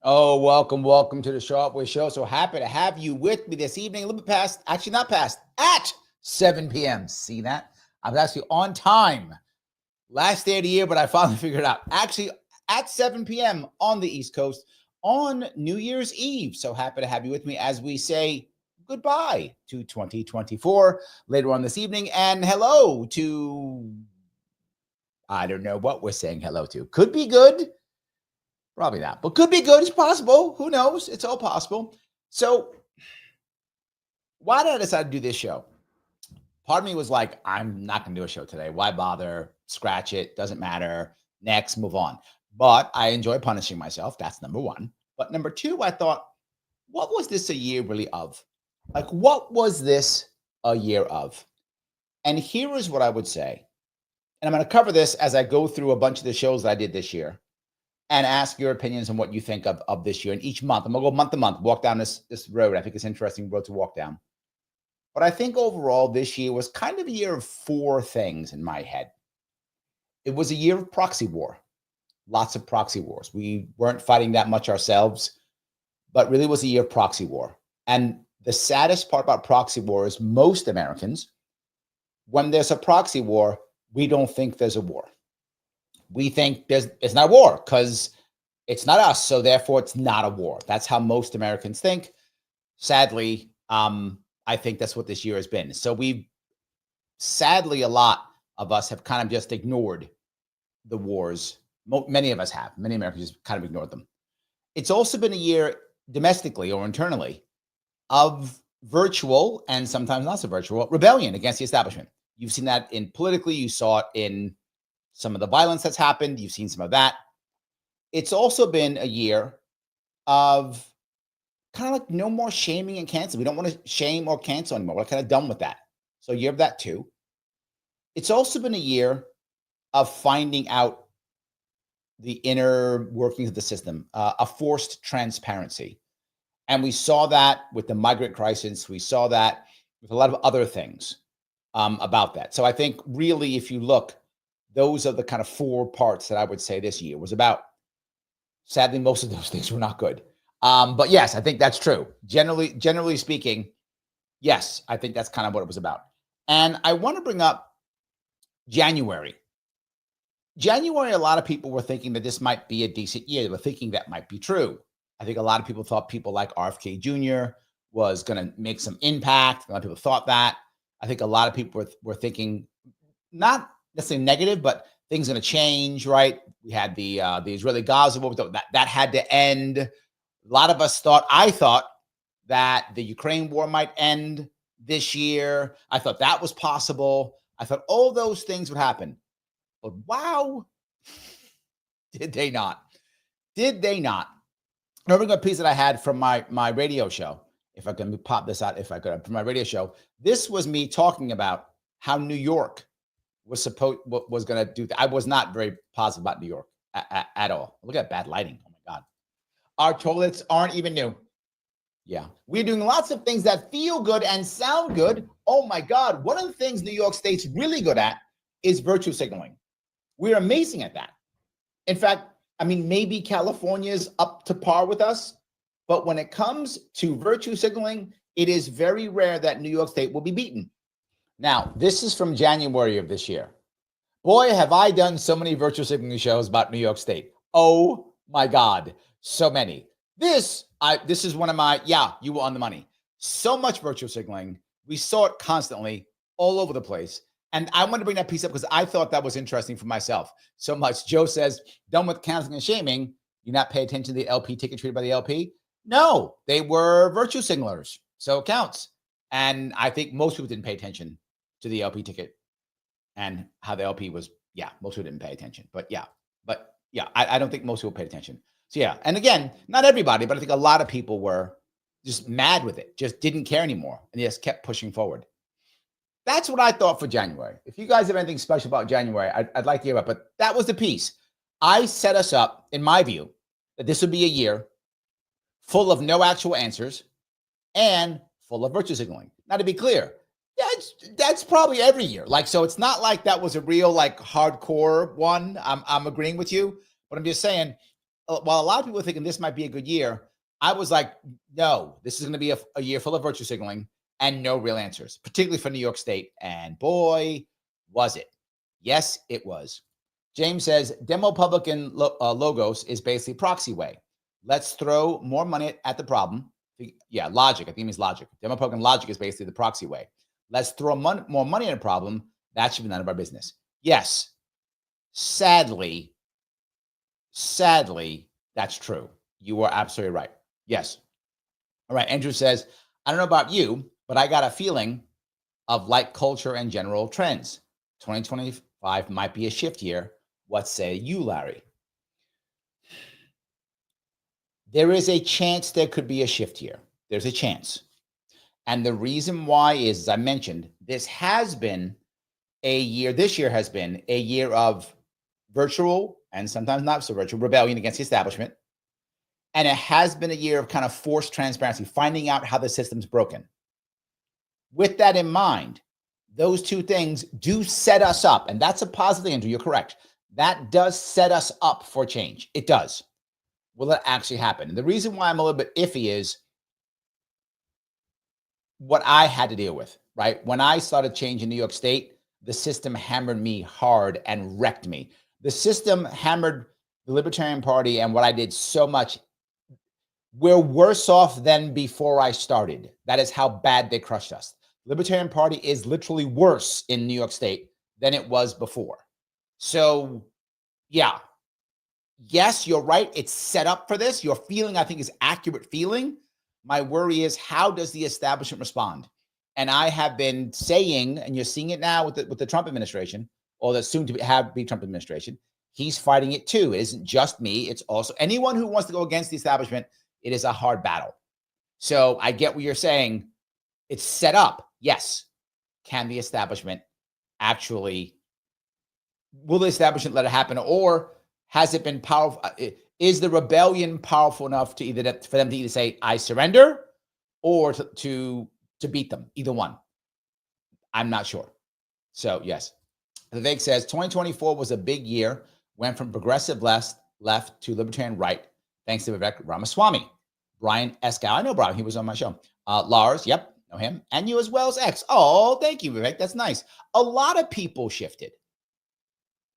Oh, welcome to the Sharpe Way show. So happy to have you with me this evening. A little bit past, actually not past, at 7 p.m. See that? I was actually on time. Last day of the year, but I finally figured it out. Actually, at 7 p.m. on the East Coast on New Year's Eve. So happy to have you with me as we say goodbye to 2024 later on this evening. And hello to, I don't know what we're saying hello to. Could be good. Probably not, but could be good. It's possible. Who knows? It's all possible. So why did I decide to do this show? Part of me was like, I'm not going to do a show today. Why bother? Scratch it. Doesn't matter. Next, move on. But I enjoy punishing myself. That's number one. But number two, I thought, what was this a year really of? Like, what was this a year of? And here is what I would say. And I'm going to cover this as I go through a bunch of the shows that I did this year and ask your opinions on what you think of this year. And each month, I'm going to go month to month, walk down this road. I think it's an interesting road to walk down. But I think overall, this year was kind of a year of four things in my head. It was a year of proxy war. Lots of proxy wars. We weren't fighting that much ourselves, but really was a year of proxy war. And the saddest part about proxy war is most Americans, when there's a proxy war, we don't think there's a war. We think it's not a war because it's not us, so therefore it's not a war. That's how most Americans think. Sadly, I think that's what this year has been. So sadly, a lot of us have kind of just ignored the wars. Many of us have. Many Americans just kind of ignored them. It's also been a year domestically or internally of virtual and sometimes not so virtual rebellion against the establishment. You've seen that politically. You saw it in some of the violence that's happened. You've seen some of that. It's also been a year of kind of like no more shaming and cancel. We don't want to shame or cancel anymore. We're kind of done with that. So a year of that too. It's also been a year of finding out the inner workings of the system, a forced transparency. And we saw that with the migrant crisis. We saw that with a lot of other things about that. So I think really, if you look, those are the kind of four parts that I would say this year was about. Sadly, most of those things were not good. But yes, I think that's true. Generally speaking, yes, I think that's kind of what it was about. And I want to bring up January. January, a lot of people were thinking that this might be a decent year. They were thinking that might be true. I think a lot of people thought people like RFK Jr. was going to make some impact. A lot of people thought that. I think a lot of people were thinking not necessarily negative, but things going to change, right? We had the Israeli-Gaza war. That had to end. A lot of us thought, I thought that the Ukraine war might end this year. I thought that was possible. I thought all those things would happen. But wow, did they not? Did they not? Another good piece that I had from my radio show, if I can pop this out, if I could, from my radio show, this was me talking about how New York was going to do that. I was not very positive about New York at all. Look at bad lighting. Oh my God. Our toilets aren't even new. Yeah. We're doing lots of things that feel good and sound good. Oh my God. One of the things New York State's really good at is virtue signaling. We're amazing at that. In fact, I mean, maybe California's up to par with us, but when it comes to virtue signaling, it is very rare that New York State will be beaten. Now, this is from January of this year. Boy, have I done so many virtue signaling shows about New York State. Oh my God, so many. This is one of my, you were on the money. So much virtue signaling. We saw it constantly all over the place. And I want to bring that piece up because I thought that was interesting for myself so much. Joe says, done with canceling and shaming. You not pay attention to the LP ticket treated by the LP? No, they were virtue signalers. So it counts. And I think most people didn't pay attention to the LP ticket and how the LP was. Yeah, most people didn't pay attention. But I don't think most people paid attention. So yeah. And again, not everybody, but I think a lot of people were just mad with it, just didn't care anymore. And they just kept pushing forward. That's what I thought for January. If you guys have anything special about January, I'd like to hear about it. But that was the piece. I set us up, in my view, that this would be a year full of no actual answers and full of virtue signaling. Now, to be clear, that's probably every year. Like, so it's not like that was a real, like, hardcore one. I'm agreeing with you, but I'm just saying, while a lot of people are thinking this might be a good year, I was like, no, this is going to be a year full of virtue signaling and no real answers, particularly for New York State. And boy, was it. Yes, it was. James says, Demopublican logos is basically proxy way. Let's throw more money at the problem. Yeah, logic. I think it means logic. Demopublican logic is basically the proxy way. Let's throw more money at a problem. That should be none of our business. Yes, sadly, that's true. You are absolutely right. Yes. All right. Andrew says, I don't know about you, but I got a feeling of like culture and general trends. 2025 might be a shift year. What say you, Larry? There is a chance there could be a shift here. There's a chance. And the reason why is, as I mentioned, this year has been a year of virtual and sometimes not so virtual rebellion against the establishment. And it has been a year of kind of forced transparency, finding out how the system's broken. With that in mind, those two things do set us up. And that's a positive, Andrew. You're correct. That does set us up for change. It does. Will it actually happen? And the reason why I'm a little bit iffy is what I had to deal with, right? When I started change in New York State, the system hammered me hard and wrecked me. The system hammered the Libertarian Party and what I did so much. We're worse off than before I started. That is how bad they crushed us. Libertarian Party is literally worse in New York State than it was before. So, yeah. Yes, you're right. It's set up for this. Your feeling, I think, is accurate feeling. My worry is, how does the establishment respond? And I have been saying, and you're seeing it now with the Trump administration, or the soon to be Trump administration, he's fighting it too. It isn't just me. It's also anyone who wants to go against the establishment. It is a hard battle. So I get what you're saying. It's set up. Yes. Can the establishment actually, will the establishment let it happen? Or has it been powerful? Is the rebellion powerful enough for them to either say, I surrender, or to beat them? Either one. I'm not sure. So yes. Vivek says 2024 was a big year, went from progressive left to libertarian right, thanks to Vivek Ramaswamy. Brian Escow, I know Brian, he was on my show. Lars, yep, know him. And you as well as X. Oh, thank you, Vivek. That's nice. A lot of people shifted,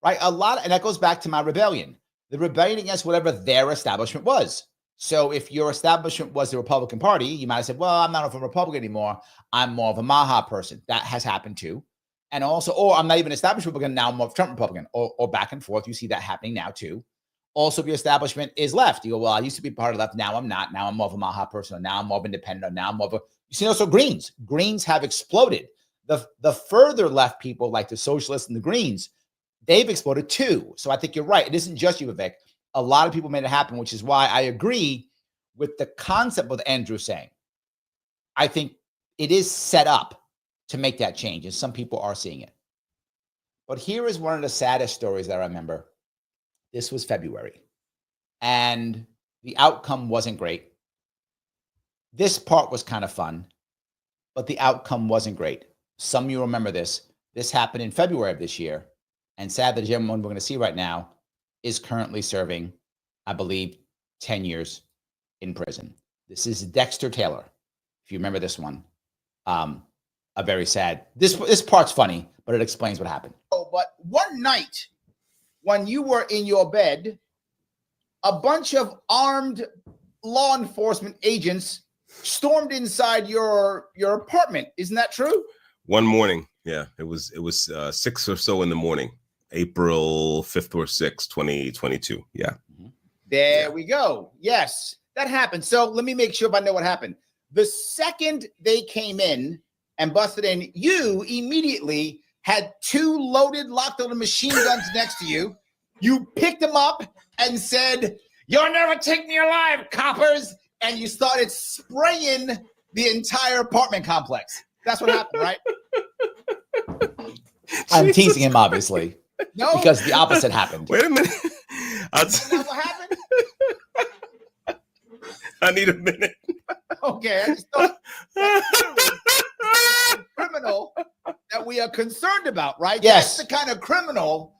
right? And that goes back to my rebellion. The rebellion against whatever their establishment was. So if your establishment was the Republican Party, you might have said, well, I'm not a Republican anymore. I'm more of a Maha person. That has happened too. And also, or I'm not even established Republican, now I'm more of a Trump Republican, or back and forth. You see that happening now too. Also, if your establishment is left, you go, well, I used to be part of left. Now I'm not. Now I'm more of a Maha person. Or now I'm more of independent. Or now I'm more of a, you see, also Greens have exploded. The further left people, like the socialists and the Greens, they've exploded too. So I think you're right. It isn't just you, Vivek. A lot of people made it happen, which is why I agree with the concept with Andrew saying. I think it is set up to make that change, and some people are seeing it. But here is one of the saddest stories that I remember. This was February, and the outcome wasn't great. This part was kind of fun, but the outcome wasn't great. Some of you remember this. This happened in February of this year, and sadly, the gentleman we're going to see right now is currently serving, I believe, 10 years in prison. This is Dexter Taylor. If you remember this one, a very sad. This part's funny, but it explains what happened. Oh, but one night when you were in your bed, a bunch of armed law enforcement agents stormed inside your apartment. Isn't that true? One morning, yeah, it was 6 or so in the morning, April 5th or 6th, 2022. Yeah. There we go. Yes, that happened. So let me make sure if I know what happened. The second they came in and busted in, you immediately had 2 loaded, locked-loaded machine guns next to you. You picked them up and said, "You'll never take me alive, coppers!" And you started spraying the entire apartment complex. That's what happened, right? I'm Jesus teasing him, obviously, No, because the opposite happened. Wait a minute. that's not what happened. I need a minute. Okay, I just thought that clearly the criminal that we are concerned about, right? Yes. That's the kind of criminal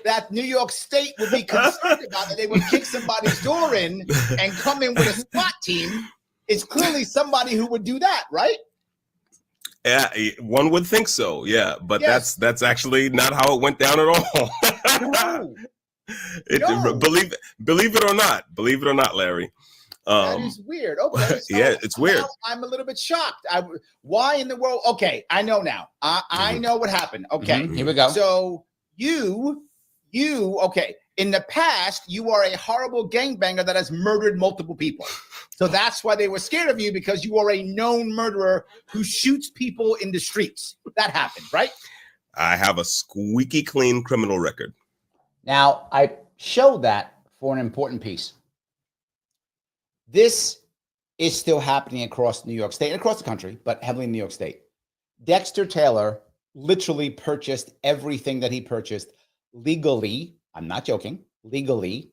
that New York State would be concerned about, that they would kick somebody's door in and come in with a SWAT team. Is clearly somebody who would do that, right? Yeah, one would think so. Yeah, but Yes. that's actually not how it went down at all. No, No. Believe it or not, Larry. that is weird. Okay, so yeah, it's weird. now I'm a little bit shocked. Why in the world? Okay, I know now. I know what happened. Okay, Here we go. so you, okay. In the past, you are a horrible gangbanger that has murdered multiple people. So that's why they were scared of you, because you are a known murderer who shoots people in the streets. That happened, right? I have a squeaky clean criminal record. Now, I showed that for an important piece. This is still happening across New York State and across the country, but heavily in New York State. Dexter Taylor literally purchased everything that he purchased legally. I'm not joking, legally,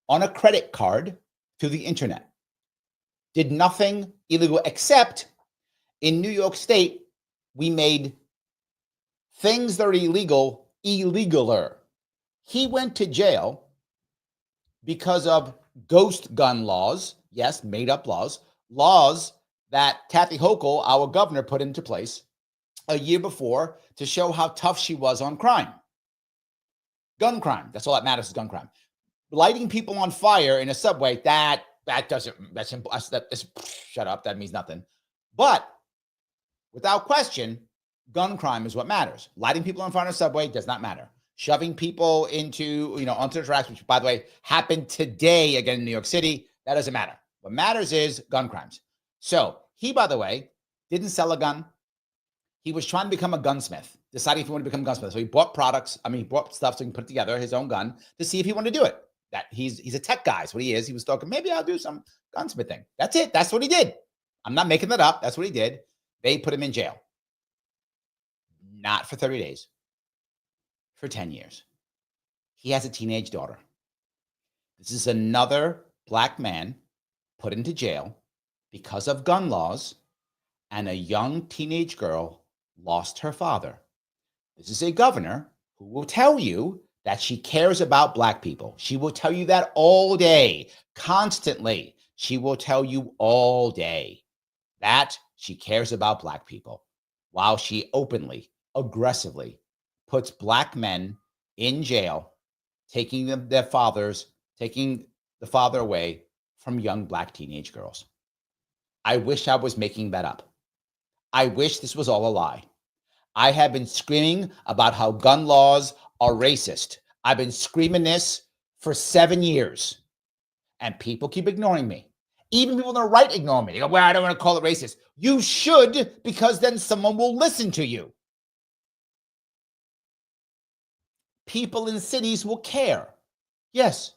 on a credit card through the internet. Did nothing illegal, except in New York State, we made things that are illegal, illegaler. He went to jail because of ghost gun laws. Yes, made up laws that Kathy Hochul, our governor, put into place a year before to show how tough she was on crime. Gun crime. That's all that matters is gun crime. Lighting people on fire in a subway, that's shut up. That means nothing. But without question, gun crime is what matters. Lighting people on fire in a subway does not matter. Shoving people into, onto the tracks, which by the way, happened today again in New York City, that doesn't matter. What matters is gun crimes. So he, by the way, didn't sell a gun. He was trying to become a gunsmith, deciding if he wanted to become a gunsmith. So he bought products. He bought stuff so he can put together his own gun to see if he wanted to do it. That he's a tech guy. Is what he is. He was talking, maybe I'll do some gunsmithing. That's it. That's what he did. I'm not making that up. That's what he did. They put him in jail. Not for 30 days. For 10 years. He has a teenage daughter. This is another black man put into jail because of gun laws, and a young teenage girl lost her father. This is a governor who will tell you that she cares about black people. She will tell you that all day, constantly. She will tell you all day that she cares about black people, while she openly, aggressively puts black men in jail, taking the father away from young black teenage girls. I wish I was making that up. I wish this was all a lie. I have been screaming about how gun laws are racist. I've been screaming this for 7 years, and people keep ignoring me. Even people on the right ignore me. They go, well, I don't want to call it racist. You should, because then someone will listen to you. People in cities will care. Yes.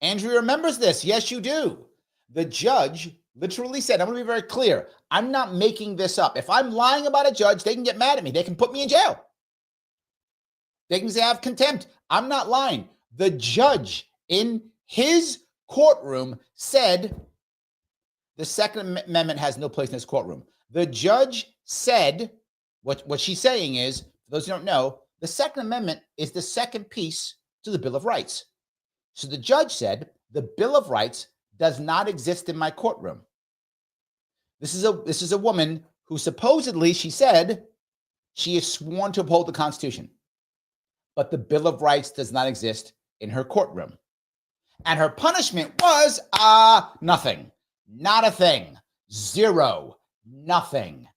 Andrew remembers this. Yes, you do. The judge literally said, I'm going to be very clear. I'm not making this up. If I'm lying about a judge, they can get mad at me. They can put me in jail. They can say I have contempt. I'm not lying. The judge in his courtroom said the Second Amendment has no place in this courtroom. The judge said, what she's saying is, for those who don't know, the Second Amendment is the second piece to the Bill of Rights. So the judge said, the Bill of Rights does not exist in my courtroom. This is a woman who supposedly, she said, she is sworn to uphold the Constitution. But the Bill of Rights does not exist in her courtroom. And her punishment was nothing. Not a thing. Zero. Nothing.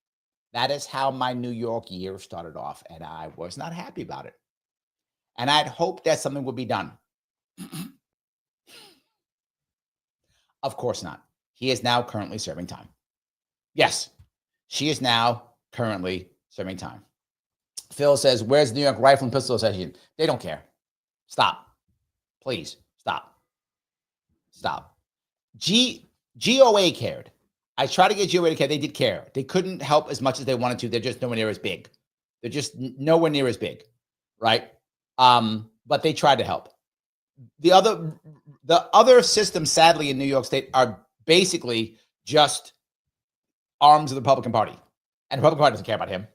That is how my New York year started off, and I was not happy about it. And I'd hoped that something would be done. Of course not. He is now currently serving time. Yes, she is now currently serving time. Phil says, where's the New York Rifle and Pistol Association? They don't care. Stop. Please, stop. Stop. GOA cared. I tried to get GOA to care. They did care. They couldn't help as much as they wanted to. They're just nowhere near as big. They're just nowhere near as big, right? But they tried to help. The other systems, sadly, in New York State are basically just arms of the Republican Party. And the Republican Party doesn't care about him.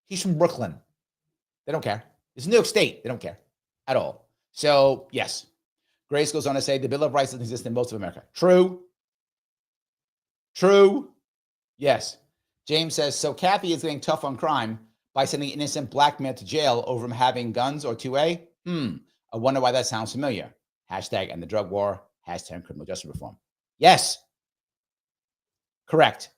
He's from Brooklyn. They don't care. It's New York State. They don't care at all. So, yes. Grace goes on to say the Bill of Rights doesn't exist in most of America. True. True. Yes. James says, so Kathy is getting tough on crime by sending innocent black men to jail over him having guns or 2A? I wonder why that sounds familiar. Hashtag and the drug war. Hashtag criminal justice reform. Yes. Correct.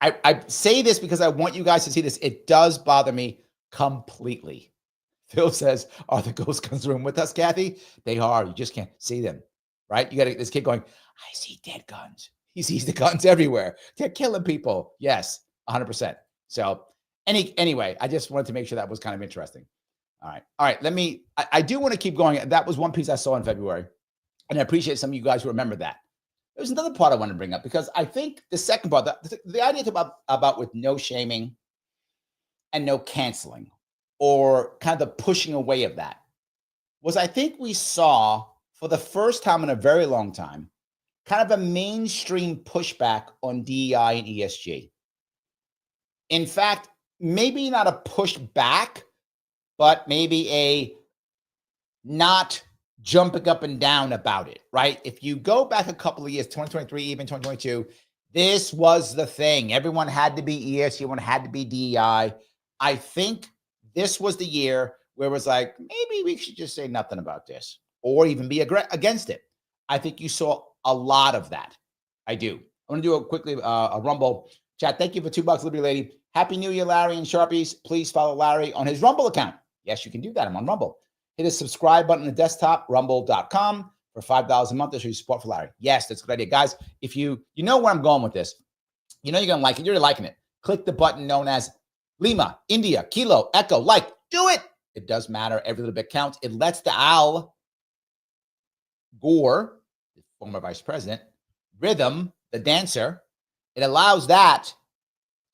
I say this because I want you guys to see this. It does bother me completely. Phil says, are the ghost guns room with us, Kathy? They are. You just can't see them, right? You got this kid going, I see dead guns. He sees the guns everywhere. They're killing people. Yes, 100%. So anyway, I just wanted to make sure that was kind of interesting. All right. I do want to keep going. That was one piece I saw in February. And I appreciate some of you guys who remember that. There's another part I want to bring up because I think the second part, the idea about with no shaming and no canceling or kind of the pushing away of that was I think we saw for the first time in a very long time, kind of a mainstream pushback on DEI and ESG. In fact, maybe not a pushback, but maybe a not jumping up and down about it, right? If you go back a couple of years, 2023, even 2022, this was the thing. Everyone had to be ESG, everyone had to be DEI. I think this was the year where it was like, maybe we should just say nothing about this or even be against it. I think you saw a lot of that. I do. I want to do a Rumble chat. Thank you for $2, Liberty Lady. Happy New Year, Larry and Sharpies. Please follow Larry on his Rumble account. Yes, you can do that. I'm on Rumble. Hit the subscribe button on the desktop, rumble.com for $5 a month to show you support for Larry. Yes, that's a good idea. Guys, if you know where I'm going with this, you know you're going to like it. You're liking it. Click the button known as Lima, India, Kilo, Echo, like. Do it. It does matter. Every little bit counts. It lets the Al Gore, the former vice president, Rhythm, the dancer, it allows that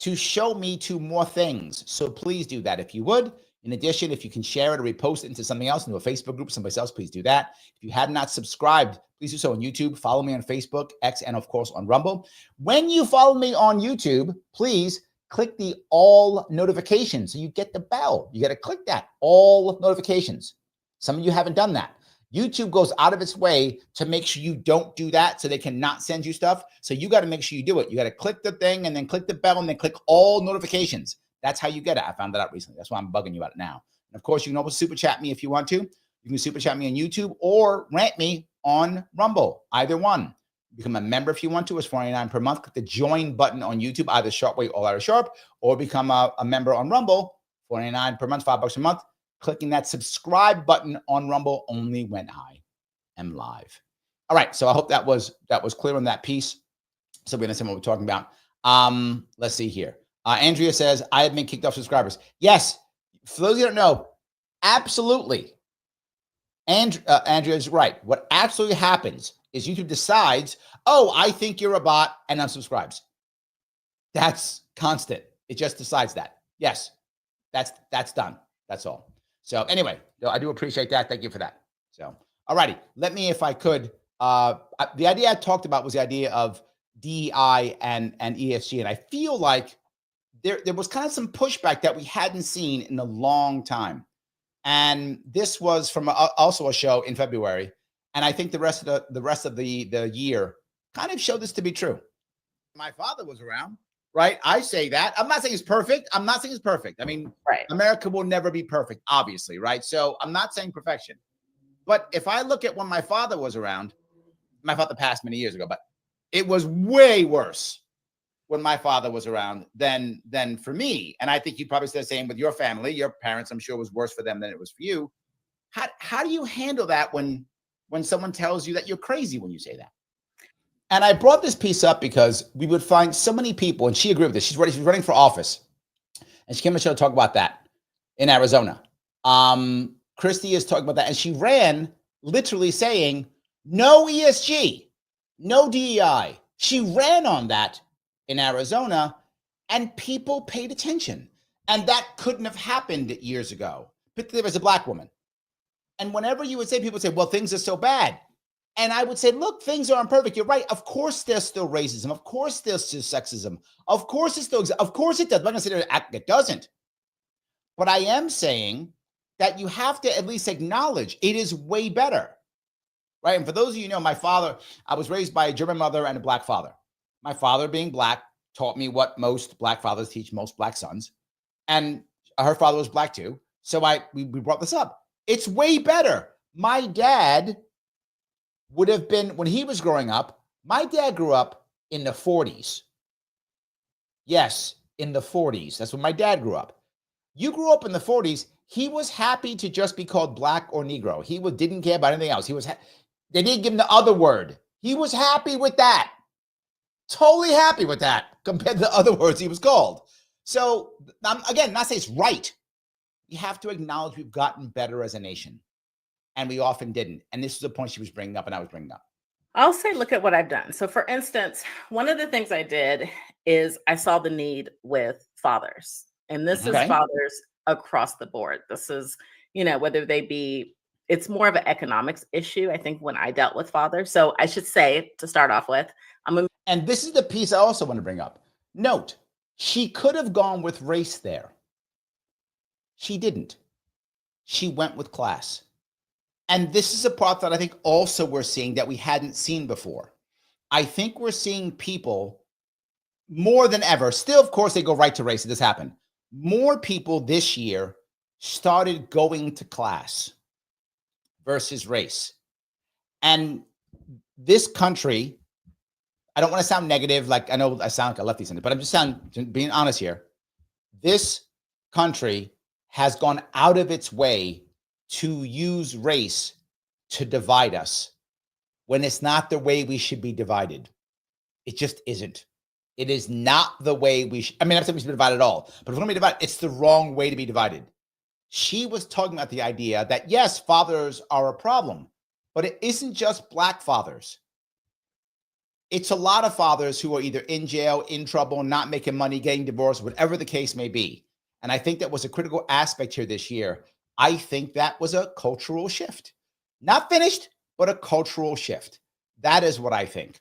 to show me to more things. So please do that if you would. In addition, if you can share it or repost it into something else, into a Facebook group, someplace else, please do that. If you have not subscribed, please do so on YouTube. Follow me on Facebook, X, and of course on Rumble. When you follow me on YouTube, please click the all notifications so you get the bell. You got to click that, all notifications. Some of you haven't done that. YouTube goes out of its way to make sure you don't do that so they cannot send you stuff. So you got to make sure you do it. You got to click the thing and then click the bell and then click all notifications. That's how you get it. I found that out recently. That's why I'm bugging you about it now. And of course, you can always super chat me if you want to. You can super chat me on YouTube or rant me on Rumble. Either one. Become a member if you want to. It's $49 per month. Click the join button on YouTube, either Sharpe Way or Larry Sharpe, or become a member on Rumble. $49 per month, $5 a month. Clicking that subscribe button on Rumble only when I am live. All right. So I hope that was clear on that piece. So we understand what we're talking about. Let's see here. Andrea says, I have been kicked off subscribers. Yes. For those of you who don't know, absolutely. Andrea is right. What absolutely happens is YouTube decides, oh, I think you're a bot, and unsubscribes. That's constant. It just decides that. Yes. That's done. That's all. So anyway, I do appreciate that. Thank you for that. So, all righty. Let me, if I could, the idea I talked about was the idea of DEI and ESG. And I feel like there was kind of some pushback that we hadn't seen in a long time. And this was from also a show in February. And I think the rest of the year kind of showed this to be true. My father was around. Right. I say that. I'm not saying it's perfect. I'm not saying it's perfect. I mean, right. America will never be perfect, obviously. Right. So I'm not saying perfection. But if I look at when my father was around, my father passed many years ago, but it was way worse when my father was around than for me. And I think you probably said the same with your family. Your parents, I'm sure, was worse for them than it was for you. How do you handle that when someone tells you that you're crazy when you say that? And I brought this piece up because we would find so many people, and she agreed with this. She's running for office. And she came on the show to talk about that in Arizona. Christy is talking about that. And she ran literally saying, no ESG, no DEI. She ran on that in Arizona, and people paid attention. And that couldn't have happened years ago, particularly as a Black woman. And whenever you would say, people would say, well, things are so bad. And I would say, look, things aren't perfect. You're right. Of course, there's still racism. Of course, there's still sexism. Of course, of course it does. I'm not going to say that it doesn't. But I am saying that you have to at least acknowledge it is way better, right? And for those of you who know, my father, I was raised by a German mother and a Black father. My father, being Black, taught me what most Black fathers teach most Black sons. And her father was Black too. So we brought this up. It's way better. My dad would have been, when he was growing up, my dad grew up in the 40s. Yes, in the 40s. That's when my dad grew up. You grew up in the 40s. He was happy to just be called Black or Negro. He didn't care about anything else. They didn't give him the other word. He was happy with that. Totally happy with that compared to the other words he was called. So again, not saying it's right. You have to acknowledge we've gotten better as a nation. And we often didn't. And this is the point she was bringing up and I was bringing up. I'll say, look at what I've done. So for instance, one of the things I did is I saw the need with fathers. And this is fathers across the board. This is, whether they be, it's more of an economics issue, I think, when I dealt with fathers. So I should say, to start off with, and this is the piece I also want to bring up. Note, she could have gone with race there. She didn't. She went with class. And this is a part that I think also we're seeing that we hadn't seen before. I think we're seeing people more than ever. Still, of course, they go right to race. This happened. More people this year started going to class versus race. And this country, I don't want to sound negative. Like, I know I sound like a lefty in it, but I'm just being honest here. This country has gone out of its way to use race to divide us when it's not the way we should be divided. It just isn't. It is not the way we should. I mean, I'm saying we should be divided at all, but if we're going to be divided, it's the wrong way to be divided. She was talking about the idea that, yes, fathers are a problem, but it isn't just Black fathers. It's a lot of fathers who are either in jail, in trouble, not making money, getting divorced, whatever the case may be. And I think that was a critical aspect here this year. I think that was a cultural shift. Not finished, but a cultural shift. That is what I think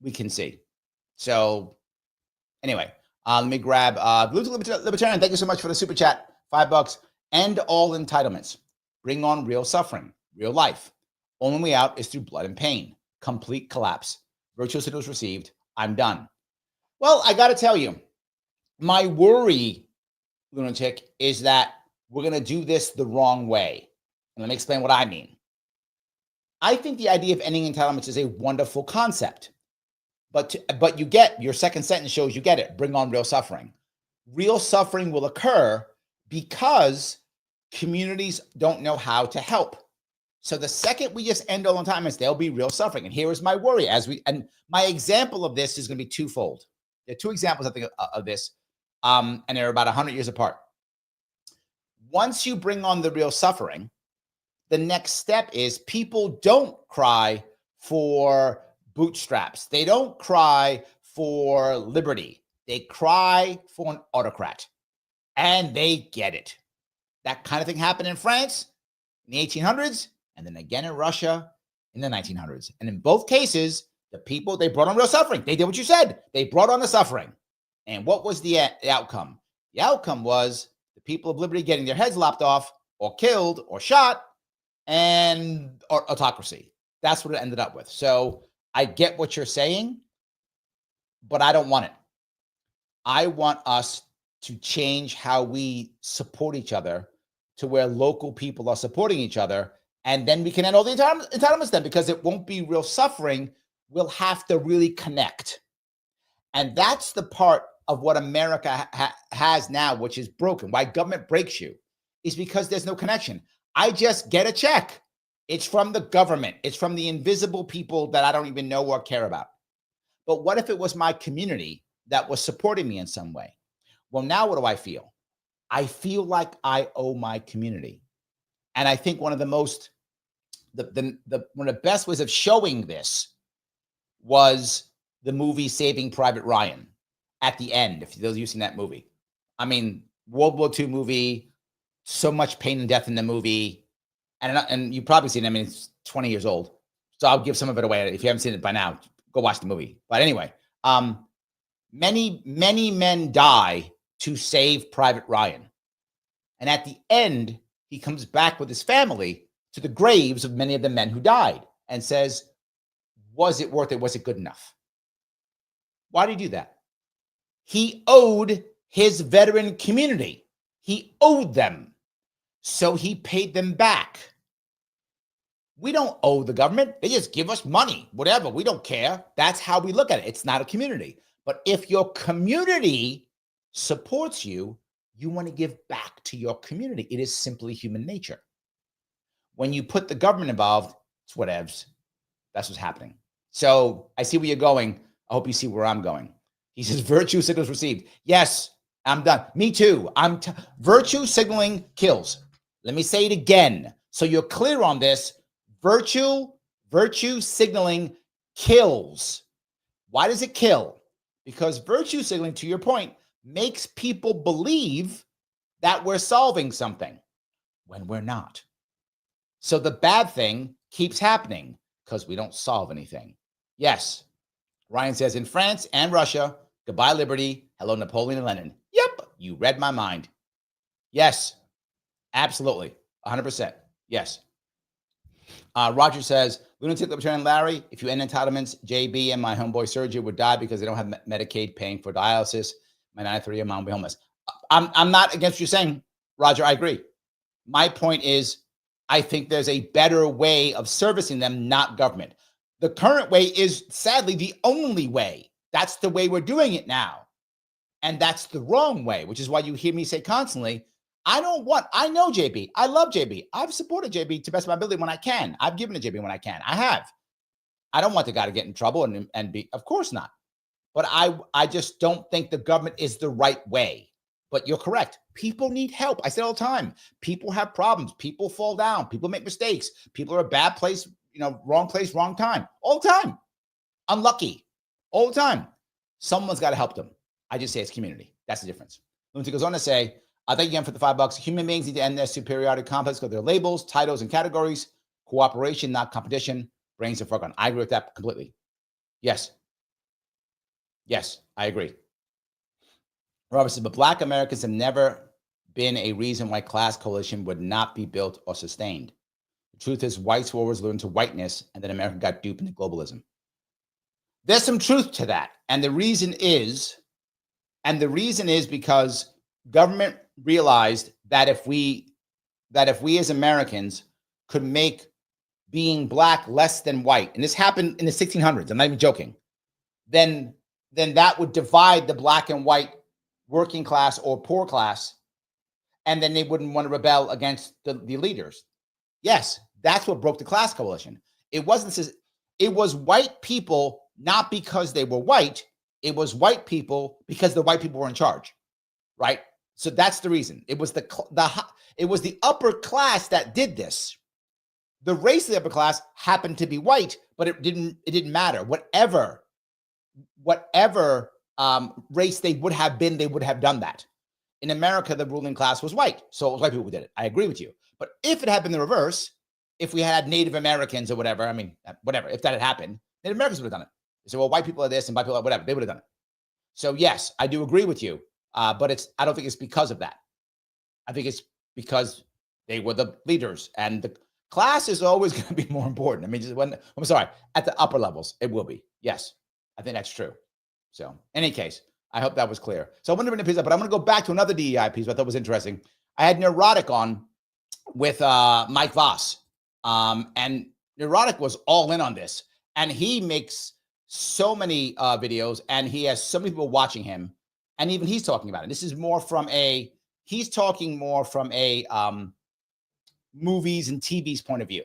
we can see. So anyway, let me grab Libertarian. Thank you so much for the super chat. $5. End all entitlements. Bring on real suffering, real life. Only way out is through blood and pain. Complete collapse. Virtual signals received. I'm done. Well, I got to tell you, my worry, lunatic, is that we're going to do this the wrong way. And let me explain what I mean. I think the idea of ending entitlements is a wonderful concept. But you get, your second sentence shows you get it. Bring on real suffering. Real suffering will occur because communities don't know how to help. So the second we just end all entitlements, there'll be real suffering. And here is my worry. And my example of this is going to be twofold. There are two examples, I think, of this. And they're about 100 years apart. Once you bring on the real suffering, the next step is people don't cry for bootstraps. They don't cry for liberty. They cry for an autocrat. And they get it. That kind of thing happened in France in the 1800s, and then again in Russia in the 1900s. And in both cases, the people, they brought on real suffering. They did what you said. They brought on the suffering. And what was the outcome? The outcome was the people of liberty getting their heads lopped off or killed or shot, and autocracy. That's what it ended up with. So I get what you're saying, but I don't want it. I want us to change how we support each other to where local people are supporting each other. And then we can end all the entitlements then, because it won't be real suffering. We'll have to really connect. And that's the part of what America has now, which is broken. Why government breaks you is because there's no connection. I just get a check. It's from the government. It's from the invisible people that I don't even know or care about. But what if it was my community that was supporting me in some way? Well, now what do I feel? I feel like I owe my community. And I think one of the most, one of the best ways of showing this was the movie Saving Private Ryan. At the end, if those of you seen that movie, I mean, World War II movie, so much pain and death in the movie. And you've probably seen it. I mean, it's 20 years old. So I'll give some of it away. If you haven't seen it by now, go watch the movie. But anyway, many men die to save Private Ryan. And at the end, he comes back with his family to the graves of many of the men who died and says, was it worth it? Was it good enough? Why did he do that? He owed his veteran community. He owed them. So he paid them back. We don't owe the government. They just give us money, whatever. We don't care. That's how we look at it. It's not a community. But if your community supports you, you want to give back to your community. It is simply human nature. When you put the government involved, it's whatevs. That's what's happening. So I see where you're going. I hope you see where I'm going. He says, virtue signals received. Yes, I'm done. Me too. Virtue signaling kills. Let me say it again. So you're clear on this. Virtue signaling kills. Why does it kill? Because virtue signaling, to your point, makes people believe that we're solving something when we're not. So the bad thing keeps happening because we don't solve anything. Yes. Ryan says, in France and Russia, goodbye liberty, hello Napoleon and Lenin. Yep, you read my mind. Yes, absolutely, 100%. Yes. Roger says, lunatic libertarian Larry, if you end entitlements, JB and my homeboy Sergio would die because they don't have Medicaid paying for dialysis. My 93-year-old mom will be homeless. I'm not against you saying, Roger, I agree. My point is, I think there's a better way of servicing them, not government. The current way is sadly the only way. That's the way we're doing it now. And that's the wrong way, which is why you hear me say constantly, I know JB. I love JB. I've supported JB to the best of my ability when I can. I've given to JB when I can. I have. I don't want the guy to get in trouble and be, of course not. But I just don't think the government is the right way. But you're correct. People need help. I say it all the time. People have problems. People fall down. People make mistakes. People are a bad place, wrong place, wrong time. All the time. Unlucky. All the time. Someone's got to help them. I just say it's community. That's the difference. Lunatic goes on to say, thank you again for the $5. Human beings need to end their superiority complex because their labels, titles, and categories. Cooperation, not competition. Brains are forgotten. I agree with that completely. Yes. Yes, I agree. Robert says, but Black Americans have never been a reason why class coalition would not be built or sustained. The truth is, whites were always lured into whiteness, and then America got duped into globalism. There's some truth to that. And the reason is because government realized that if we as Americans could make being Black less than white, and this happened in the 1600s, I'm not even joking, then that would divide the Black and white working class or poor class, and then they wouldn't want to rebel against the leaders. Yes, that's what broke the class coalition. It was white people, not because they were white. It was white people because the white people were in charge, right? So that's the reason. It was the upper class that did this. The race of the upper class happened to be white, but it didn't matter. Whatever race they would have been, they would have done that. In America, the ruling class was white, so it was white people who did it. I agree with you. But if it had been the reverse, if we had Native Americans or whatever, if that had happened, Native Americans would have done it. They said, well, white people are this and white people are whatever. They would have done it. So yes, I do agree with you. But I don't think it's because of that. I think it's because they were the leaders, and the class is always going to be more important. I mean, at the upper levels, it will be. Yes, I think that's true. So in any case, I hope that was clear. So I want to bring the piece up, but I'm going to go back to another DEI piece I thought was interesting. I had Neurotic on with Mike Voss, and Neurotic was all in on this, and he makes so many videos, and he has so many people watching him, and even he's talking about it. This is more from he's talking more from a movies and TV's point of view.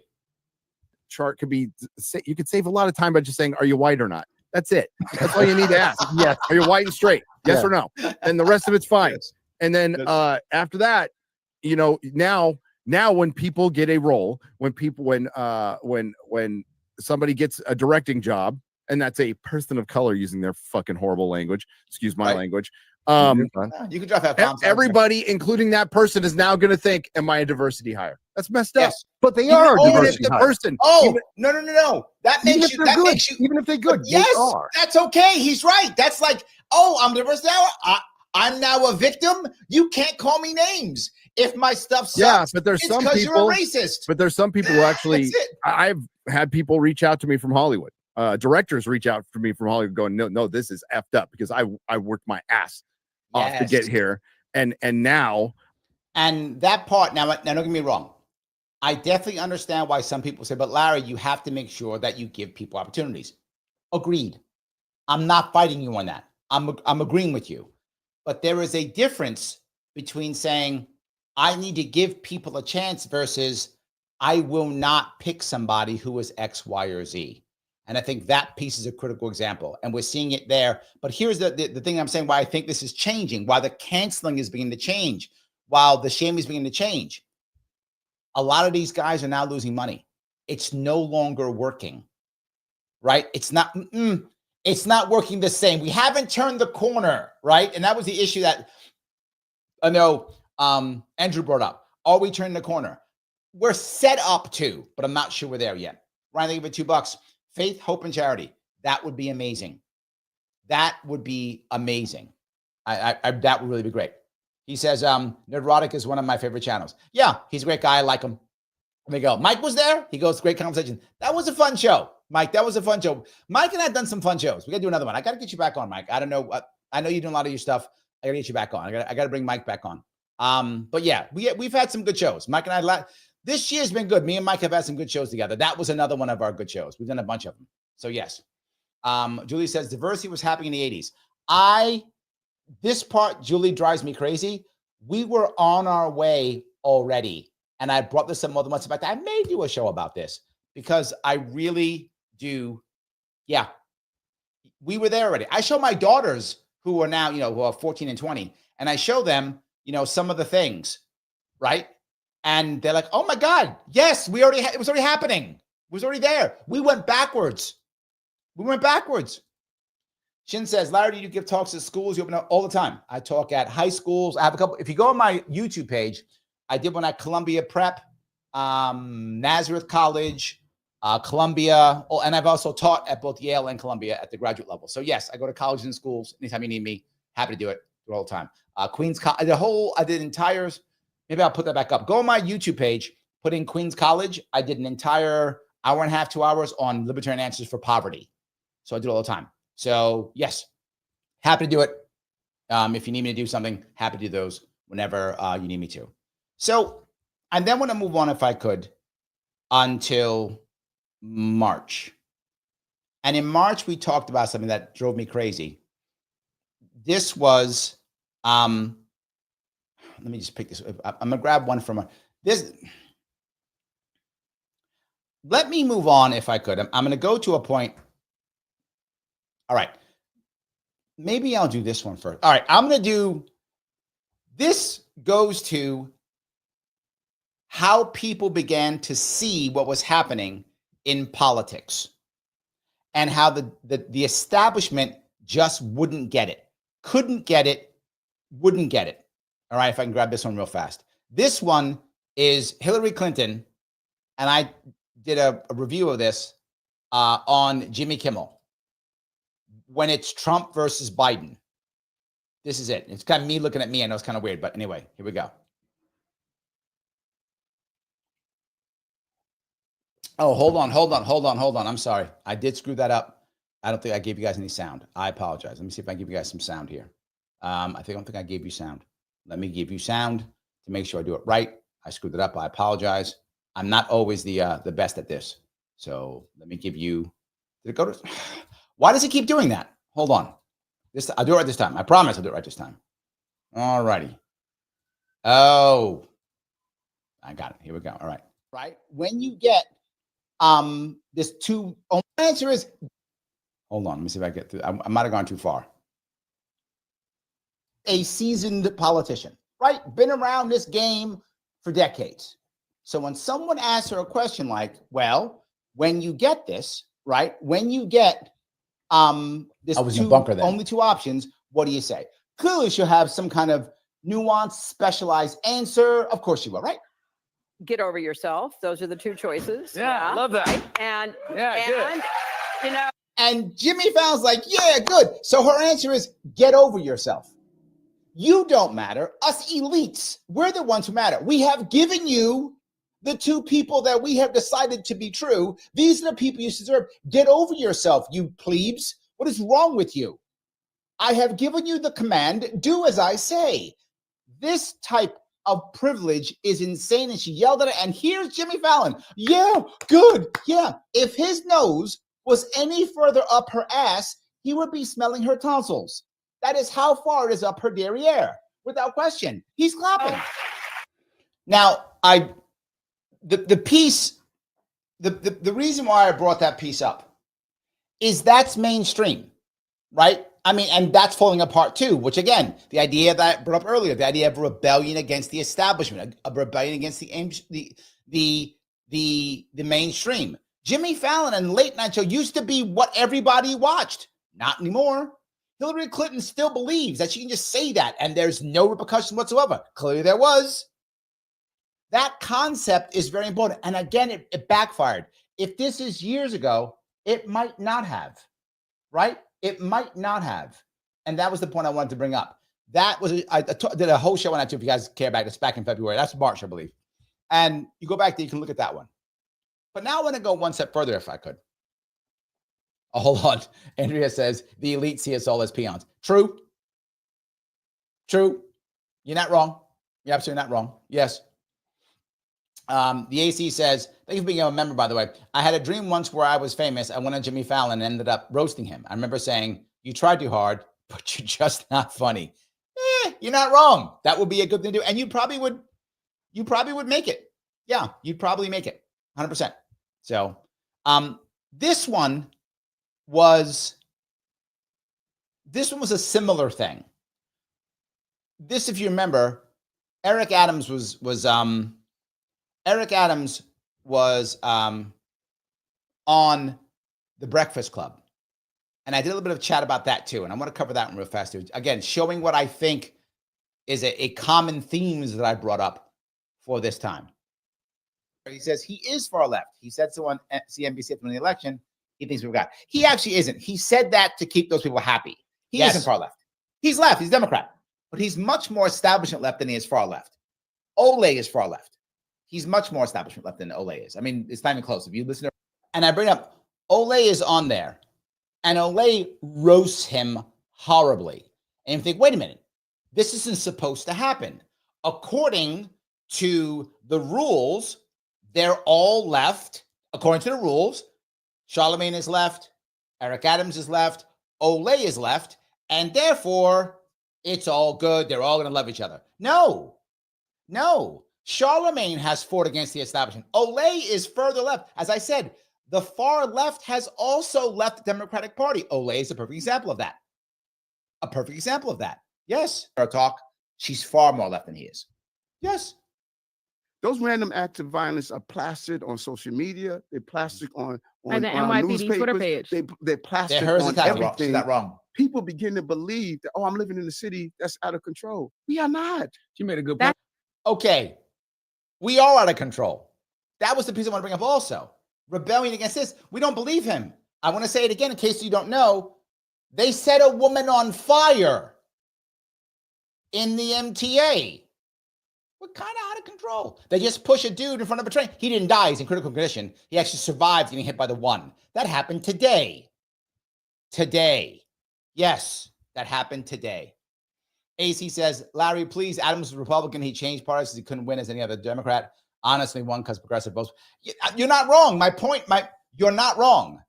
Chart could be, you could save a lot of time by just saying, are you white or not? That's it. That's all you need to ask. Yes. Are you white and straight? Yes or no? And the rest of it's fine. Yes. And then after that, now when people get a role, when somebody gets a directing job and that's a person of color using their fucking horrible language. Excuse my language. You can drop that bomb. Everybody, including that person, is now going to think, "Am I a diversity hire?" That's messed up. But they are a Even if diversity the hire. person. Oh, no. That makes you. That good, makes you. Even if they're good, Yes, they are. that's okay. He's right. That's like, oh, I'm diversity hire. I'm now a victim. You can't call me names if my stuff sucks. Yeah, but there's some people. You're a racist. But there's some people who actually. That's it. I've had people reach out to me from Hollywood. Directors reach out to me from Hollywood, going, "No, this is effed up," because I worked my ass off to get here, and now. And that part now, don't get me wrong. I definitely understand why some people say, "But Larry, you have to make sure that you give people opportunities." Agreed. I'm not fighting you on that. I'm agreeing with you. But there is a difference between saying, I need to give people a chance versus I will not pick somebody who is X, Y, or Z. And I think that piece is a critical example. And we're seeing it there. But here's the thing I'm saying, why I think this is changing, why the canceling is beginning to change, while the shaming is beginning to change. A lot of these guys are now losing money. It's no longer working, right? It's not working the same. We haven't turned the corner, right? And that was the issue that I know Andrew brought up. Are we turning the corner? We're set up to, but I'm not sure we're there yet. Ryan, give it $2. Faith, hope, and charity. That would be amazing. That would be amazing. That would really be great. He says, Nerdrotic is one of my favorite channels. Yeah, he's a great guy. I like him. There we go. Mike was there. He goes, great conversation. That was a fun show, Mike. That was a fun show. Mike and I have done some fun shows. We got to do another one. I got to get you back on, Mike. I don't know. I know you're doing a lot of your stuff. I got to get you back on. I got to bring Mike back on. But yeah, we've had some good shows. Mike and I, this year's been good. Me and Mike have had some good shows together. That was another one of our good shows. We've done a bunch of them. So yes. Julie says diversity was happening in the 80s. This part, Julie, drives me crazy. We were on our way already. And I brought this up more than once about that. I may do a show about this because I really do. Yeah. We were there already. I show my daughters who are now, who are 14 and 20, and I show them, some of the things, right? And they're like, oh my God, yes, it was already happening. It was already there. We went backwards. Shin says, Larry, do you give talks at schools? You open up all the time. I talk at high schools. I have a couple. If you go on my YouTube page, I did one at Columbia Prep, Nazareth College, Columbia. Oh, and I've also taught at both Yale and Columbia at the graduate level. So yes, I go to colleges and schools anytime you need me. Happy to do it all the time. Queens, I did entire, maybe I'll put that back up. Go on my YouTube page, put in Queens College. I did an entire hour and a half, 2 hours on libertarian answers for poverty. So I do it all the time. So yes, happy to do it. If you need me to do something, happy to do those whenever you need me to. So, and then want to move on, if I could, until March. And in March, we talked about something that drove me crazy. This was, let me just pick this. I'm going to grab one from this. Let me move on, if I could. I'm going to go to a point. All right. Maybe I'll do this one first. All right. I'm going to do, this goes to how people began to see what was happening in politics and how the establishment just wouldn't get it, couldn't get it, wouldn't get it. All right. If I can grab this one real fast. This one is Hillary Clinton. And I did a review of this on Jimmy Kimmel. When it's Trump versus Biden. This is it. It's kind of me looking at me. I know it's kind of weird, but anyway, here we go. Oh, hold on. I'm sorry. I did screw that up. I don't think I gave you guys any sound. I apologize. Let me see if I can give you guys some sound here. I don't think I gave you sound. Let me give you sound to make sure I do it right. I screwed it up. I apologize. I'm not always the best at this. So let me give you, did it go to, why does it keep doing that? Hold on. I'll do it right this time. I promise I'll do it right this time. All righty. Oh, I got it. Here we go. All right. Right. When you get this answer is, hold on. Let me see if I get through. I might have gone too far. A seasoned politician, right? Been around this game for decades. So when someone asks her a question like, well, when you get this, right? When you get There's I was in a bunker then. only two options. What do you say? Clearly, she'll have some kind of nuanced, specialized answer. Of course she will, right? Get over yourself. Those are the two choices. Yeah, I love that. Right? And good. you know, And Jimmy Fallon's like, yeah, good. So her answer is get over yourself. You don't matter. Us elites, we're the ones who matter. We have given you the two people that we have decided to be true. These are the people you deserve. Get over yourself, you plebes. What is wrong with you? I have given you the command, do as I say. This type of privilege is insane. And she yelled at it. And here's Jimmy Fallon. Yeah, good. Yeah. If his nose was any further up her ass, he would be smelling her tonsils. That is how far it is up her derriere, without question. He's clapping. Oh. Now, the piece, the reason why I brought that piece up is that's mainstream, right? I mean, and that's falling apart too, which again, the idea that I brought up earlier, the idea of rebellion against the establishment, a rebellion against the mainstream. Jimmy Fallon and Late Night Show used to be what everybody watched. Not anymore. Hillary Clinton still believes that she can just say that and there's no repercussion whatsoever. Clearly there was. That concept is very important. And again, it backfired. If this is years ago, it might not have, right? It might not have. And that was the point I wanted to bring up. That was, I did a whole show on that too, if you guys care about it. It's back in February. That's March, I believe. And you go back there, you can look at that one. But now I want to go one step further if I could. Oh, hold on. Andrea says, the elite see us all as peons. True. True. You're not wrong. You're absolutely not wrong. Yes. The AC says, thank you for being a member, by the way. I had a dream once where I was famous. I went on Jimmy Fallon and ended up roasting him. I remember saying, you tried too hard, but you're just not funny. You're not wrong. That would be a good thing to do. And you probably would make it. Yeah, you'd probably make it 100%. So this one was a similar thing. This, if you remember, Eric Adams was on The Breakfast Club. And I did a little bit of chat about that too. And I want to cover that one real fast too. Again, showing what I think is a common themes that I brought up for this time. He says he is far left. He said so on CNBC after the election. He thinks we got. He actually isn't. He said that to keep those people happy. He isn't far left. He's left. He's Democrat. But he's much more establishment left than he is far left. Olay is far left. He's much more establishment left than Olay is. I mean, it's not even close. If you listen to, and I bring up, Olay is on there, and Olay roasts him horribly. And you think, wait a minute, this isn't supposed to happen. According to the rules, they're all left. According to the rules, Charlamagne is left, Eric Adams is left, Olay is left, and therefore, it's all good. They're all going to love each other. No. Charlamagne has fought against the establishment. Olay is further left. As I said, the far left has also left the Democratic Party. Olay is a perfect example of that. Yes. Her talk, she's far more left than he is. Yes. Those random acts of violence are plastered on social media. They're plastered on the NYPD Twitter page. They're plastered on everything. She's not wrong. People begin to believe that, I'm living in a city that's out of control. We are not. She made a good point. Okay. We are out of control. That was the piece I want to bring up also. Rebellion against this. We don't believe him. I want to say it again in case you don't know. They set a woman on fire in the MTA. We're kind of out of control. They just push a dude in front of a train. He didn't die. He's in critical condition. He actually survived getting hit by the one. That happened today. Yes, that happened today. AC says, Larry, please, Adams was Republican. He changed parties because he couldn't win as any other Democrat. Honestly, won because progressive votes. You're not wrong. You're not wrong.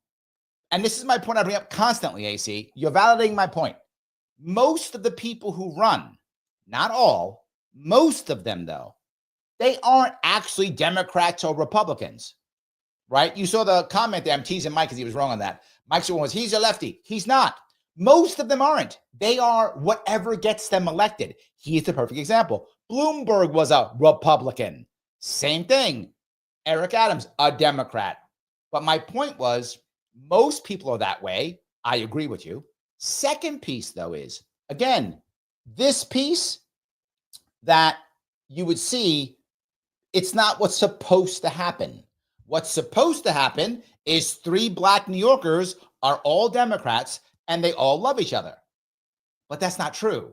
And this is my point I bring up constantly, AC. You're validating my point. Most of the people who run, not all, most of them, though, they aren't actually Democrats or Republicans, right? You saw the comment there. I'm teasing Mike because he was wrong on that. Mike's one was, he's a lefty. He's not. Most of them aren't. They are whatever gets them elected. He's the perfect example. Bloomberg was a Republican. Same thing. Eric Adams, a Democrat. But my point was, most people are that way. I agree with you. Second piece, though, is, again, this piece that you would see, it's not what's supposed to happen. What's supposed to happen is 3 Black New Yorkers are all Democrats and they all love each other. But that's not true.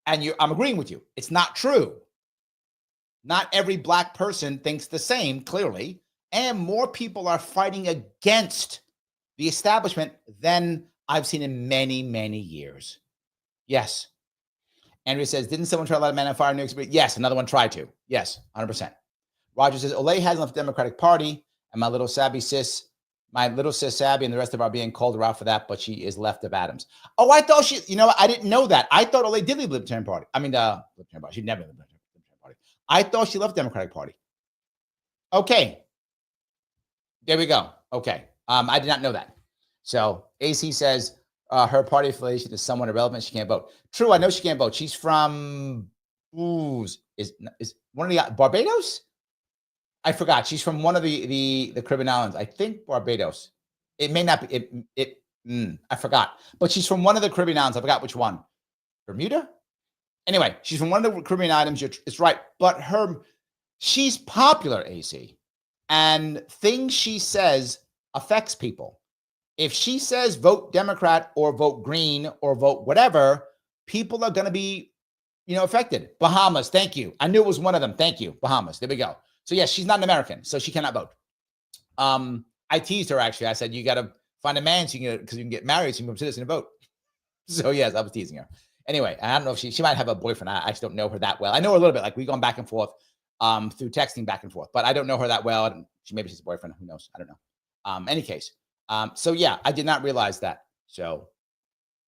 And I'm agreeing with you. It's not true. Not every Black person thinks the same, clearly. And more people are fighting against the establishment than I've seen in many, many years. Yes. Andrea says, didn't someone try to light a man on fire in New York City? Yes, another one tried to. Yes, 100%. Roger says, Olay hasn't left the Democratic Party, and my little sis Sabby and the rest of are being called her out for that, but she is left of Adams. Oh, I thought she, I didn't know that. I thought Olay did leave the Libertarian Party. Libertarian Party. She never left the Libertarian Party. I thought she left the Democratic Party. Okay. There we go. Okay. I did not know that. So AC says her party affiliation is somewhat irrelevant. She can't vote. True, I know she can't vote. She's from is one of the Barbados? I forgot. She's from one of the Caribbean islands. I think Barbados. It may not be. I forgot. But she's from one of the Caribbean islands. I forgot which one. Bermuda? Anyway, she's from one of the Caribbean islands. It's right. But she's popular, AC. And things she says affects people. If she says vote Democrat or vote Green or vote whatever, people are going to be, affected. Bahamas, thank you. I knew it was one of them. Thank you. Bahamas. There we go. So yes, she's not an American, so she cannot vote. I teased her, actually. I said, you got to find a man because you can get married so you can become a citizen and vote. So yes, I was teasing her. Anyway, I don't know if she might have a boyfriend. I actually don't know her that well. I know her a little bit. Like, we've gone back and forth through texting back and forth, but I don't know her that well. Maybe she's a boyfriend. Who knows? I don't know. Any case. So yeah, I did not realize that. So,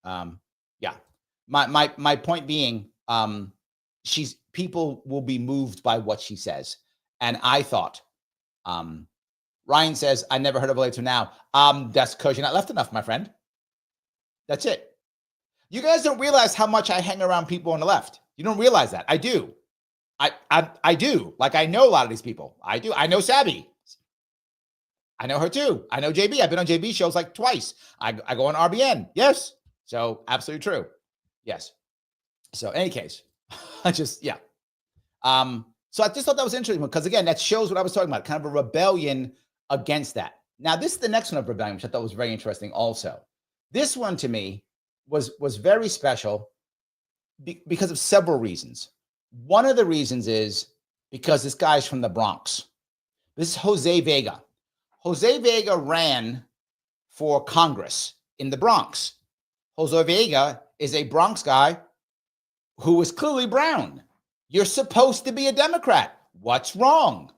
yeah, my point being, people will be moved by what she says. And I thought, Ryan says, I never heard of Olay till now. That's because you're not left enough, my friend. That's it. You guys don't realize how much I hang around people on the left. You don't realize that. I do. I do. Like, I know a lot of these people. I do. I know Sabby. I know her too. I know JB. I've been on JB shows like twice. I go on RBN. Yes. So absolutely true. Yes. So any case, So I just thought that was interesting because, again, that shows what I was talking about, kind of a rebellion against that. Now, this is the next one of rebellion, which I thought was very interesting also. This one to me was very special because of several reasons. One of the reasons is because this guy's from the Bronx. This is Jose Vega. Jose Vega ran for Congress in the Bronx. Jose Vega is a Bronx guy who is clearly brown. You're supposed to be a Democrat. What's wrong?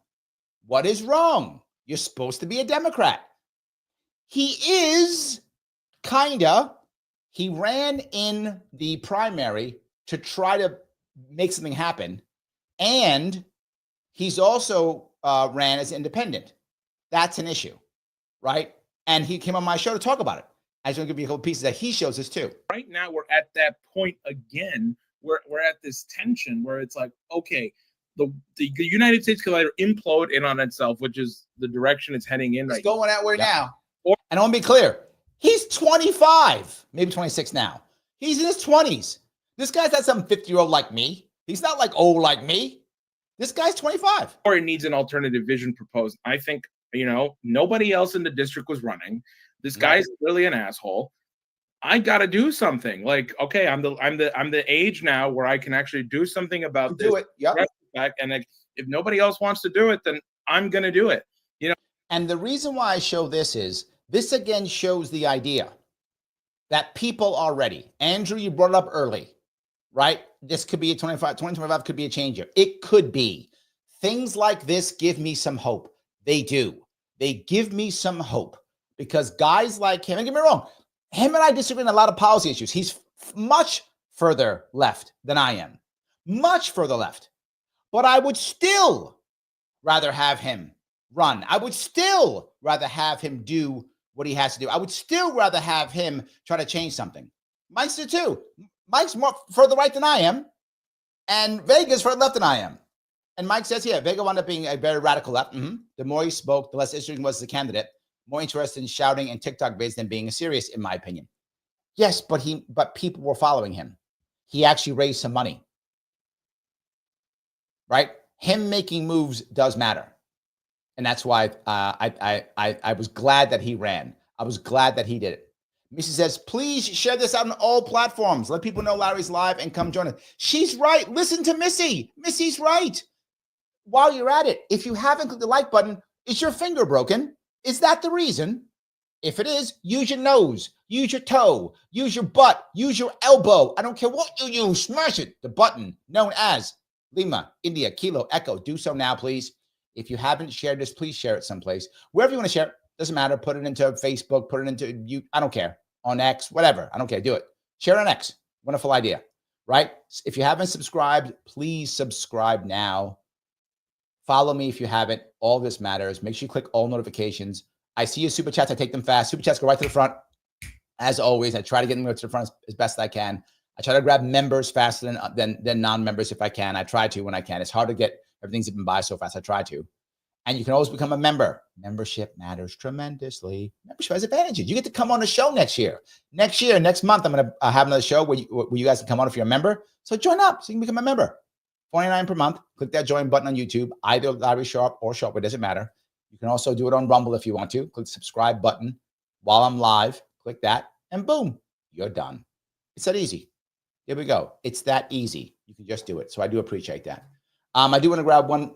What is wrong? You're supposed to be a Democrat. He is kinda. He ran in the primary to try to make something happen. And he's also ran as independent. That's an issue, right? And he came on my show to talk about it. I just want to give you a couple pieces that he shows us too. Right now, we're at that point again. We're at this tension where it's like, okay, the United States could either implode in on itself, which is the direction it's heading in. It's going that way now. And I want to be clear. He's 25, maybe 26 now. He's in his 20s. This guy's not some 50-year-old like me. He's not like old like me. This guy's 25. Or it needs an alternative vision proposed. I think, nobody else in the district was running. This guy's really an asshole. I got to do something. Like, okay, I'm the age now where I can actually do something about this. Do it. Yep. And if nobody else wants to do it, then I'm going to do it. And the reason why I show this is this again shows the idea that people are ready. Andrew, you brought it up early, right? This could be a 2025 could be a change year. It could be. Things like this give me some hope. They do. They give me some hope because guys like him, and get me wrong, him and I disagree on a lot of policy issues. He's much further left than I am. Much further left. But I would still rather have him run. I would still rather have him do what he has to do. I would still rather have him try to change something. Mike's did too. Mike's more further right than I am. And Vega's further left than I am. And Mike says here, Vega wound up being a very radical left. The more he spoke, the less interesting was as a candidate. More interested in shouting and TikTok vids than being serious, in my opinion. Yes, but people were following him. He actually raised some money, right? Him making moves does matter. And that's why I was glad that he ran. I was glad that he did it. Missy says, please share this out on all platforms. Let people know Larry's live and come join us. She's right. Listen to Missy. Missy's right. While you're at it, if you haven't clicked the like button, is your finger broken? Is that the reason? If it is, use your nose, use your toe, use your butt, use your elbow. I don't care what you use. Smash it. The button known as Lima, India, Kilo, Echo. Do so now, please. If you haven't shared this, please share it someplace. Wherever you want to share it, doesn't matter. Put it into Facebook, put it into you. I don't care. On X, whatever. I don't care. Do it. Share it on X. Wonderful idea, right? If you haven't subscribed, please subscribe now. Follow me if you haven't. All this matters. Make sure you click all notifications. I see your super chats. I take them fast. Super chats go right to the front. As always, I try to get them to the front as best I can. I try to grab members faster than non-members if I can. I try to when I can. It's hard to get everything's been by so fast. I try to. And you can always become a member. Membership matters tremendously. Membership has advantages. You get to come on the show next year. Next month, I'm going to have another show where you guys can come on if you're a member. So join up so you can become a member. $49 per month. Click that join button on YouTube. Either Larry Sharpe or Sharpe Way, doesn't matter. You can also do it on Rumble if you want to. Click the subscribe button while I'm live. Click that, and boom, you're done. It's that easy. Here we go. It's that easy. You can just do it. So I do appreciate that. I do want to grab one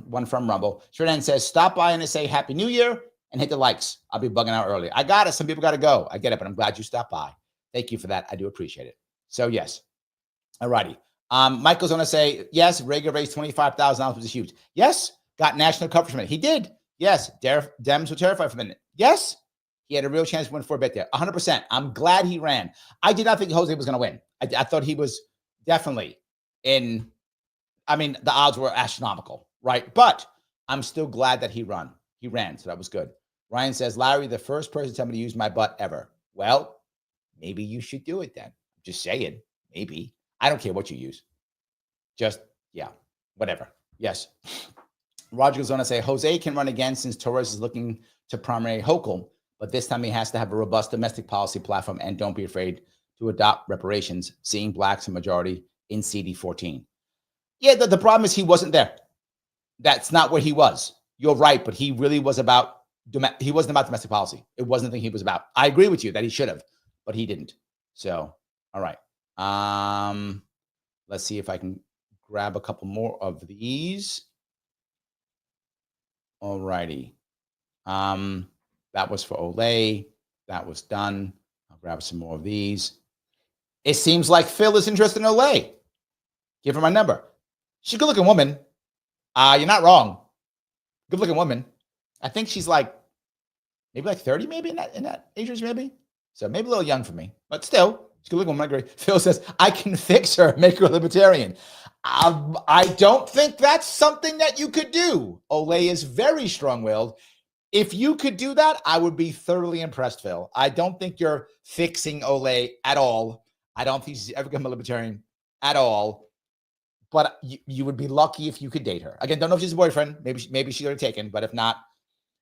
one from Rumble. Shredan says, stop by and say Happy New Year and hit the likes. I'll be bugging out early. I got it. Some people got to go. I get it, but I'm glad you stopped by. Thank you for that. I do appreciate it. So yes. All righty. Michael's going to say, yes, Vega raised $25,000, which is huge. Yes, got national coverage from it. He did. Yes, Dems were terrified for a minute. Yes, he had a real chance to win for a bit there. 100%. I'm glad he ran. I did not think Jose was going to win. I thought he was definitely in. I mean, the odds were astronomical, right? But I'm still glad that he ran. So that was good. Ryan says, Larry, the first person to tell me to use my butt ever. Well, maybe you should do it then. Just saying, maybe. I don't care what you use. Just, yeah, whatever. Yes. Roger goes on to say, Jose can run again since Torres is looking to primary Hochul, but this time he has to have a robust domestic policy platform and don't be afraid to adopt reparations, seeing blacks a majority in CD14. Yeah, the problem is he wasn't there. That's not where he was. You're right, but he really was about, he wasn't about domestic policy. It wasn't the thing he was about. I agree with you that he should have, but he didn't. So, all right. Let's see if I can grab a couple more of these. All righty. That was for Olay. That was done. I'll grab some more of these. It seems like Phil is interested in Olay. Give her my number. She's a good-looking woman. You're not wrong. Good-looking woman. I think she's like maybe like 30, maybe in that age range, maybe. So maybe a little young for me, but still, she's a good-looking woman. I agree. Phil says I can fix her, make her a libertarian. I don't think that's something that you could do. Olay is very strong-willed. If you could do that, I would be thoroughly impressed, Phil. I don't think you're fixing Olay at all. I don't think she's ever become a libertarian at all. But you would be lucky if you could date her. Again, don't know if she's a boyfriend. Maybe she's already taken. But if not,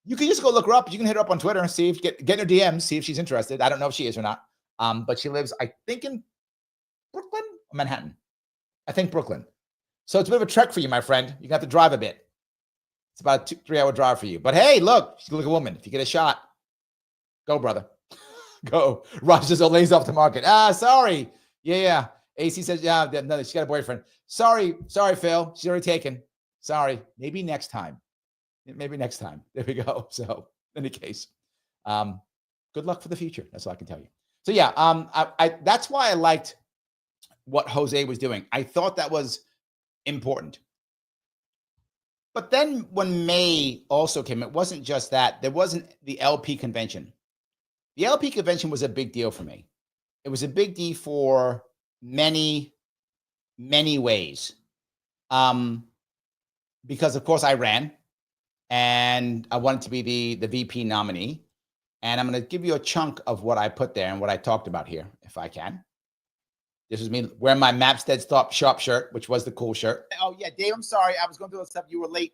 you can just go look her up. You can hit her up on Twitter and see if get in her DMs, see if she's interested. I don't know if she is or not. But she lives, I think, in Brooklyn or Manhattan. I think Brooklyn. So it's a bit of a trek for you, my friend. You have to drive a bit. It's about a 2-3 hour drive for you. But hey, look, she's a good woman. If you get a shot, go, brother. Go. Roger says Olay's off the market. Sorry. Yeah. AC says, yeah, no, she's got a boyfriend. Sorry, Phil. She's already taken. Sorry. Maybe next time. There we go. So in any case, good luck for the future. That's all I can tell you. So yeah, that's why I liked what Jose was doing. I thought that was important. But then when May also came, it wasn't just that. There wasn't the LP convention. The LP convention was a big deal for me. It was a big deal for many, many ways. Because, of course, I ran. And I wanted to be the VP nominee. And I'm going to give you a chunk of what I put there and what I talked about here, if I can. This is me wearing my Mapstead Stop Sharp shirt, which was the cool shirt. Oh, yeah, Dave, I'm sorry. I was going through the stuff. You were late.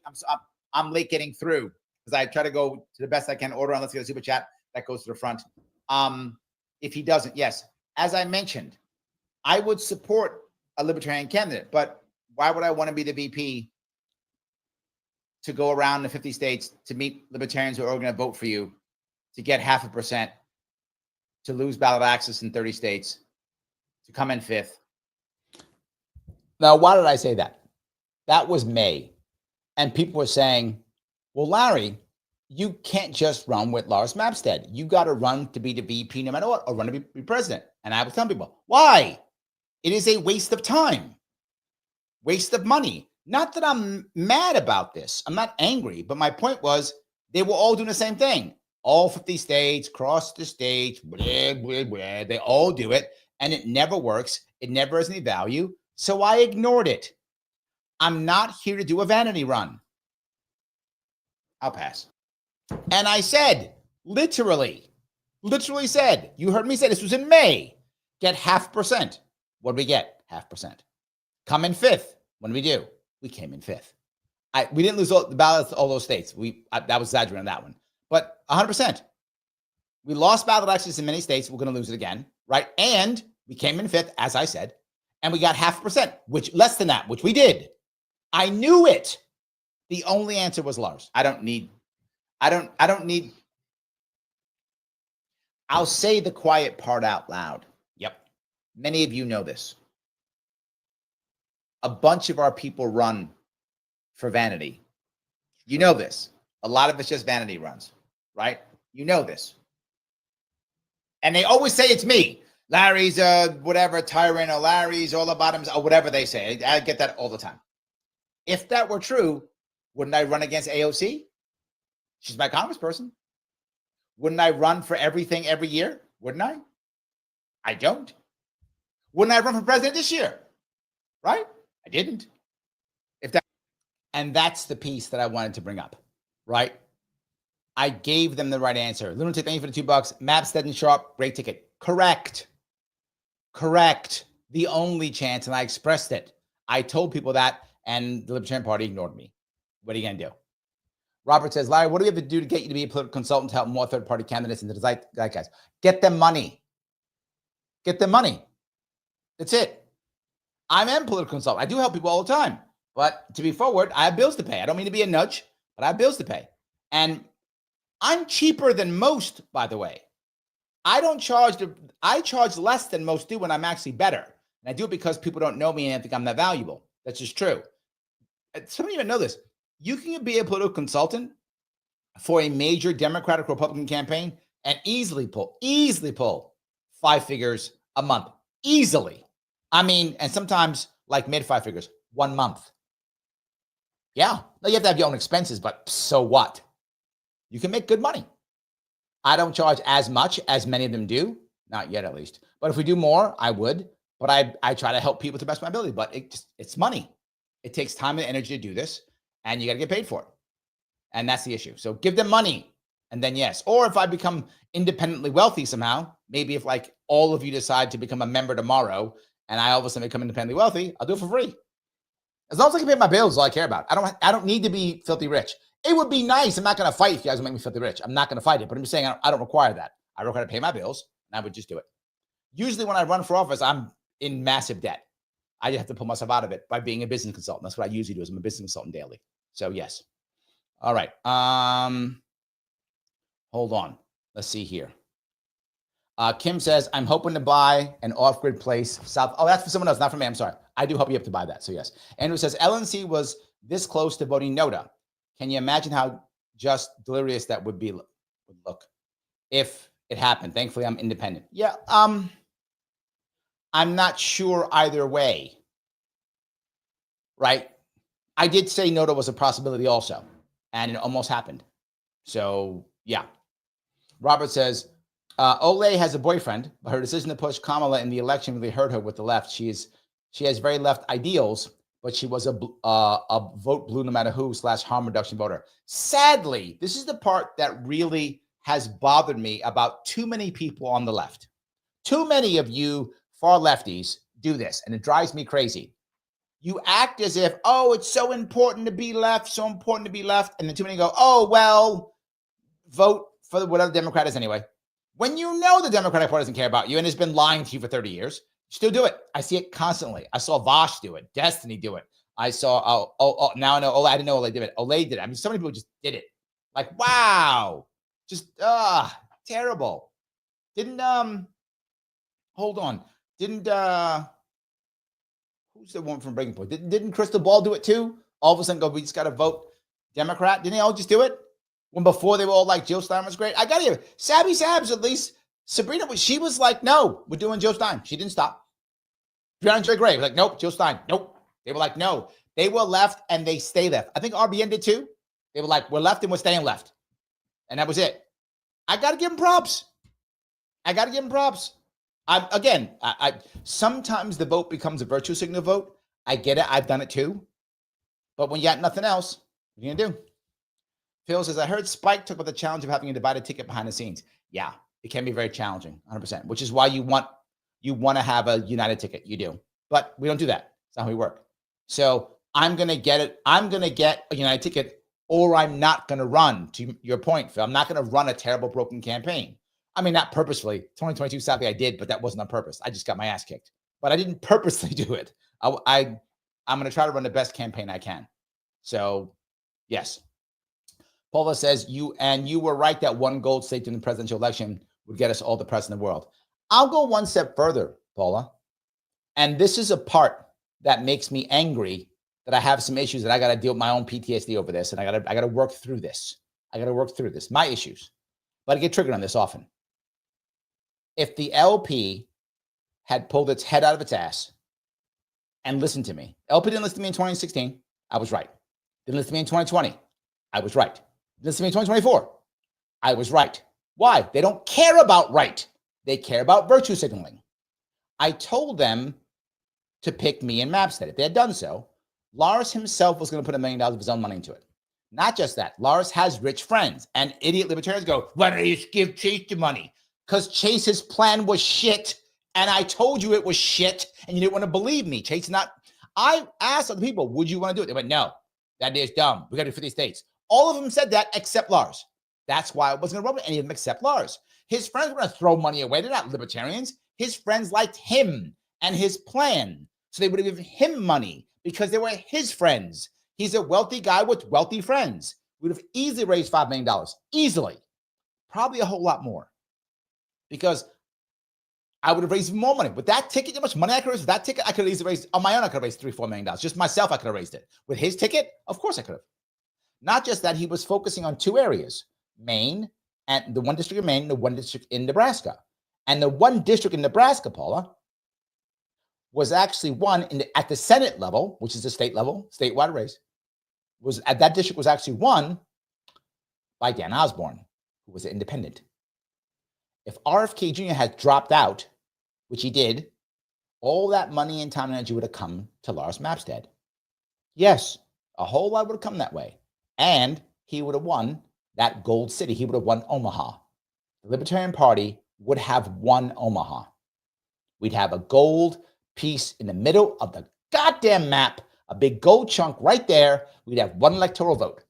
I'm late getting through because I try to go to the best I can order on. Let's get a super chat. That goes to the front. if he doesn't. Yes, as I mentioned, I would support a libertarian candidate, but why would I want to be the VP to go around the 50 states to meet libertarians who are going to vote for you to get 0.5%, to lose ballot access in 30 states, to come in 5th? Now, why did I say that? That was May. And people were saying, well, Larry, you can't just run with Lars Mapstead. You got to run to be the VP no matter what, or run to be president. And I was telling people, why? It is a waste of time, waste of money. Not that I'm mad about this. I'm not angry. But my point was they were all doing the same thing. All 50 states, cross the states, blah, blah, blah. They all do it. And it never works. It never has any value. So I ignored it. I'm not here to do a vanity run. I'll pass. And I said, literally said, you heard me say this was in May, get 0.5%. What did we get? 0.5%. Come in 5th. What did we do? We came in 5th. We didn't lose all the ballots to all those states. That was exaggerating on that one. But 100%. We lost ballot access in many states. We're going to lose it again, right? And we came in 5th, as I said, and we got 0.5%, which less than that, which we did. I knew it. The only answer was Lars. I don't need. I'll say the quiet part out loud. Yep. Many of you know this. A bunch of our people run for vanity. You know this. A lot of it's just vanity runs, right? You know this. And they always say it's me. Larry's a whatever tyrant, or Larry's all about him, or whatever they say. I get that all the time. If that were true, wouldn't I run against AOC? She's my congressperson. Wouldn't I run for everything every year? Wouldn't I? I don't. Wouldn't I run for president this year? Right? I didn't. And that's the piece that I wanted to bring up, right? I gave them the right answer. Lunatic, thank you for the $2. Mapstead and Sharpe, great ticket. Correct. The only chance, and I expressed it. I told people that, and the Libertarian Party ignored me. What are you going to do? Robert says, Larry, what do we have to do to get you to be a political consultant to help more third-party candidates into the zeitgeist? Get them money. Get them money. That's it. I am a political consultant. I do help people all the time. But to be forward, I have bills to pay. I don't mean to be a nudge, but I have bills to pay. And I'm cheaper than most, by the way. I charge less than most do when I'm actually better. And I do it because people don't know me and think I'm that valuable. That's just true. Some of you don't know this. You can be a political consultant for a major Democratic or Republican campaign and easily pull 5 figures a month. Easily. I mean, and sometimes like mid 5 figures, 1 month. Yeah. Now you have to have your own expenses, but so what? You can make good money. I don't charge as much as many of them do. Not yet, at least. But if we do more, I would. But I try to help people to the best of my ability. But it's money. It takes time and energy to do this. And you got to get paid for it. And that's the issue. So give them money. And then yes. Or if I become independently wealthy somehow, maybe if like all of you decide to become a member tomorrow and I all of a sudden become independently wealthy, I'll do it for free. As long as I can pay my bills, all I care about. I don't need to be filthy rich. It would be nice. I'm not going to fight if you guys will make me filthy rich. I'm not going to fight it. But I'm just saying I don't require that. I require to pay my bills, and I would just do it. Usually when I run for office, I'm in massive debt. I just have to pull myself out of it by being a business consultant. That's what I usually do is I'm a business consultant daily. So yes. All right. Hold on. Let's see here. Kim says, I'm hoping to buy an off-grid place south. Oh, that's for someone else, not for me. I'm sorry. I do hope you have to buy that. So yes. Andrew says, LNC was this close to voting NOTA. Can you imagine how just delirious that would look if it happened? Thankfully, I'm independent. Yeah. I'm not sure either way. Right? I did say NOTA was a possibility also, and it almost happened. So yeah. Robert says, Olay has a boyfriend, but her decision to push Kamala in the election really hurt her with the left. She has very left ideals, but she was a vote blue no matter who / harm reduction voter. Sadly, this is the part that really has bothered me about too many people on the left. Too many of you far lefties do this, and it drives me crazy. You act as if, oh, it's so important to be left, and then too many go, oh, well, vote for whatever Democrat is anyway. When you know the Democratic Party doesn't care about you and has been lying to you for 30 years, you still do it. I see it constantly. I saw Vosh do it. Destiny do it. I saw, now I know Olay. I didn't know Olay did it. Olay did it. I mean, so many people just did it. Like, wow. Just, terrible. Didn't, hold on. Didn't, who's the one from Breaking Point? Didn't Crystal Ball do it too? All of a sudden go, we just got to vote Democrat. Didn't they all just do it? When before they were all like, Jill Stein was great. I got to hear, Sabby Sabs, at least, Sabrina, she was like, no, we're doing Jill Stein. She didn't stop. Brianna Gray was like, nope, Jill Stein. Nope. They were like, no. They were left and they stay left. I think RBN did too. They were like, we're left and we're staying left. And that was it. I got to give them props. I sometimes the vote becomes a virtue signal vote. I get it. I've done it too. But when you got nothing else, what are you going to do? Phil says, I heard Spike talk about the challenge of having a divided ticket behind the scenes. Yeah, it can be very challenging, 100%, which is why you want to have a united ticket. You do. But we don't do that. It's not how we work. So I'm going to get it. I'm going to get a united ticket, or I'm not going to run, to your point, Phil. I'm not going to run a terrible, broken campaign. I mean, not purposefully. 2022, sadly, I did, but that wasn't on purpose. I just got my ass kicked. But I didn't purposely do it. I'm going to try to run the best campaign I can. So, yes. Paula says, you were right that one gold state in the presidential election would get us all the press in the world. I'll go one step further, Paula. And this is a part that makes me angry, that I have some issues that I got to deal with my own PTSD over this. And I got to work through this. My issues. But I get triggered on this often. If the LP had pulled its head out of its ass and listened to me, LP didn't listen to me in 2016. I was right. Didn't listen to me in 2020. I was right. Didn't listen to me in 2024. I was right. Why? They don't care about right. They care about virtue signaling. I told them to pick me and Mapstead. If they had done so, Lars himself was going to put $1 million of his own money into it. Not just that. Lars has rich friends, and idiot libertarians go, why don't you just give Chase the money? Because Chase's plan was shit, and I told you it was shit, and you didn't want to believe me. Chase not. I asked other people, would you want to do it? They went, no, that is dumb. We got to do 50 states. All of them said that except Lars. That's why I wasn't going to run with any of them except Lars. His friends were going to throw money away. They're not libertarians. His friends liked him and his plan. So they would have given him money because they were his friends. He's a wealthy guy with wealthy friends. We would have easily raised $5 million. Easily. Probably a whole lot more. Because I would have raised more money. With that ticket, how much money I could raise with that ticket? I could have easily raised, on my own, I could have raised $3-4 million. Just myself, I could have raised it. With his ticket, of course I could have. Not just that, he was focusing on two areas, Maine, and the one district in Maine, and the one district in Nebraska. And the one district in Nebraska, Paula, was actually won at the Senate level, which is the state level, statewide race, that district was actually won by Dan Osborne, who was an independent. If RFK Jr. had dropped out, which he did, all that money and time and energy would have come to Lars Mapstead. Yes, a whole lot would have come that way. And he would have won that gold city. He would have won Omaha. The Libertarian Party would have won Omaha. We'd have a gold piece in the middle of the goddamn map, a big gold chunk right there. We'd have one electoral vote.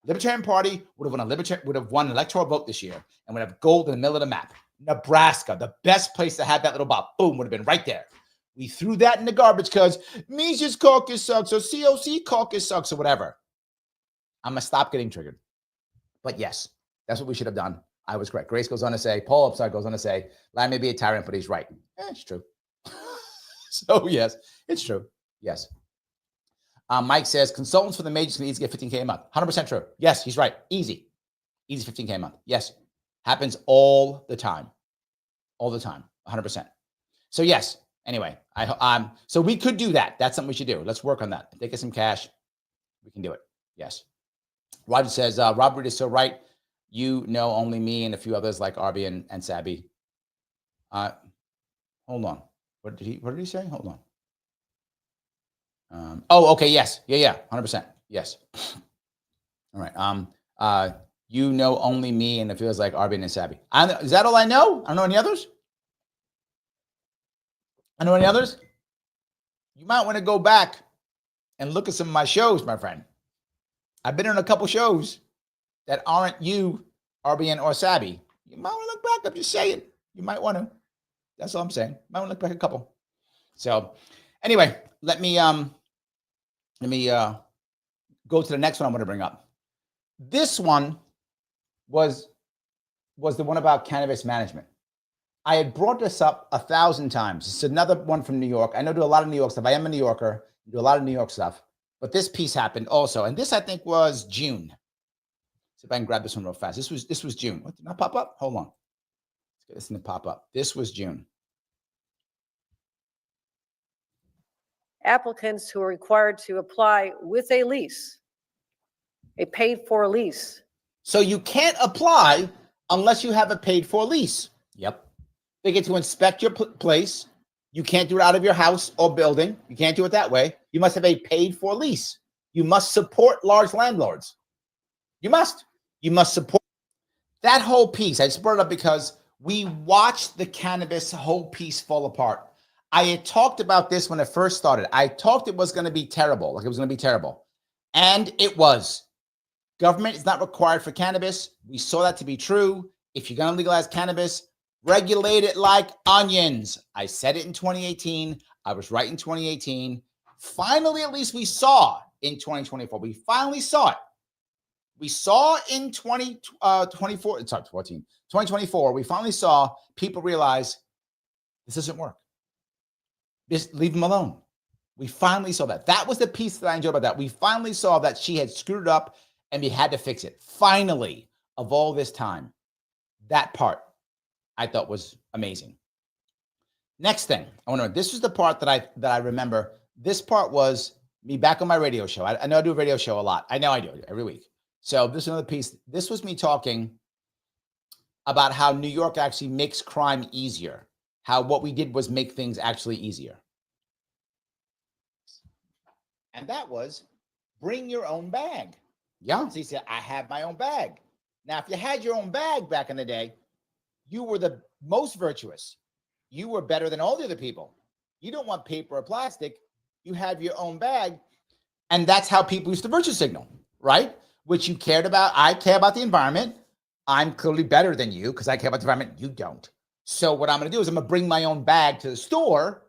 Libertarian Party would have won an electoral vote this year and would have gold in the middle of the map. Nebraska, the best place to have that little bop, boom, would have been right there. We threw that in the garbage because Mises caucus sucks or COC caucus sucks or whatever. I'm going to stop getting triggered. But yes, that's what we should have done. I was correct. Grace goes on to say, Paul Upside goes on to say, Larry may be a tyrant, but he's right. It's true. So yes, it's true. Yes. Mike says, consultants for the majors can easily get $15K a month. 100% true. Yes, he's right. Easy. Easy $15K a month. Yes. Happens all the time. All the time. 100%. So yes. Anyway, so we could do that. That's something we should do. Let's work on that. If they get some cash, we can do it. Yes. Roger says, Robert is so right. You know only me and a few others like Arby and Sabby. Hold on. What did he say? Hold on. Okay. Yes. Yeah. 100%. Yes. All right. You know only me and it feels like Arby and Sabby. Is that all I know? I don't know any others. You might want to go back and look at some of my shows, my friend. I've been on a couple shows that aren't you, RBN or Sabby. You might want to look back. I'm just saying. You might want to. That's all I'm saying. Might want to look back a couple. So anyway, let me go to the next one I'm going to bring up. This one was the one about cannabis management. I had brought this up 1,000 times. It's another one from New York. I know do a lot of New York stuff. I am a New Yorker, do a lot of New York stuff. But this piece happened also. And this, I think, was June. See if I can grab this one real fast. This was June. What, did not pop up? Hold on. Let's get this thing to pop up. This was June. Applicants who are required to apply with a lease, a paid-for lease. So you can't apply unless you have a paid-for lease. Yep. They get to inspect your place. You can't do it out of your house or building. You can't do it that way. You must have a paid-for lease. You must support large landlords. You must support that whole piece. I just brought it up because we watched the cannabis whole piece fall apart. I had talked about this when it first started. I talked it was going to be terrible, like it was going to be terrible. And it was. Government is not required for cannabis. We saw that to be true. If you're going to legalize cannabis, regulate it like onions. I said it in 2018. I was right in 2018. Finally, at least we saw in 2024. We finally saw it. We saw in 2024, we finally saw people realize this doesn't work. Just leave them alone. We finally saw that. That was the piece that I enjoyed about that. We finally saw that she had screwed it up and we had to fix it. Finally, of all this time, that part I thought was amazing. Next thing, I want to know, this was the part that I remember. This part was me back on my radio show. I know I do a radio show a lot. I know I do it every week. So this is another piece. This was me talking about how New York actually makes crime easier. How what we did was make things actually easier. And that was bring your own bag. Yeah. So he said, I have my own bag. Now, if you had your own bag back in the day, you were the most virtuous. You were better than all the other people. You don't want paper or plastic. You have your own bag. And that's how people used to virtue signal, right? Which you cared about. I care about the environment. I'm clearly better than you because I care about the environment. You don't. So what I'm going to do is I'm going to bring my own bag to the store.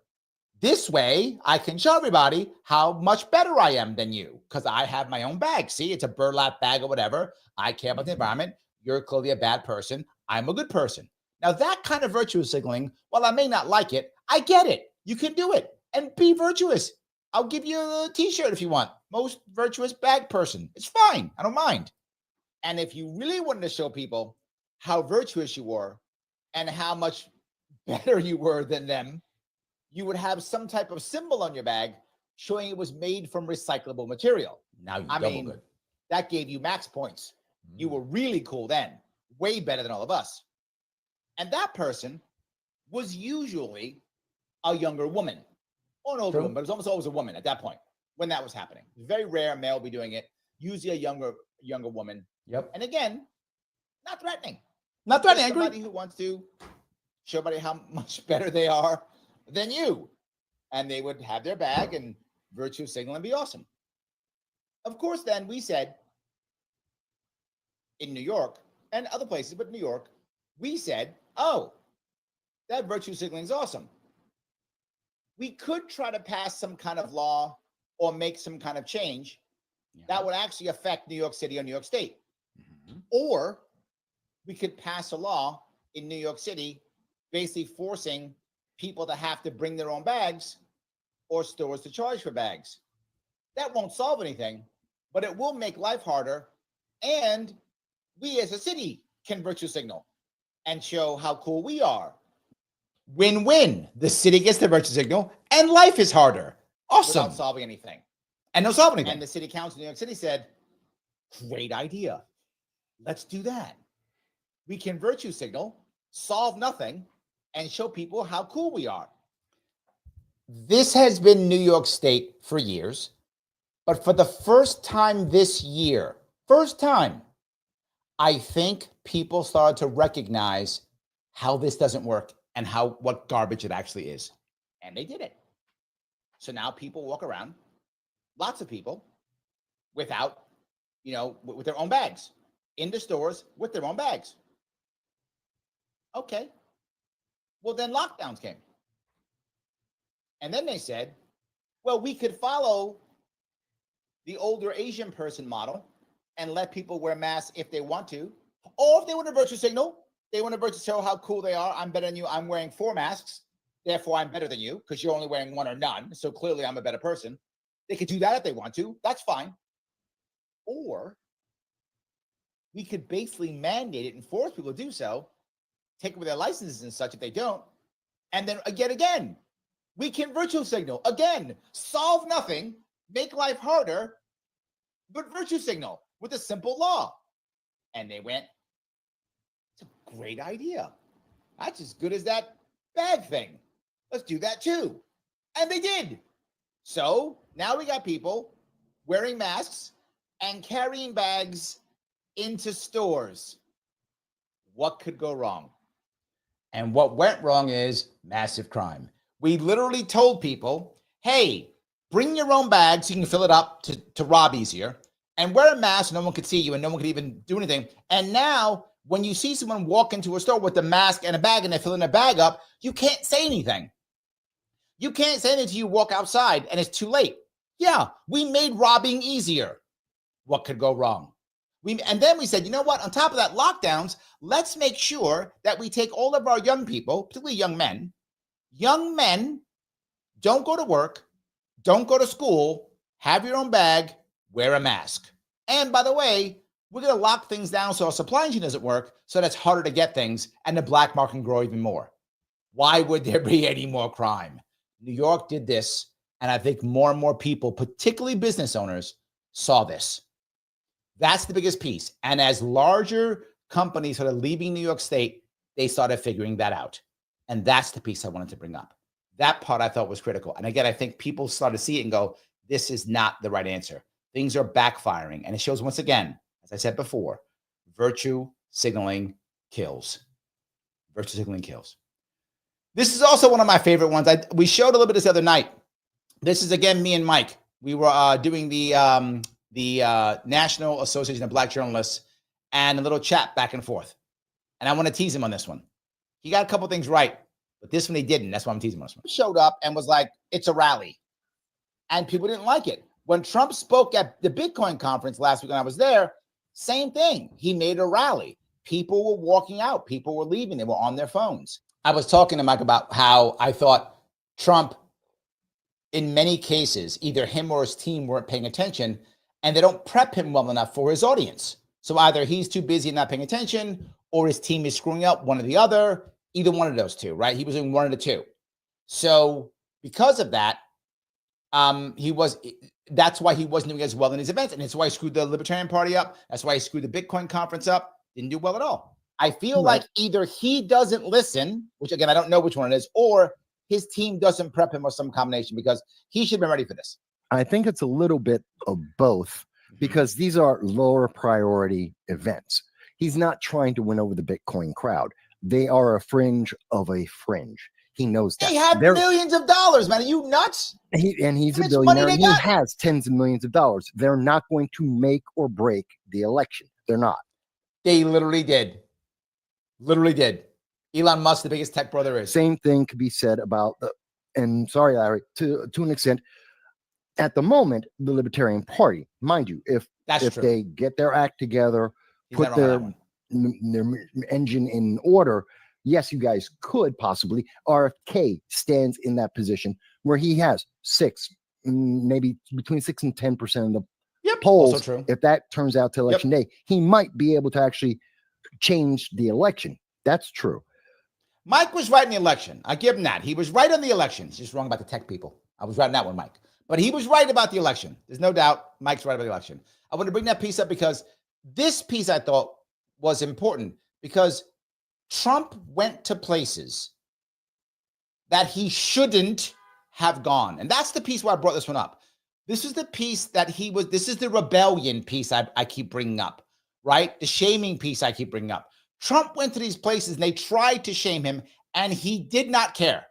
This way, I can show everybody how much better I am than you because I have my own bag. See, it's a burlap bag or whatever. I care about the environment. You're clearly a bad person. I'm a good person. Now, that kind of virtue signaling, while I may not like it, I get it. You can do it and be virtuous. I'll give you a t-shirt if you want. Most virtuous bag person. It's fine. I don't mind. And if you really wanted to show people how virtuous you were and how much better you were than them, you would have some type of symbol on your bag showing it was made from recyclable material. Now you double good. That gave you max points. You were really cool then, way better than all of us. And that person was usually a younger woman or an older woman, but it was almost always a woman at that point when that was happening. It was very rare a male be doing it, usually a younger woman. Yep. And again, not threatening. Not threatening. Somebody who wants to show everybody how much better they are than you. And they would have their bag and virtue signal and be awesome. Of course, then we said in New York and other places, but New York, we said, oh, that virtue signaling is awesome. We could try to pass some kind of law or make some kind of change that would actually affect New York City or New York State. Mm-hmm. Or we could pass a law in New York City basically forcing people to have to bring their own bags or stores to charge for bags. That won't solve anything, but it will make life harder. And we as a city can virtue signal and show how cool we are. Win-win. The city gets the virtue signal and life is harder. Awesome. Without solving anything. And no solving anything. And the city council in New York City said, great idea. Let's do that. We can virtue signal, solve nothing, and show people how cool we are. This has been New York State for years, but for the first time this year, I think people started to recognize how this doesn't work and what garbage it actually is. And they did it. So now people walk around, lots of people, without, with their own bags, in the stores with their own bags. Okay. Well, then lockdowns came. And then they said, well, we could follow the older Asian person model and let people wear masks if they want to. Or if they want a virtue signal, they want a virtue show how cool they are. I'm better than you. I'm wearing 4 masks. Therefore, I'm better than you because you're only wearing 1 or none. So clearly, I'm a better person. They could do that if they want to. That's fine. Or we could basically mandate it and force people to do so, take away their licenses and such if they don't. And then again, we can virtue signal. Again, solve nothing, make life harder, but virtue signal with a simple law. And they went, it's a great idea. That's as good as that bag thing. Let's do that too. And they did. So now we got people wearing masks and carrying bags into stores. What could go wrong? And what went wrong is massive crime. We literally told people, hey, bring your own bag so you can fill it up to rob easier, and wear a mask so no one could see you and no one could even do anything. And now when you see someone walk into a store with a mask and a bag and they're filling their bag up, you can't say anything. You can't say anything until you walk outside and it's too late. Yeah, we made robbing easier. What could go wrong? And then we said, you know what? On top of that, lockdowns, let's make sure that we take all of our young people, particularly young men. Young men, don't go to work, don't go to school, have your own bag, wear a mask. And by the way, we're going to lock things down so our supply chain doesn't work, so that's harder to get things, and the black market can grow even more. Why would there be any more crime? New York did this, and I think more and more people, particularly business owners, saw this. That's the biggest piece. And as larger companies started leaving New York State, they started figuring that out. And that's the piece I wanted to bring up. That part I thought was critical. And again, I think people started to see it and go, this is not the right answer. Things are backfiring. And it shows once again, as I said before, virtue signaling kills. Virtue signaling kills. This is also one of my favorite ones. We showed a little bit this other night. This is, again, me and Mike. We were doing the National Association of Black Journalists and a little chat back and forth. And I want to tease him on this one. He got a couple things right, but this one he didn't. That's why I'm teasing him on this one. He showed up and was like, it's a rally. And people didn't like it. When Trump spoke at the Bitcoin conference last week when I was there, same thing. He made a rally. People were walking out. People were leaving. They were on their phones. I was talking to Mike about how I thought Trump, in many cases, either him or his team weren't paying attention, and they don't prep him well enough for his audience. So either he's too busy and not paying attention, or his team is screwing up, one or the other, either one of those two, right? He was doing one of the two. So because of that, that's why he wasn't doing as well in his events. And that's why he screwed the Libertarian Party up. That's why he screwed the Bitcoin conference up. Didn't do well at all. I feel like either he doesn't listen, which again, I don't know which one it is, or his team doesn't prep him or some combination, because he should have been ready for this. I think it's a little bit of both, because these are lower priority events. He's not trying to win over the Bitcoin crowd. They are a fringe of a fringe. He knows that. They have millions of dollars, man. Are you nuts? He's a billionaire. He has tens of millions of dollars. They're not going to make or break the election. They're not. They literally did. Literally did. Elon Musk, the biggest tech brother is. Same thing could be said about and sorry, Larry, to an extent, at the moment, the Libertarian Party, mind you, if they get their act together, put their engine in order, yes, you guys could possibly. RFK stands in that position where he has maybe between 6 and 10% of the polls. If that turns out to election day, he might be able to actually change the election. That's true. Mike was right in the election. I give him that. He was right on the election. He's just wrong about the tech people. I was right on that one, Mike. But he was right about the election. There's no doubt Mike's right about the election. I want to bring that piece up because this piece I thought was important, because Trump went to places that he have gone. And that's the piece where I brought this one up. This is the piece that this is the rebellion piece I keep bringing up, right? The shaming piece I keep bringing up. Trump went to these places and they tried to shame him and he did not care.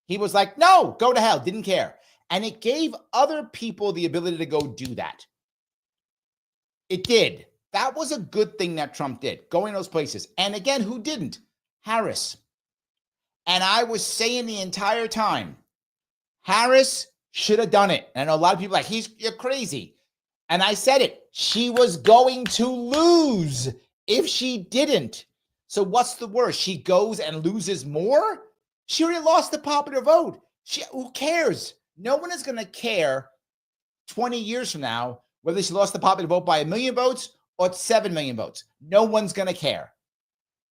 He was like, no, go to hell, didn't care. And it gave other people the ability to go do that. It did. That was a good thing that Trump did, going to those places. And again, who didn't? Harris. And I was saying the entire time, Harris should have done it. And I know a lot of people are like, you're crazy. And I said it. She was going to lose if she didn't. So what's the worst? She goes and loses more? She already lost the popular vote. Who cares? No one is going to care 20 years from now whether she lost the popular vote by 1 million votes or 7 million votes. No one's going to care.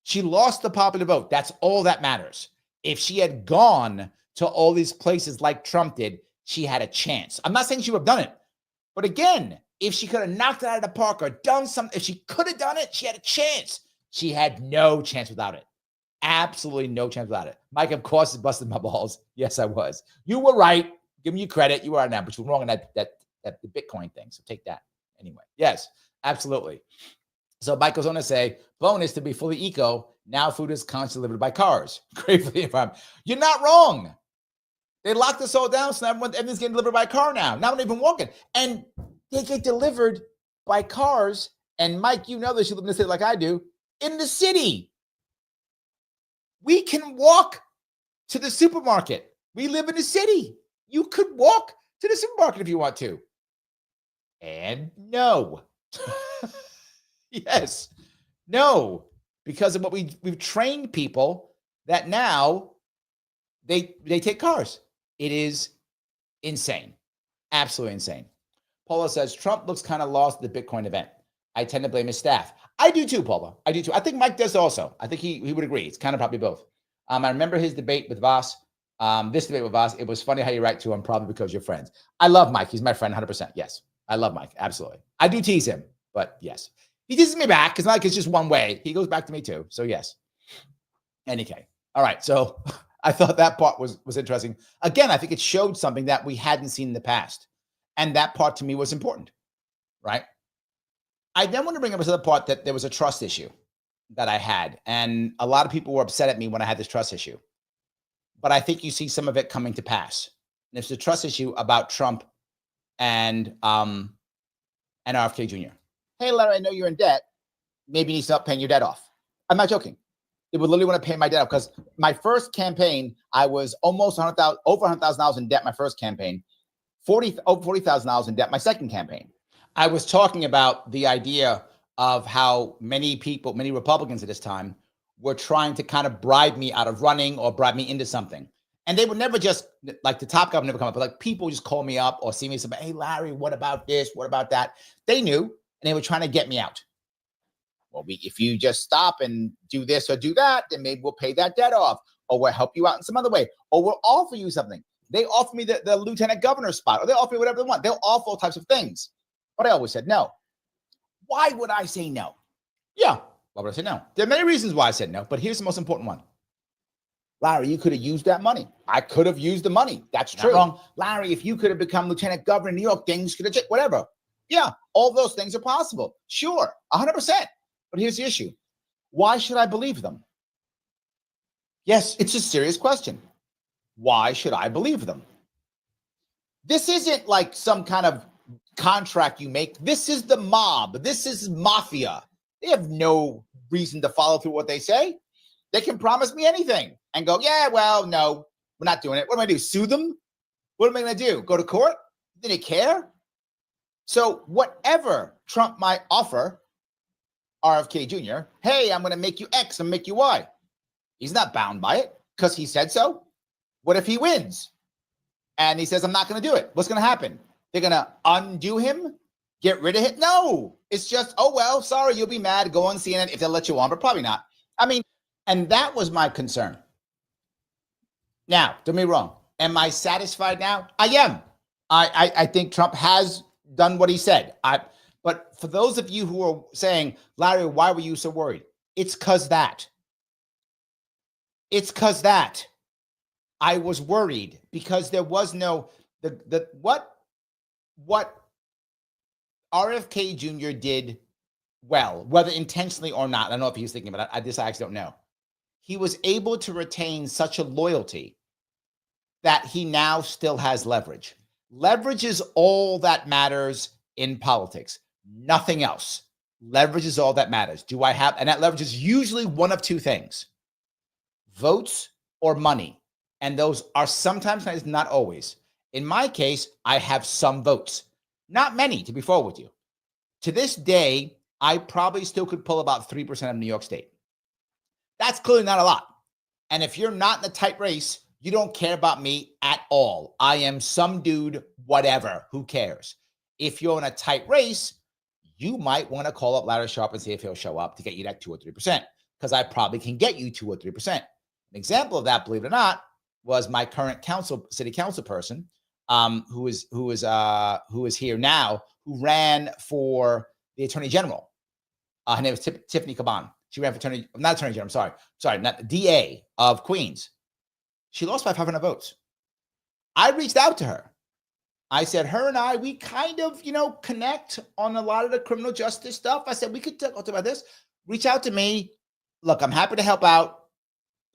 She lost the popular vote. That's all that matters. If she had gone to all these places like Trump did, she had a chance. I'm not saying she would have done it. But again, if she could have knocked it out of the park or done something, if she could have done it, she had a chance. She had no chance without it. Absolutely no chance without it. Mike, of course, is busting my balls. Yes, I was. You were right. Give me credit. You are now, but you were wrong on that the Bitcoin thing. So take that. Anyway, yes, absolutely. So Mike goes on to say, bonus to be fully eco. Now food is constantly delivered by cars. Great for the environment. You're not wrong. They locked us all down, so everything's getting delivered by car now. Now we're not even walking. And they get delivered by cars. And Mike, you know this, you live in the city like I do, in the city. We can walk to the supermarket. We live in the city. You could walk to the supermarket if you want to. And no. Yes. No. Because of what we've trained people that now they take cars. It is insane. Absolutely insane. Paula says, Trump looks kind of lost at the Bitcoin event. I tend to blame his staff. I do too, Paula. I do too. I think Mike does also. I think he would agree. It's kind of probably both. I remember his debate with Voss. This debate with Voss. It was funny how you write to him, probably because you're friends. I love Mike. He's my friend, 100%. Yes. I love Mike. Absolutely. I do tease him, but yes. He teases me back because Mike is just one way. He goes back to me too. So yes. Anyway. All right. So I thought that part was interesting. Again, I think it showed something that we hadn't seen in the past. And that part to me was important, right? I then want to bring up this other part that there was a trust issue that I had. And a lot of people were upset at me when I had this trust issue. But I think you see some of it coming to pass. And it's a trust issue about Trump and RFK Jr. Hey, Larry, I know you're in debt. Maybe you need to stop paying your debt off. I'm not joking. They would literally want to pay my debt off because my first campaign, I was almost over $100,000 in debt my first campaign, over $40,000 in debt my second campaign. I was talking about the idea of how many people, many Republicans at this time, were trying to kind of bribe me out of running or bribe me into something. And they would never just, like the top guy would never come up, but like people just call me up or see me and say, hey, Larry, what about this? What about that? They knew, and they were trying to get me out. Well, if you just stop and do this or do that, then maybe we'll pay that debt off, or we'll help you out in some other way, or we'll offer you something. They offer me the lieutenant governor spot, or they offer me whatever they want. They'll offer all types of things. But I always said no. Why would I say no? Yeah, why would I say no? There are many reasons why I said no, but here's the most important one. Larry, you could have used that money. I could have used the money. That's true. Wrong. Larry, if you could have become lieutenant governor in New York, things could have, whatever. Yeah, all those things are possible. Sure, 100%. But here's the issue. Why should I believe them? Yes, it's a serious question. Why should I believe them? This isn't like some kind of contract you make. This is the mob. This is mafia. They have no reason to follow through what they say. They can promise me anything and go, yeah, well, no, we're not doing it. What am I going to do? Sue them? What am I going to do? Go to court? Do they care? So whatever Trump might offer RFK Jr., hey, I'm going to make you X and make you Y. He's not bound by it because he said so. What if he wins and he says, I'm not going to do it? What's going to happen? They're going to undo him? Get rid of him? No, it's just, oh, well, sorry, you'll be mad. Go on CNN if they'll let you on, but probably not. I mean, and that was my concern. Now, don't get me wrong. Am I satisfied now? I am. I think Trump has done what he said. But for those of you who are saying, Larry, why were you so worried? It's because that. It's because that. I was worried because there was no, what RFK Jr. did well, whether intentionally or not. I don't know if he was thinking about it. I actually don't know. He was able to retain such a loyalty that he now still has leverage. Leverage is all that matters in politics. Nothing else. Leverage is all that matters. Do I have, and that leverage is usually one of two things. votes or money. And those are sometimes, not always. In my case, I have some votes, not many, to be forward with you. To this day, I probably still could pull about 3% of New York State. That's clearly not a lot. And if you're not in a tight race, you don't care about me at all. I am some dude, whatever, who cares? If you're in a tight race, you might want to call up Larry Sharpe and see if he'll show up to get you that 2 or 3%, because I probably can get you 2 or 3%. An example of that, believe it or not, was my current city council person, who is here now, who ran for the attorney general. Her name was Tiffany Caban. She ran for not attorney general. Sorry, not DA of Queens. She lost by 500 votes. I reached out to her. I said, her and I, we kind of, connect on a lot of the criminal justice stuff. I said, we could talk about this. Reach out to me. Look, I'm happy to help out.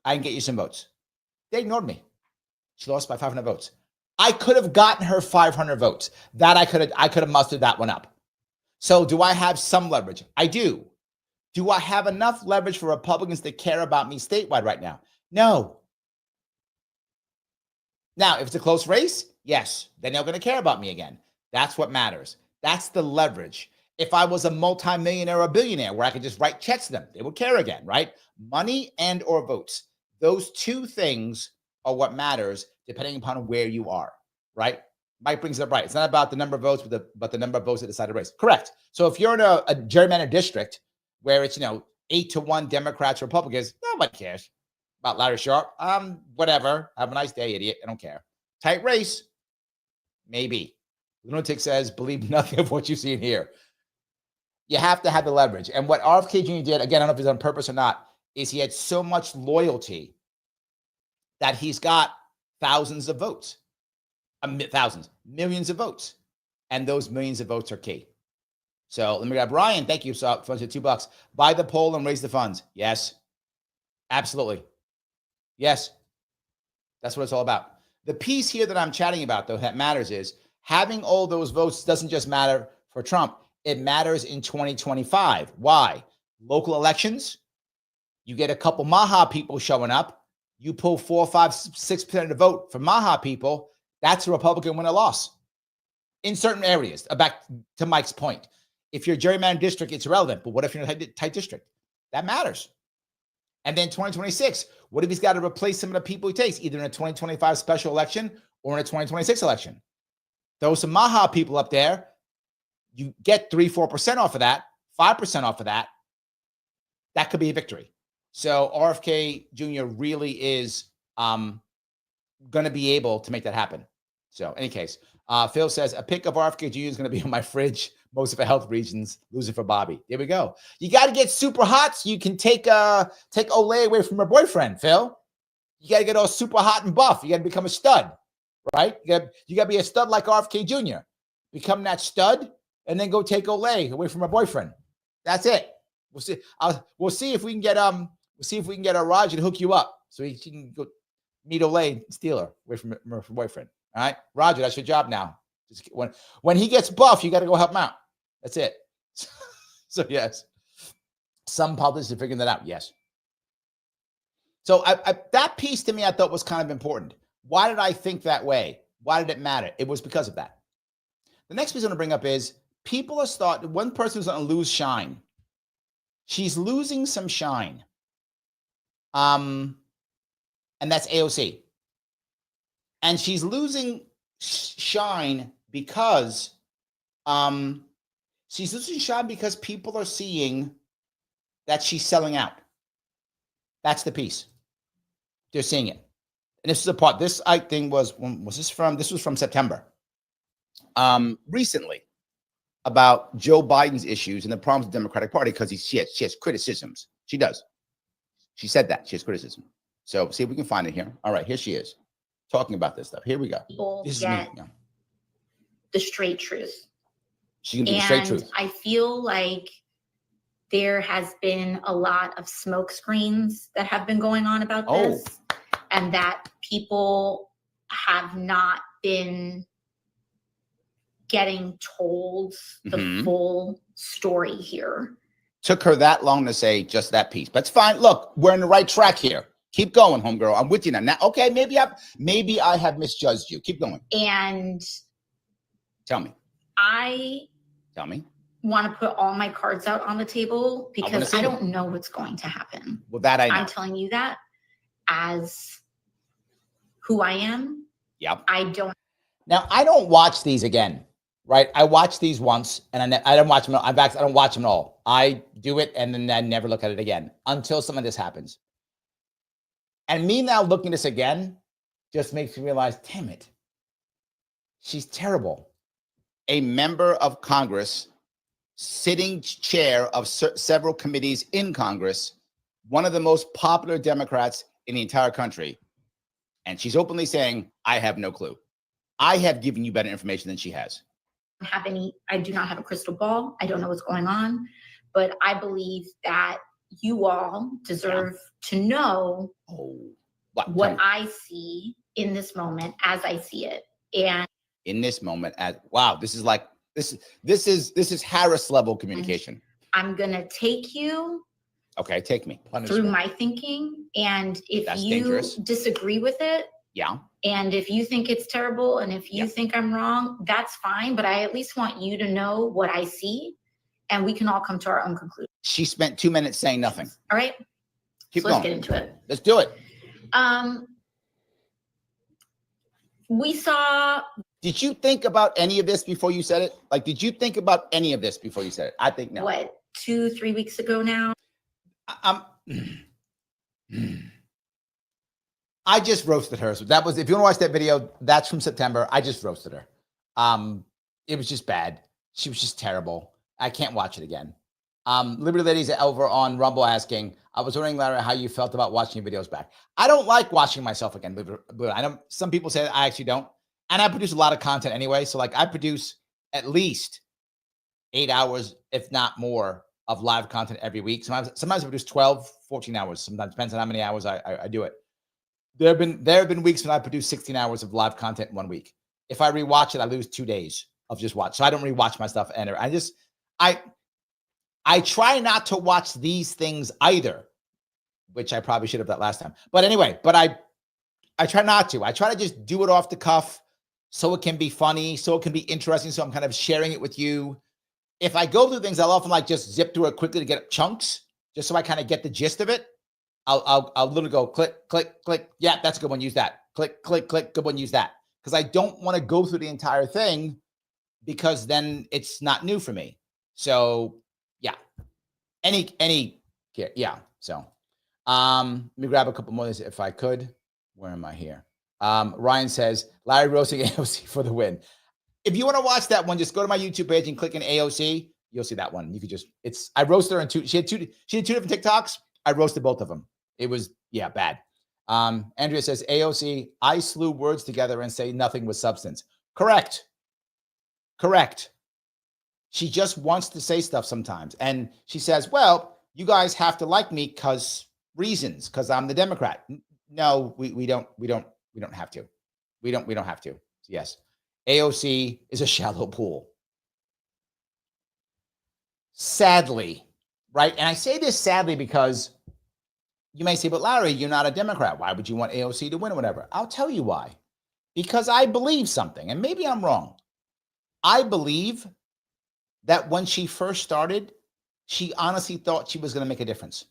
I can get you some votes. They ignored me. She lost by 500 votes. I could have gotten her 500 votes. That I could have mustered that one up. So do I have some leverage? I do. Do I have enough leverage for Republicans to care about me statewide right now? No. Now, if it's a close race, yes, then they're going to care about me again. That's what matters. That's the leverage. If I was a multimillionaire or a billionaire where I could just write checks to them, they would care again, right? Money and or votes. Those two things are what matters depending upon where you are, right? Mike brings it up right. It's not about the number of votes, but the number of votes that decide the race. Correct. So if you're in a gerrymandered district where it's, 8-1 Democrats, Republicans, nobody cares about Larry Sharpe. Whatever. Have a nice day, idiot. I don't care. Tight race. Maybe. Lunatic says, believe nothing of what you see in here. You have to have the leverage. And what RFK Jr. did, again, I don't know if it's on purpose or not, is he had so much loyalty that he's got thousands of votes. Millions of votes. And those millions of votes are key. So let me grab Ryan. Thank you for $2. Buy the poll and raise the funds. Yes. Absolutely. Yes. That's what it's all about. The piece here that I'm chatting about, though, that matters is having all those votes doesn't just matter for Trump. It matters in 2025. Why? Local elections, you get a couple Maha people showing up. You pull 4, 5, 6% of the vote for Maha people. That's a Republican win or loss in certain areas. Back to Mike's point. If you're a gerrymandered district, it's irrelevant. But what if you're in a tight district? That matters. And then 2026, what if he's got to replace some of the people he takes, either in a 2025 special election or in a 2026 election? Throw some Maha people up there. You get 3, 4% off of that, 5% off of that. That could be a victory. So RFK Jr. really is going to be able to make that happen. So in any case, Phil says, a pic of RFK Jr. is going to be on my fridge. Most of the health reasons, losing for Bobby. There we go. You got to get super hot so you can take Olay away from her boyfriend, Phil. You got to get all super hot and buff. You got to become a stud, right? You got to be a stud like RFK Jr. Become that stud and then go take Olay away from her boyfriend. That's it. We'll see. We'll see if we can get a Roger to hook you up so he can go meet Olay and steal her away from her boyfriend. All right, Roger, that's your job now. Just when he gets buff, you got to go help him out. That's it. So yes, some politicians are figuring that out. Yes. So that piece to me, I thought was kind of important. Why did I think that way? Why did it matter? It was because of that. The next piece I'm going to bring up is people are starting. One person who's going to lose shine. She's losing some shine. And that's AOC. And she's losing shine because people are seeing that she's selling out. That's the piece. They're seeing it. And this is a part. This I think was from September. Recently about Joe Biden's issues and the problems with the Democratic Party because she has criticisms. She does. She said that. she has criticism. So see if we can find it here. All right, here she is talking about this stuff. Here we go. People this get is me. Yeah. The straight truth. She's gonna do the straight truth. I feel like there has been a lot of smoke screens that have been going on about this, and that people have not been getting told the full story here. Took her that long to say just that piece, but it's fine. Look, we're in the right track here. Keep going, homegirl. I'm with you now. Now, okay, maybe I have misjudged you. Keep going. And tell me. Tell me. Want to put all my cards out on the table because I don't know what's going to happen. Well, that I know. I'm telling you that as who I am. Yep. I don't. Now, I don't watch these again, right? I watched these once, and I don't watch them. In fact, I don't watch them at all. I do it, and then I never look at it again until some of this happens. And me now looking at this again just makes me realize, damn it, she's terrible. A member of Congress, sitting chair of several committees in Congress, one of the most popular Democrats in the entire country. And she's openly saying, I have no clue. I have given you better information than she has. I do not have a crystal ball. I don't know what's going on, but I believe that you all deserve to know what I see in this moment as I see it. And in this moment, wow, this is Harris level communication. I'm gonna take you. Okay, take me through my thinking, and if That's you dangerous. disagree with it, and if you think it's terrible, and if you think I'm wrong, that's fine. But I at least want you to know what I see, and we can all come to our own conclusion. She spent 2 minutes saying nothing. All right, Keep so let's going. get into it. Let's do it. We saw. Did you think about any of this before you said it? Like, did you think about any of this before you said it? I think no. What, 2-3 weeks ago now? I just roasted her. So that was, if you want to watch that video, that's from September. I just roasted her. It was just bad. She was just terrible. I can't watch it again. Liberty Ladies over on Rumble asking, I was wondering, Larry, how you felt about watching your videos back. I don't like watching myself again. I know some people say that I actually don't. And I produce a lot of content anyway. So like I produce at least 8 hours, if not more, of live content every week. Sometimes I produce 12, 14 hours. Sometimes depends on how many hours I do it. There have been weeks when I produce 16 hours of live content in 1 week. If I rewatch it, I lose 2 days of just watch. So I don't rewatch my stuff. And I try not to watch these things either, which I probably should have that last time. But anyway, I try not to. I try to just do it off the cuff so it can be funny, so it can be interesting. So I'm kind of sharing it with you. If I go through things, I'll often like just zip through it quickly to get chunks, just so I kind of get the gist of it. I'll literally go click, click, click. Yeah, that's a good one. Use that. Click, click, click. Good one. Use that. Because I don't want to go through the entire thing because then it's not new for me. So yeah, yeah. So let me grab a couple more of these if I could. Where am I here? Ryan says, Larry roasting AOC for the win. If you want to watch that one, just go to my YouTube page and click in AOC. You'll see that one. You could just, I roasted her in two. She had two different TikToks. I roasted both of them. It was, bad. Andrea says, AOC, I slew words together and say nothing with substance. Correct. She just wants to say stuff sometimes. And she says, well, you guys have to like me because I'm the Democrat. No, we don't have to. We don't have to. Yes. AOC is a shallow pool. Sadly, right? And I say this sadly because you may say, but Larry, you're not a Democrat. Why would you want AOC to win or whatever? I'll tell you why. Because I believe something, and maybe I'm wrong. I believe that when she first started, she honestly thought she was going to make a difference.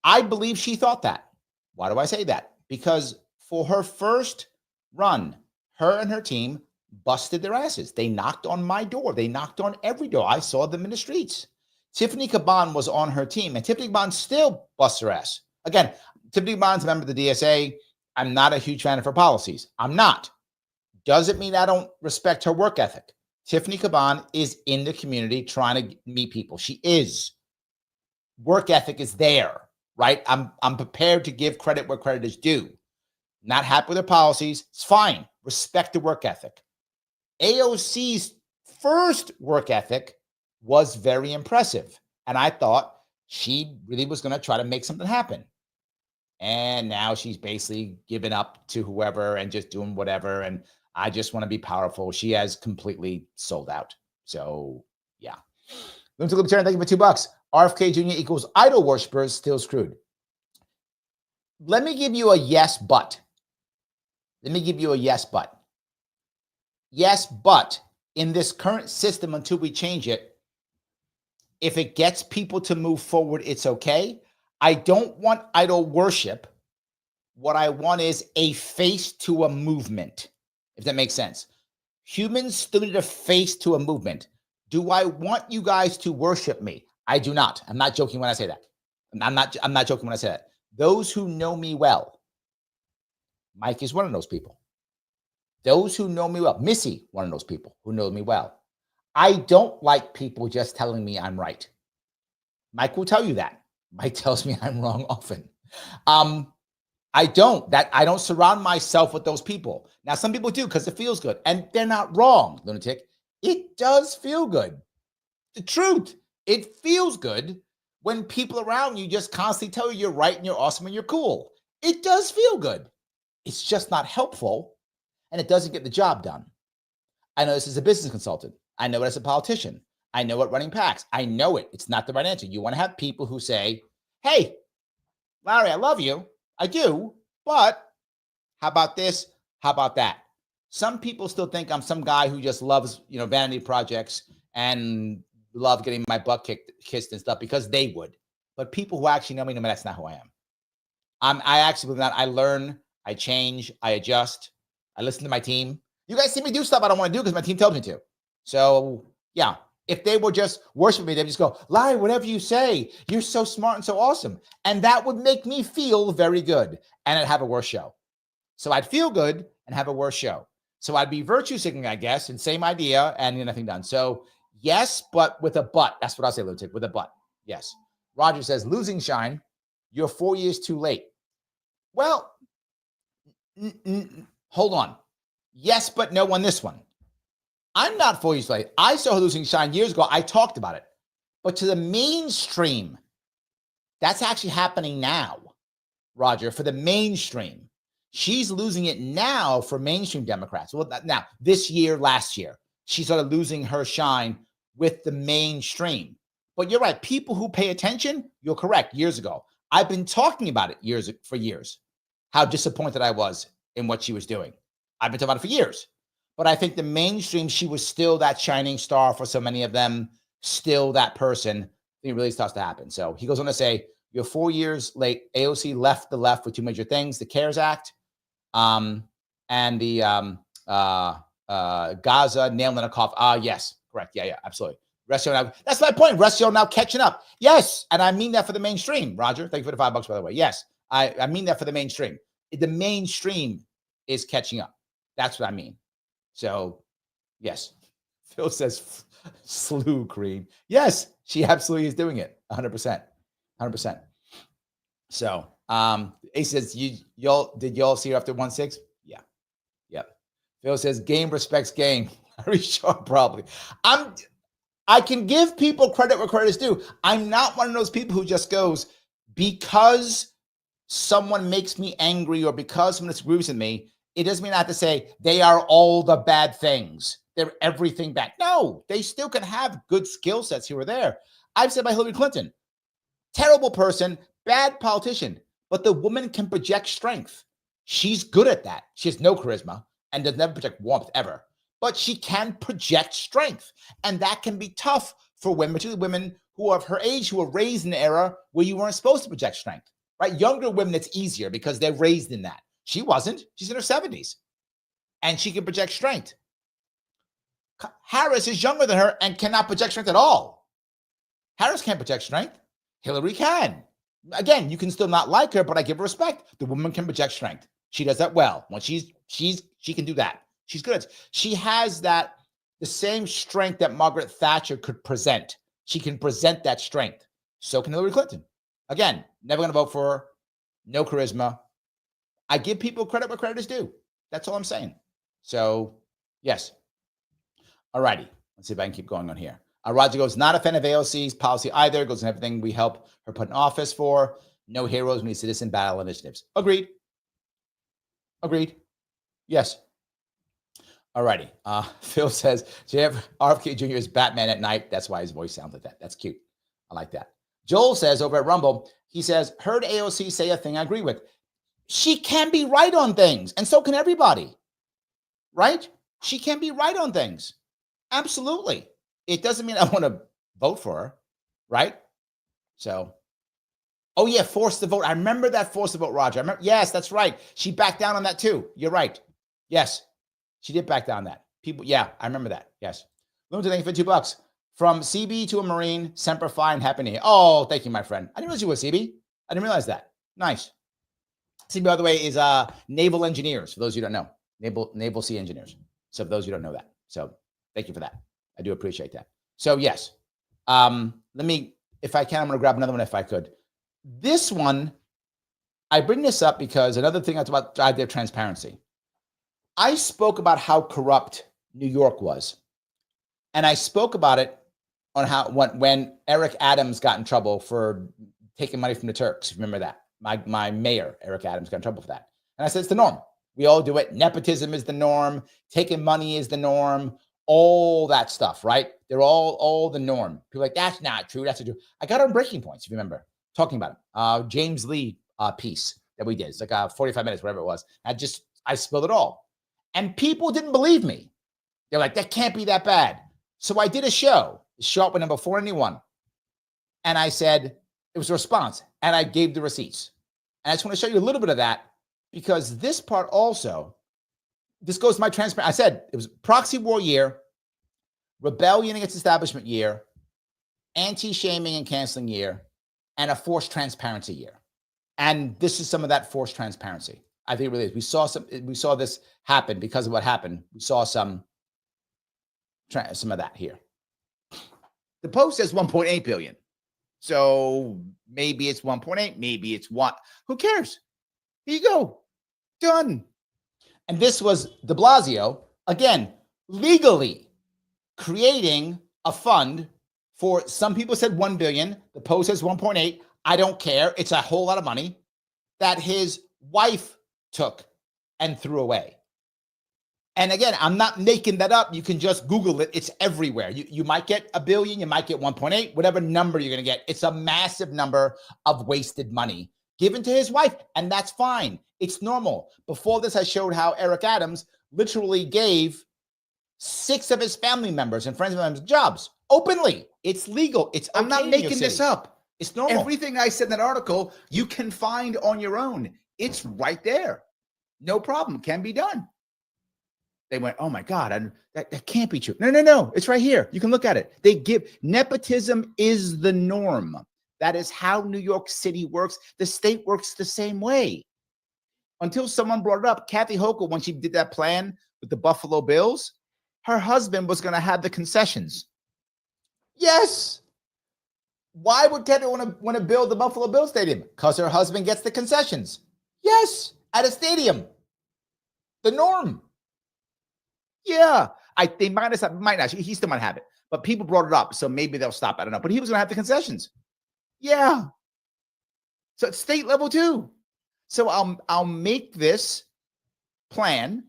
I believe she thought that. Why do I say that? Because for her first run, her and her team busted their asses. They knocked on my door. They knocked on every door. I saw them in the streets. Tiffany Caban was on her team, and Tiffany Caban still busts her ass. Again, Tiffany Caban's a member of the DSA. I'm not a huge fan of her policies. I'm not. Doesn't mean I don't respect her work ethic. Tiffany Caban is in the community trying to meet people. She is. Work ethic is there, right? I'm prepared to give credit where credit is due. Not happy with her policies. It's fine. Respect the work ethic. AOC's first work ethic was very impressive. And I thought she really was going to try to make something happen. And now she's basically given up to whoever and just doing whatever. And I just want to be powerful. She has completely sold out. So, yeah. Lunatic Libertarian, thank you for $2. RFK Jr. equals idol worshipers, still screwed. let me give you a yes, but. Let me give you a yes, but. Yes, but in this current system, until we change it, if it gets people to move forward, it's okay. I don't want idol worship. What I want is a face to a movement, if that makes sense. Humans still need a face to a movement. Do I want you guys to worship me? I do not. I'm not joking when I say that. I'm not joking when I say that. Those who know me well, Mike is one of those people. Those who know me well, Missy, one of those people who know me well. I don't like people just telling me I'm right. Mike will tell you that. Mike tells me I'm wrong often. I don't surround myself with those people. Now, some people do because it feels good, and they're not wrong, lunatic. It does feel good. The truth, it feels good when people around you just constantly tell you you're right and you're awesome and you're cool. It does feel good. It's just not helpful, and it doesn't get the job done. I know this as a business consultant. I know it as a politician. I know it running PACs. I know it. It's not the right answer. You want to have people who say, hey, Larry, I love you. I do, but how about this? How about that? Some people still think I'm some guy who just loves, vanity projects and love getting my butt kissed and stuff because they would. But people who actually know me, that's not who I am. I actually believe that. I learn, I change, I adjust. I listen to my team. You guys see me do stuff I don't want to do because my team tells me to. So yeah, if they would just worship me, they'd just go, Larry, whatever you say, you're so smart and so awesome. And that would make me feel very good. And I'd have a worse show. So I'd feel good and have a worse show. So I'd be virtue signaling, I guess, and same idea and nothing done. So yes, but with a but. That's what I'll say, lunatic, with a but. Yes. Roger says, losing shine, you're 4 years too late. Well, hold on. Yes, but no on this one. I'm not 4 years late. I saw her losing shine years ago. I talked about it. But to the mainstream, that's actually happening now, Roger, for the mainstream. She's losing it now for mainstream Democrats. Well, now, this year, last year, she started losing her shine with the mainstream. But you're right. People who pay attention, you're correct, years ago. I've been talking about it for years, how disappointed I was in what she was doing. I've been talking about it for years. But I think the mainstream, she was still that shining star for so many of them, still that person. It really starts to happen. So he goes on to say, you're 4 years late. AOC left the left with two major things, the CARES Act and the Gaza nail in a coffin. Yes, correct. Yeah, absolutely. That's my point. Restio now catching up. Yes, and I mean that for the mainstream, Roger. Thank you for the $5, by the way. Yes, I mean that for the mainstream. The mainstream is catching up. That's what I mean. So, yes. Phil says slew cream. Yes, she absolutely is doing it. 100%. 100%. So, Ace says, did y'all see her after 1-6? Yeah. Yep. Phil says, game respects game. Very sharp, probably. I can give people credit where credit is due. I'm not one of those people who just goes, because someone makes me angry or because someone disagrees with me, it doesn't mean I have to say they are all the bad things. They're everything bad. No, they still can have good skill sets here or there. I've said by Hillary Clinton, terrible person, bad politician, but the woman can project strength. She's good at that. She has no charisma and does never project warmth ever, but she can project strength. And that can be tough for women, particularly women who are of her age, who were raised in an era where you weren't supposed to project strength, right? Younger women, it's easier because they're raised in that. She wasn't. She's in her 70s. And she can project strength. Harris is younger than her and cannot project strength at all. Harris can't project strength. Hillary can. Again, you can still not like her, but I give her respect. The woman can project strength. She does that well. When she can do that. She's good. She has the same strength that Margaret Thatcher could present. She can present that strength. So can Hillary Clinton. Again, never going to vote for her. No charisma. I give people credit where credit is due. That's all I'm saying. So, yes. All righty. Let's see if I can keep going on here. Roger goes, not a fan of AOC's policy either. Goes in everything we help her put in office for. No heroes, we need citizen battle initiatives. Agreed. Yes. All righty. Phil says, RFK Jr. is Batman at night. That's why his voice sounds like that. That's cute. I like that. Joel says over at Rumble, he says, heard AOC say a thing I agree with. she can be right on things, and so can everybody, right? She can be right on things. Absolutely. It doesn't mean I want to vote for her, right? So, oh yeah, force the vote. I remember that force the vote, Roger. I remember, yes, that's right. She backed down on that too. You're right. Yes, she did back down on that. People, yeah, I remember that. Yes. Limited, thank you for $2. From CB to a Marine, Semper Fi and Happy New Year. Oh, thank you, my friend. I didn't realize you were CB. I didn't realize that. Nice. CB, by the way, is naval engineers, for those of you who don't know. Naval Sea engineers. So for those who don't know that. So thank you for that. I do appreciate that. So yes. Let me, if I can, I'm going to grab another one if I could. This one, I bring this up because another thing that's about idea of transparency. I spoke about how corrupt New York was. And I spoke about it on how when Eric Adams got in trouble for taking money from the Turks. Remember that? My mayor, Eric Adams, got in trouble for that. And I said, it's the norm. We all do it. Nepotism is the norm. Taking money is the norm. All that stuff, right? They're all the norm. People are like, that's not true. That's not true. I got on Breaking Points, if you remember, talking about it. James Lee piece that we did. It's like 45 minutes, whatever it was. I spilled it all. And people didn't believe me. They're like, that can't be that bad. So I did a show, Sharpe Way number 491. And I said, it was a response. And I gave the receipts. And I just want to show you a little bit of that because this part also, this goes to my transparent. I said it was proxy war year, rebellion against establishment year, anti-shaming and canceling year, and a forced transparency year. And this is some of that forced transparency. I think it really is. We saw this happen because of what happened. We saw some of that here. The Post says 1.8 billion. So maybe it's 1.8, maybe it's 1. Who cares? Here you go. Done. And this was de Blasio, again, legally creating a fund for, some people said 1 billion. The Post says 1.8. I don't care. It's a whole lot of money that his wife took and threw away. And again, I'm not making that up. You can just Google it. It's everywhere. You might get 1 billion. You might get 1.8, whatever number you're going to get. It's a massive number of wasted money given to his wife. And that's fine. It's normal. Before this, I showed how Eric Adams literally gave 6 of his family members and friends of him jobs openly. It's legal. I'm not making this up. It's normal. Everything I said in that article, you can find on your own. It's right there. No problem. Can be done. They went, oh my God, that can't be true. No. It's right here. You can look at it. Nepotism is the norm. That is how New York City works. The state works the same way. Until someone brought it up. Kathy Hochul, when she did that plan with the Buffalo Bills, her husband was going to have the concessions. Yes. Why would Kathy want to build the Buffalo Bills stadium? Because her husband gets the concessions. Yes, at a stadium. The norm. Yeah, they might not. He still might have it, but people brought it up, so maybe they'll stop. I don't know. But he was going to have the concessions. Yeah. So it's state level too. So I'll make this plan,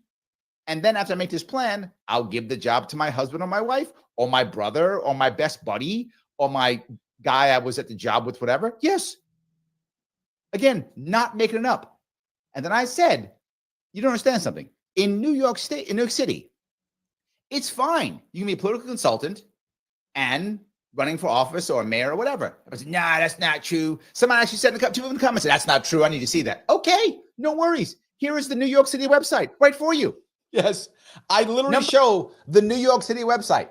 and then after I make this plan, I'll give the job to my husband or my wife or my brother or my best buddy or my guy I was at the job with, whatever. Yes. Again, not making it up. And then I said, you don't understand something. In New York City, it's fine. You can be a political consultant and running for office or mayor or whatever. I said, nah, that's not true. Someone actually said in the comments, said, that's not true. I need to see that. Okay, no worries. Here is the New York City website right for you. Yes, I literally show the New York City website,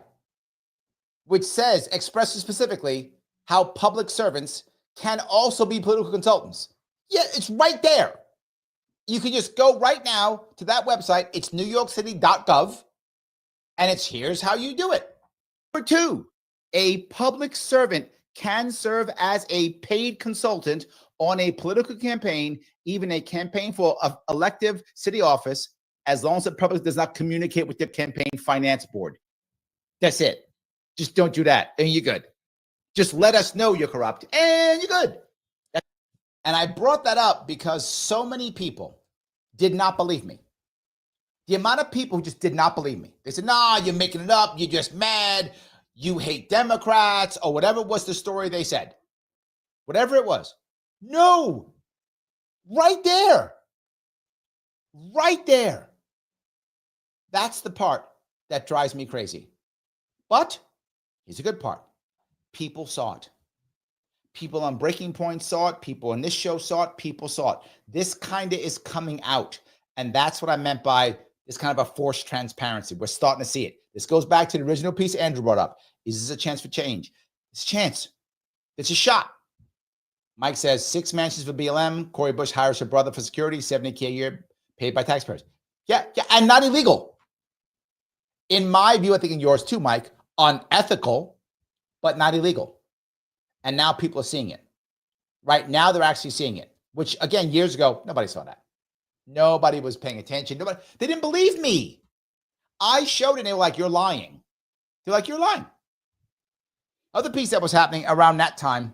which expresses specifically how public servants can also be political consultants. Yeah, it's right there. You can just go right now to that website. It's newyorkcity.gov. And here's how you do it. Number 2, a public servant can serve as a paid consultant on a political campaign, even a campaign for an elective city office, as long as the public does not communicate with the campaign finance board. That's it. Just don't do that, and you're good. Just let us know you're corrupt, and you're good. And I brought that up because so many people did not believe me. The amount of people who just did not believe me. They said, nah, you're making it up. You're just mad. You hate Democrats, or whatever was the story they said. Whatever it was. No. Right there. Right there. That's the part that drives me crazy. But here's a good part. People saw it. People on Breaking Point saw it. People on this show saw it. People saw it. This kind of is coming out. And that's what I meant by this kind of a forced transparency. We're starting to see it. This goes back to the original piece Andrew brought up. Is this a chance for change? It's a chance. It's a shot. Mike says 6 mansions for BLM. Cori Bush hires her brother for security, $70K a year, paid by taxpayers. Yeah, and not illegal. In my view, I think in yours too, Mike, unethical, but not illegal. And now people are seeing it. Right now, they're actually seeing it, which again, years ago, nobody saw that. Nobody was paying attention. They didn't believe me. I showed it and they were like, you're lying. They're like, you're lying. Other piece that was happening around that time,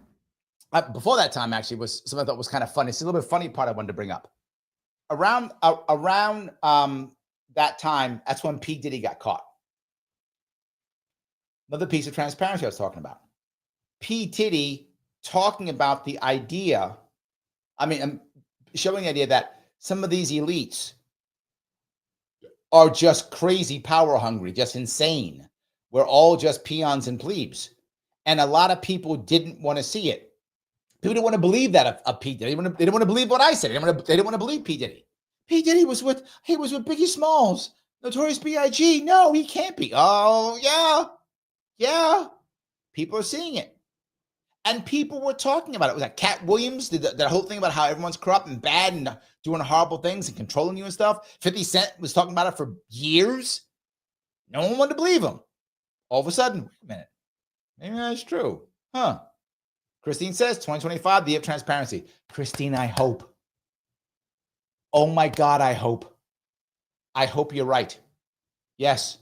before that time actually, was something I thought was kind of funny. It's a little bit funny part I wanted to bring up. Around that time, that's when P. Diddy got caught. Another piece of transparency I was talking about. P. Diddy talking about the idea, I'm showing the idea that some of these elites are just crazy power hungry, just insane. We're all just peons and plebes. And a lot of people didn't want to see it. People didn't want to believe that of P. Diddy. They didn't want to believe what I said. They didn't want to believe P. Diddy. P. Diddy was with Biggie Smalls, Notorious B.I.G. No, he can't be. Oh, yeah. Yeah. People are seeing it. And people were talking about it. It was like Cat Williams did that whole thing about how everyone's corrupt and bad and doing horrible things and controlling you and stuff. 50 Cent was talking about it for years. No one wanted to believe him. All of a sudden, wait a minute. Maybe that's true. Huh. Christine says 2025, the year of transparency. Christine, I hope. Oh my God, I hope. I hope you're right. Yes.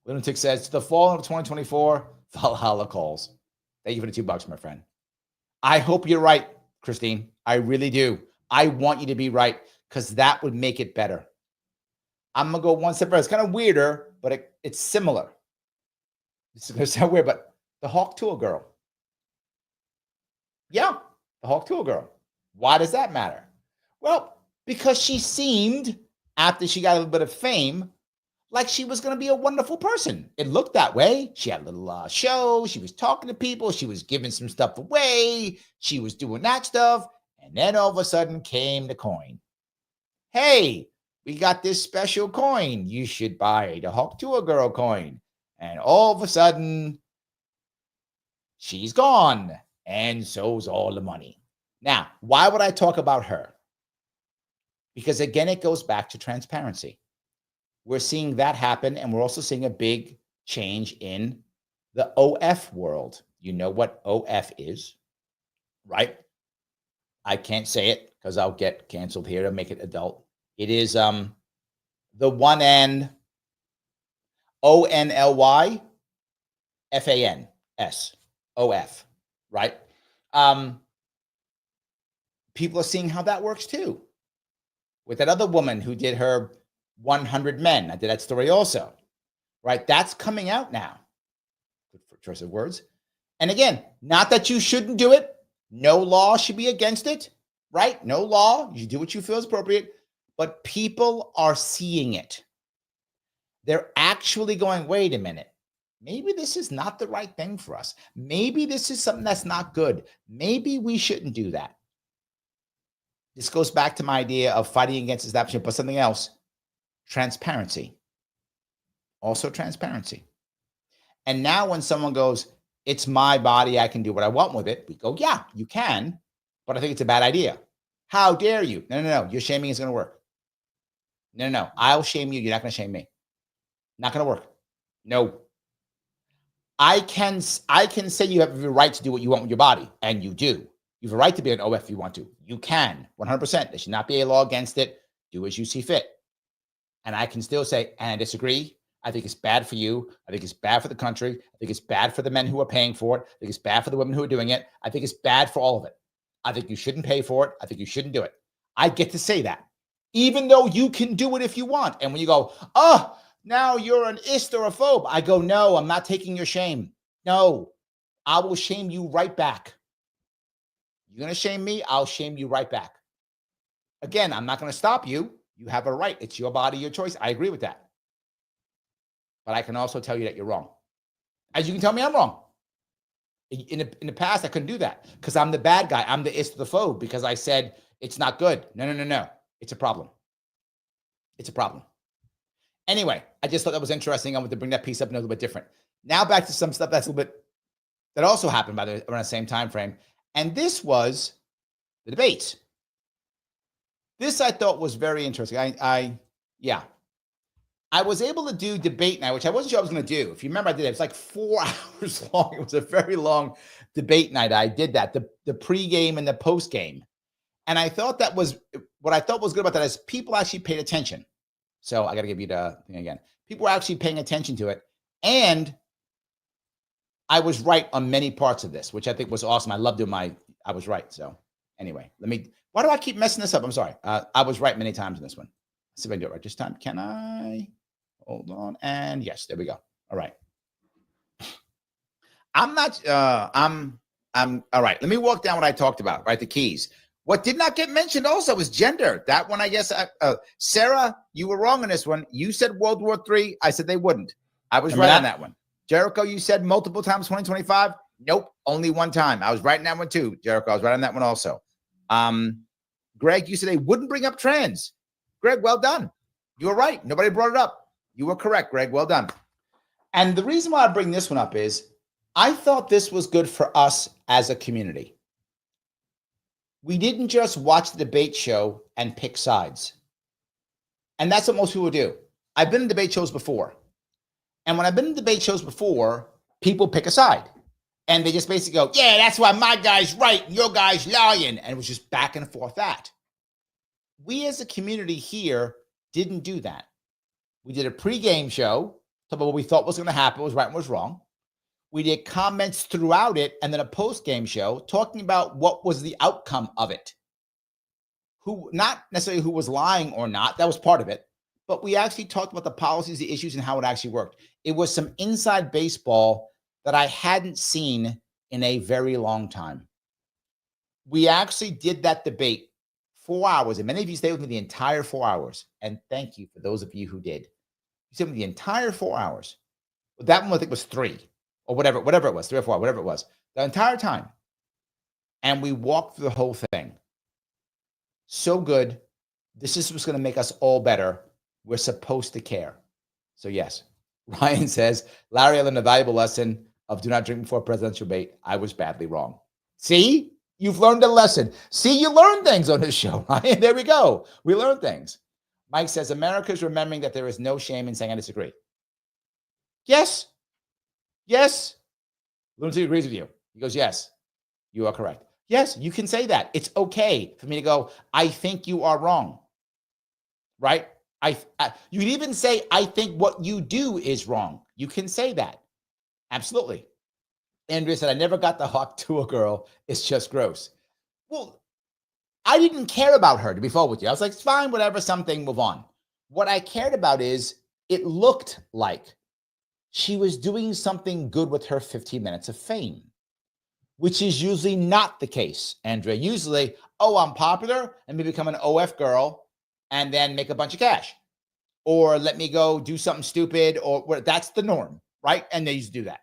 Lunatic says, the fall of 2024, Valhalla calls. Thank you for the $2, my friend. I hope you're right, Christine. I really do. I want you to be right because that would make it better. I'm going to go one step further. It's kind of weirder, but it's similar. It's going to sound weird, but the Hawk Tour girl. Yeah, the Hawk Tour girl. Why does that matter? Well, because she seemed, after she got a little bit of fame, like she was going to be a wonderful person. It looked that way. She had a little show. She was talking to people. She was giving some stuff away. She was doing that stuff. And then all of a sudden came the coin. Hey, we got this special coin. You should buy the Hawk Tour girl coin. And all of a sudden, she's gone. And so's all the money. Now, why would I talk about her? Because again, it goes back to transparency. We're seeing that happen, and we're also seeing a big change in the OF world. You know what OF is, right? I can't say it because I'll get canceled here to make it adult. It is the one N ONLY FANS OF, right? People are seeing how that works too. With that other woman who did her 100 men. I did that story also, right? That's coming out now. Good for choice of words. And again, not that you shouldn't do it. No law should be against it, right? No law. You do what you feel is appropriate. But people are seeing it. They're actually going, wait a minute. Maybe this is not the right thing for us. Maybe this is something that's not good. Maybe we shouldn't do that. This goes back to my idea of fighting against establishment, but something else. Transparency. Also transparency. And now when someone goes, it's my body, I can do what I want with it, we go, yeah, you can, but I think it's a bad idea. How dare you? No. Your shaming is going to work. No. I'll shame you. You're not going to shame me. Not going to work. No. I can say you have the right to do what you want with your body, and you do. You have a right to be an OF if you want to. You can, 100%. There should not be a law against it. Do as you see fit. And I can still say, and I disagree. I think it's bad for you. I think it's bad for the country. I think it's bad for the men who are paying for it. I think it's bad for the women who are doing it. I think it's bad for all of it. I think you shouldn't pay for it. I think you shouldn't do it. I get to say that, even though you can do it if you want. And when you go, oh, now you're an ist or a phobe, I go, no, I'm not taking your shame. No, I will shame you right back. You're going to shame me, I'll shame you right back. Again, I'm not going to stop you. You have a right. It's your body, your choice. I agree with that. But I can also tell you that you're wrong. As you can tell me I'm wrong. In the past, I couldn't do that because I'm the bad guy. I'm the istophobe because I said it's not good. No. It's a problem. It's a problem. Anyway, I just thought that was interesting. I wanted to bring that piece up a little bit different. Now back to some stuff that's a little bit that also happened by the around the same time frame. And this was the debates. This I thought was very interesting. I was able to do debate night, which I wasn't sure I was going to do. If you remember, I did it. It was like 4 hours long. It was a very long debate night. I did that, the pregame and the postgame. And I thought that was, what I thought was good about that is people actually paid attention. So I got to give you the thing again. People were actually paying attention to it. And I was right on many parts of this, which I think was awesome. I love doing I was right. So anyway, why do I keep messing this up? I'm sorry. I was right many times in this one. Let's see if I can do it right this time. Can I? Hold on. And yes, there we go. All right. I'm all right. Let me walk down what I talked about, right? The keys. What did not get mentioned also was gender. That one, I guess, Sarah, you were wrong on this one. You said World War III. I said they wouldn't. I was right on that one. Jericho, you said multiple times 2025. Nope, only one time. I was right on that one too, Jericho. I was right on that one also. Greg, you said they wouldn't bring up trans. Greg, well done. You were right. Nobody brought it up. You were correct, Greg. Well done. And the reason why I bring this one up is I thought this was good for us as a community. We didn't just watch the debate show and pick sides. And that's what most people do. I've been in debate shows before. And when I've been in debate shows before, people pick a side. And they just basically go, yeah, that's why my guy's right and your guy's lying. And it was just back and forth that. We as a community here didn't do that. We did a pregame show, talk about what we thought was going to happen, was right and was wrong. We did comments throughout it, and then a post-game show talking about what was the outcome of it. Who, not necessarily who was lying or not, that was part of it, but we actually talked about the policies, the issues, and how it actually worked. It was some inside baseball that I hadn't seen in a very long time. We actually did that debate 4 hours, and many of you stayed with me the entire 4 hours, and thank you for those of you who did. You stayed with me the entire 4 hours. That one, I think, was 3. Or whatever it was, 3 or 4, whatever it was, the entire time. And we walked through the whole thing. So good. This is what's going to make us all better. We're supposed to care. So yes, Ryan says, Larry, I learned a valuable lesson of do not drink before presidential debate. I was badly wrong. See, you've learned a lesson. See, you learn things on this show, Ryan. There we go. We learn things. Mike says, America's remembering that there is no shame in saying I disagree. Yes. Yes. Lunacy agrees with you. He goes, yes, you are correct. Yes, you can say that. It's okay for me to go, I think you are wrong. Right? You can even say, I think what you do is wrong. You can say that. Absolutely. Andrea said, I never got the hawk to a girl. It's just gross. Well, I didn't care about her, to be full with you. I was like, it's fine, whatever, something, move on. What I cared about is it looked like she was doing something good with her 15 minutes of fame, which is usually not the case, Andrea. Usually, oh, I'm popular, let me become an OF girl and then make a bunch of cash. Or let me go do something stupid, or that's the norm, right? And they used to do that.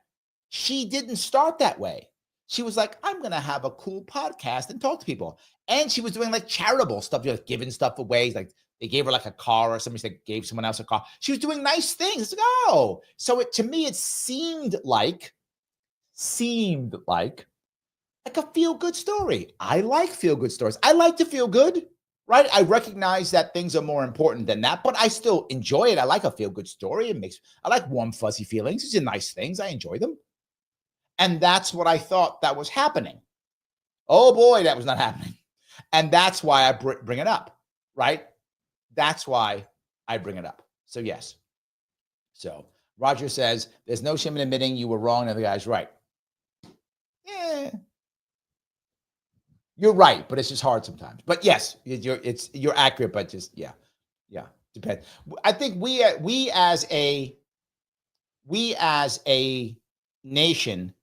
She didn't start that way. She was like, I'm going to have a cool podcast and talk to people. And she was doing like charitable stuff, just giving stuff away, like they gave her like a car, or somebody said gave someone else a car. She was doing nice things. It's like, oh, so to me, it seemed like a feel-good story. I like feel-good stories. I like to feel good, right? I recognize that things are more important than that, but I still enjoy it. I like a feel-good story. I like warm, fuzzy feelings. These are nice things. I enjoy them. And that's what I thought that was happening. Oh boy, that was not happening. And that's why I bring it up, right? That's why I bring it up. So yes. So Roger says, there's no shame in admitting you were wrong and the other guy's right. Yeah. You're right, but it's just hard sometimes. But yes, you're accurate, but just yeah, depends. I think we as a nation,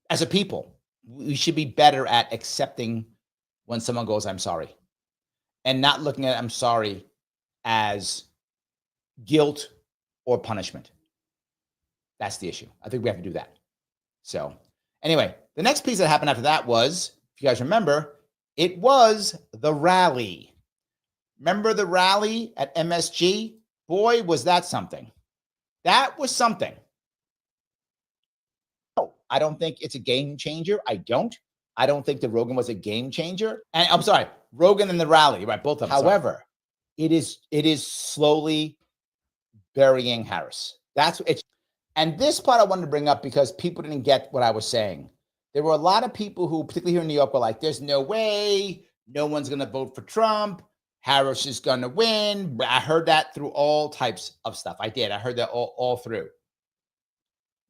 as a people, we should be better at accepting when someone goes, "I'm sorry," and not looking at "I'm sorry" as guilt or punishment. That's the issue. I think we have to do that. So anyway, the next piece that happened after that was, if you guys remember, it was the rally. Remember the rally at MSG? Boy, was that something. That was something. No, I don't think it's a game changer. I don't think that Rogan was a game changer. And I'm sorry, Rogan and the rally, right? Both of them. However, it is slowly burying Harris. That's it's. And this part I wanted to bring up because people didn't get what I was saying. There were a lot of people who, particularly here in New York, were like, there's no way, no one's going to vote for Trump. Harris is going to win. I heard that through all types of stuff. I did. I heard that all through.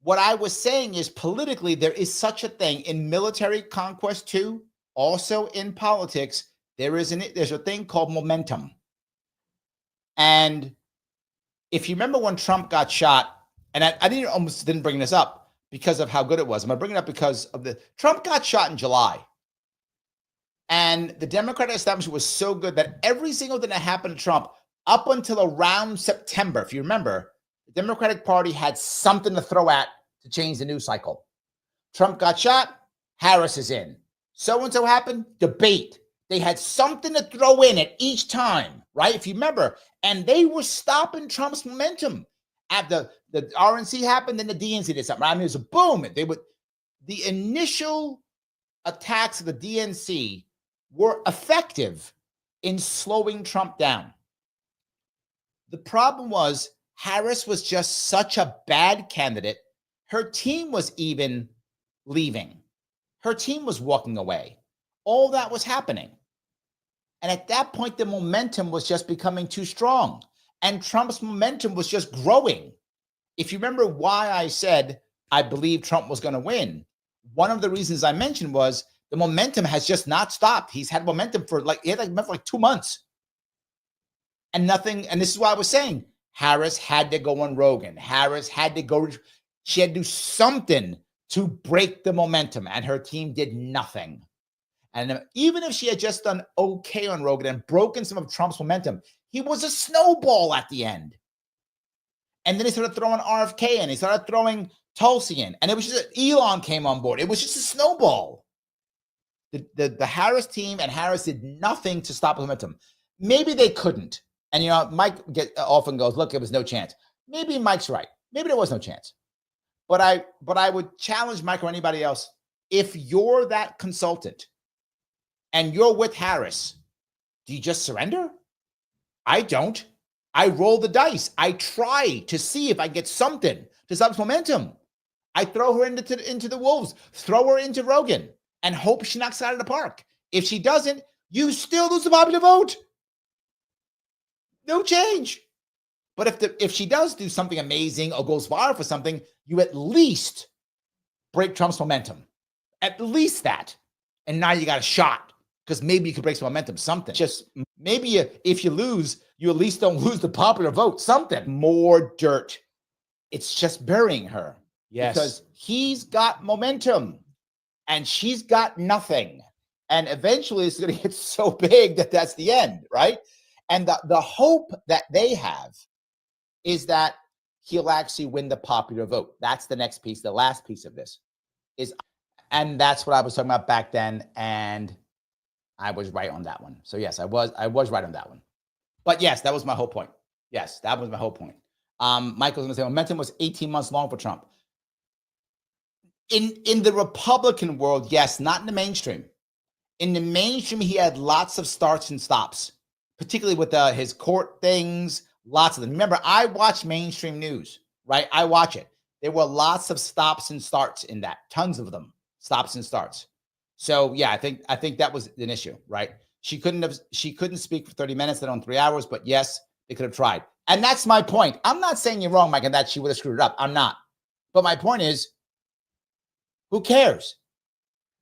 What I was saying is politically, there is such a thing in military conquest too. Also in politics, there's a thing called momentum. And if you remember when Trump got shot, and I almost didn't bring this up because of how good it was. I'm going to bring it up because of Trump got shot in July. And the Democratic establishment was so good that every single thing that happened to Trump up until around September, if you remember, the Democratic Party had something to throw at to change the news cycle. Trump got shot, Harris is in. So-and-so happened, debate. They had something to throw in at each time, right? If you remember, and they were stopping Trump's momentum. After the RNC happened, then the DNC did something. I mean, it was a boom. The initial attacks of the DNC were effective in slowing Trump down. The problem was Harris was just such a bad candidate. Her team was even leaving. Her team was walking away. All that was happening. And at that point, the momentum was just becoming too strong. And Trump's momentum was just growing. If you remember why I said I believe Trump was going to win, one of the reasons I mentioned was the momentum has just not stopped. He's had momentum for like 2 months. And nothing, and this is why I was saying, Harris had to go on Rogan. Harris had to go, she had to do something to break the momentum, and her team did nothing. And even if she had just done okay on Rogan and broken some of Trump's momentum, he was a snowball at the end. And then he started throwing RFK in. He started throwing Tulsi in. And it was just Elon came on board. It was just a snowball. The Harris team and Harris did nothing to stop the momentum. Maybe they couldn't. And, you know, Mike often goes, look, it was no chance. Maybe Mike's right. Maybe there was no chance. But I would challenge Mike or anybody else. If you're that consultant and you're with Harris, do you just surrender? I don't. I roll the dice. I try to see if I get something to stop momentum. I throw her into the wolves, throw her into Rogan, and hope she knocks it out of the park. If she doesn't, you still lose the popular vote. No change. But if she does do something amazing or goes viral for something, you at least break Trump's momentum. At least that. And now you got a shot because maybe you could break some momentum, something. Just maybe if you lose, you at least don't lose the popular vote, something. More dirt. It's just burying her. Yes. Because he's got momentum and she's got nothing. And eventually it's going to get so big that that's the end, right? And the hope that they have is that he'll actually win the popular vote. That's the next piece. The last piece of this is, and that's what I was talking about back then. And I was right on that one. So yes, I was right on that one. But yes, that was my whole point. Yes, that was my whole point. Michael's going to say momentum was 18 months long for Trump. In the Republican world, yes, not in the mainstream. In the mainstream, he had lots of starts and stops, particularly with his court things, lots of them. Remember, I watch mainstream news, right? I watch it. There were lots of stops and starts in that, tons of them, stops and starts. So yeah, I think that was an issue, right? She couldn't speak for 30 minutes, then on 3 hours, but yes, they could have tried. And that's my point. I'm not saying you're wrong, Mike, and that she would have screwed it up. I'm not. But my point is, who cares?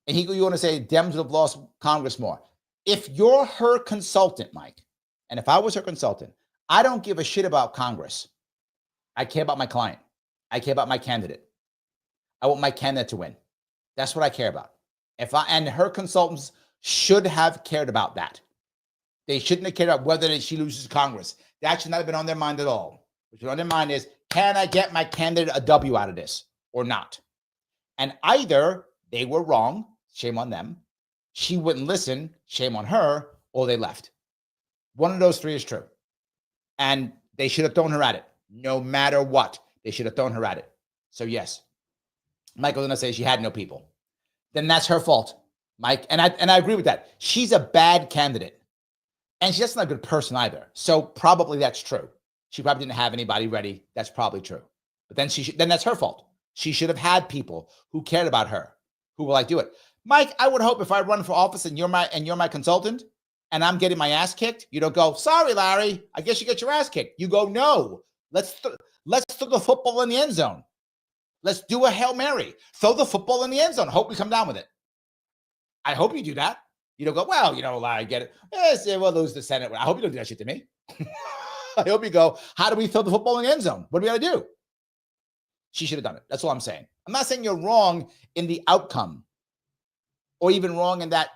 And you want to say Dems would have lost Congress more. If you're her consultant, Mike, and if I was her consultant, I don't give a shit about Congress. I care about my client. I care about my candidate. I want my candidate to win. That's what I care about. And her consultants should have cared about that. They shouldn't have cared about whether she loses Congress. That should not have been on their mind at all. What should on their mind is, can I get my candidate a W out of this or not? And either they were wrong, shame on them, she wouldn't listen, shame on her, or they left. One of those three is true. And they should have thrown her at it. No matter what, they should have thrown her at it. So yes, Michael's going to say she had no people. Then that's her fault, Mike. And I agree with that. She's a bad candidate. And she's not a good person either. So probably that's true. She probably didn't have anybody ready. That's probably true. But then then that's her fault. She should have had people who cared about her, who will do it. Mike, I would hope if I run for office and you're my consultant and I'm getting my ass kicked, you don't go, sorry, Larry, I guess you get your ass kicked. You go, no, let's throw the football in the end zone. Let's do a Hail Mary. Throw the football in the end zone. Hope we come down with it. I hope you do that. You don't go, well, Larry, get it. Yes, we'll lose the Senate. I hope you don't do that shit to me. I hope you go, how do we throw the football in the end zone? What do we got to do? She should have done it. That's all I'm saying. I'm not saying you're wrong in the outcome or even wrong in that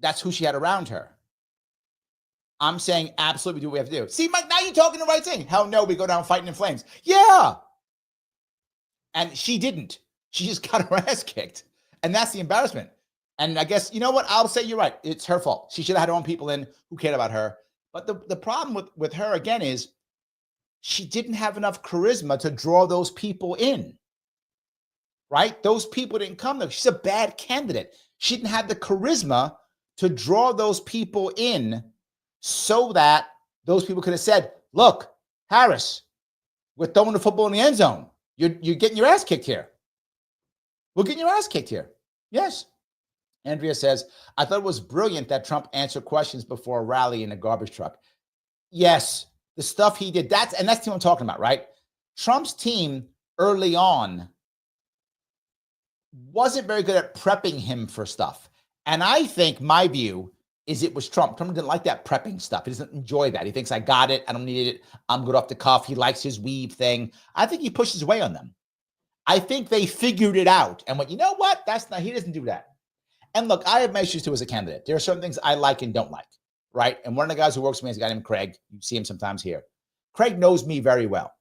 that's who she had around her. I'm saying absolutely do what we have to do. See, Mike, now you're talking the right thing. Hell no, we go down fighting in flames. Yeah. And she didn't. She just got her ass kicked. And that's the embarrassment. And I guess, you know what? I'll say you're right. It's her fault. She should have had her own people in who cared about her. But the problem with her, again, is she didn't have enough charisma to draw those people in, right? Those people didn't come there. She's a bad candidate. She didn't have the charisma to draw those people in so that those people could have said, look, Harris, we're throwing the football in the end zone. You're getting your ass kicked here. We're getting your ass kicked here. Yes. Andrea says, I thought it was brilliant that Trump answered questions before a rally in a garbage truck. Yes. The stuff he did, that's the team I'm talking about, right? Trump's team early on wasn't very good at prepping him for stuff. And I think my view is it was Trump. Trump didn't like that prepping stuff. He doesn't enjoy that. He thinks, I got it. I don't need it. I'm good off the cuff. He likes his weave thing. I think he pushes away on them. I think they figured it out and went, you know what? He doesn't do that. And look, I have my issues too as a candidate. There are certain things I like and don't like. Right. And one of the guys who works with me is a guy named Craig. You see him sometimes here. Craig knows me very well.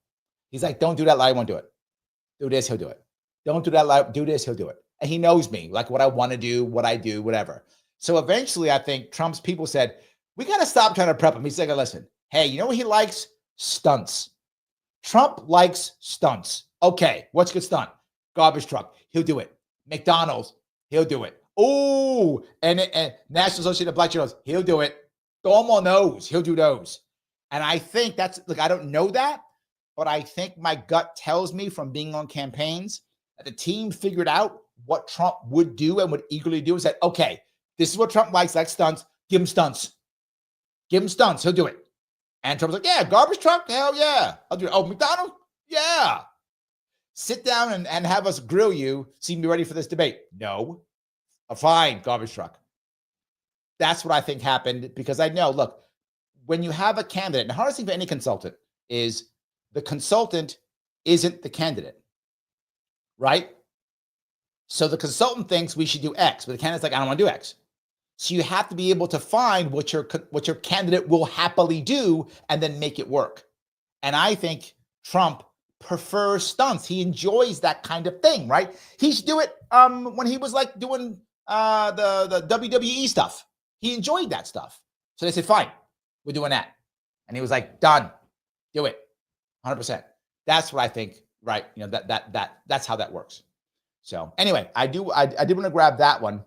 He's like, don't do that, Larry, won't do it. Do this, he'll do it. Don't do that, Larry, do this, he'll do it. And he knows me, like what I want to do, what I do, whatever. So eventually, I think Trump's people said, we got to stop trying to prep him. He's like, listen, hey, you know what he likes? Stunts. Trump likes stunts. Okay, what's a good stunt? Garbage truck. He'll do it. McDonald's. He'll do it. Oh, and National Association of Black Journalists. He'll do it. Throw him on those. He'll do those. And I think that's, look, I don't know that, but I think my gut tells me from being on campaigns that the team figured out what Trump would do and would eagerly do and said, okay, this is what Trump likes, like stunts. Give him stunts. Give him stunts. He'll do it. And Trump's like, yeah, garbage truck? Hell yeah. I'll do it. Oh, McDonald's? Yeah. Sit down and have us grill you so you can be ready for this debate. No. Fine, garbage truck. That's what I think happened because I know, look, when you have a candidate, the hardest thing for any consultant is the consultant isn't the candidate, right? So the consultant thinks we should do X, but the candidate's like, I don't want to do X. So you have to be able to find what your candidate will happily do and then make it work. And I think Trump prefers stunts. He enjoys that kind of thing, right? He should do it when he was like doing the WWE stuff. He enjoyed that stuff. So they said, fine, we're doing that. And he was like, done. Do it. 100%. That's what I think, right? You know, that's how that works. So anyway, I did want to grab that one.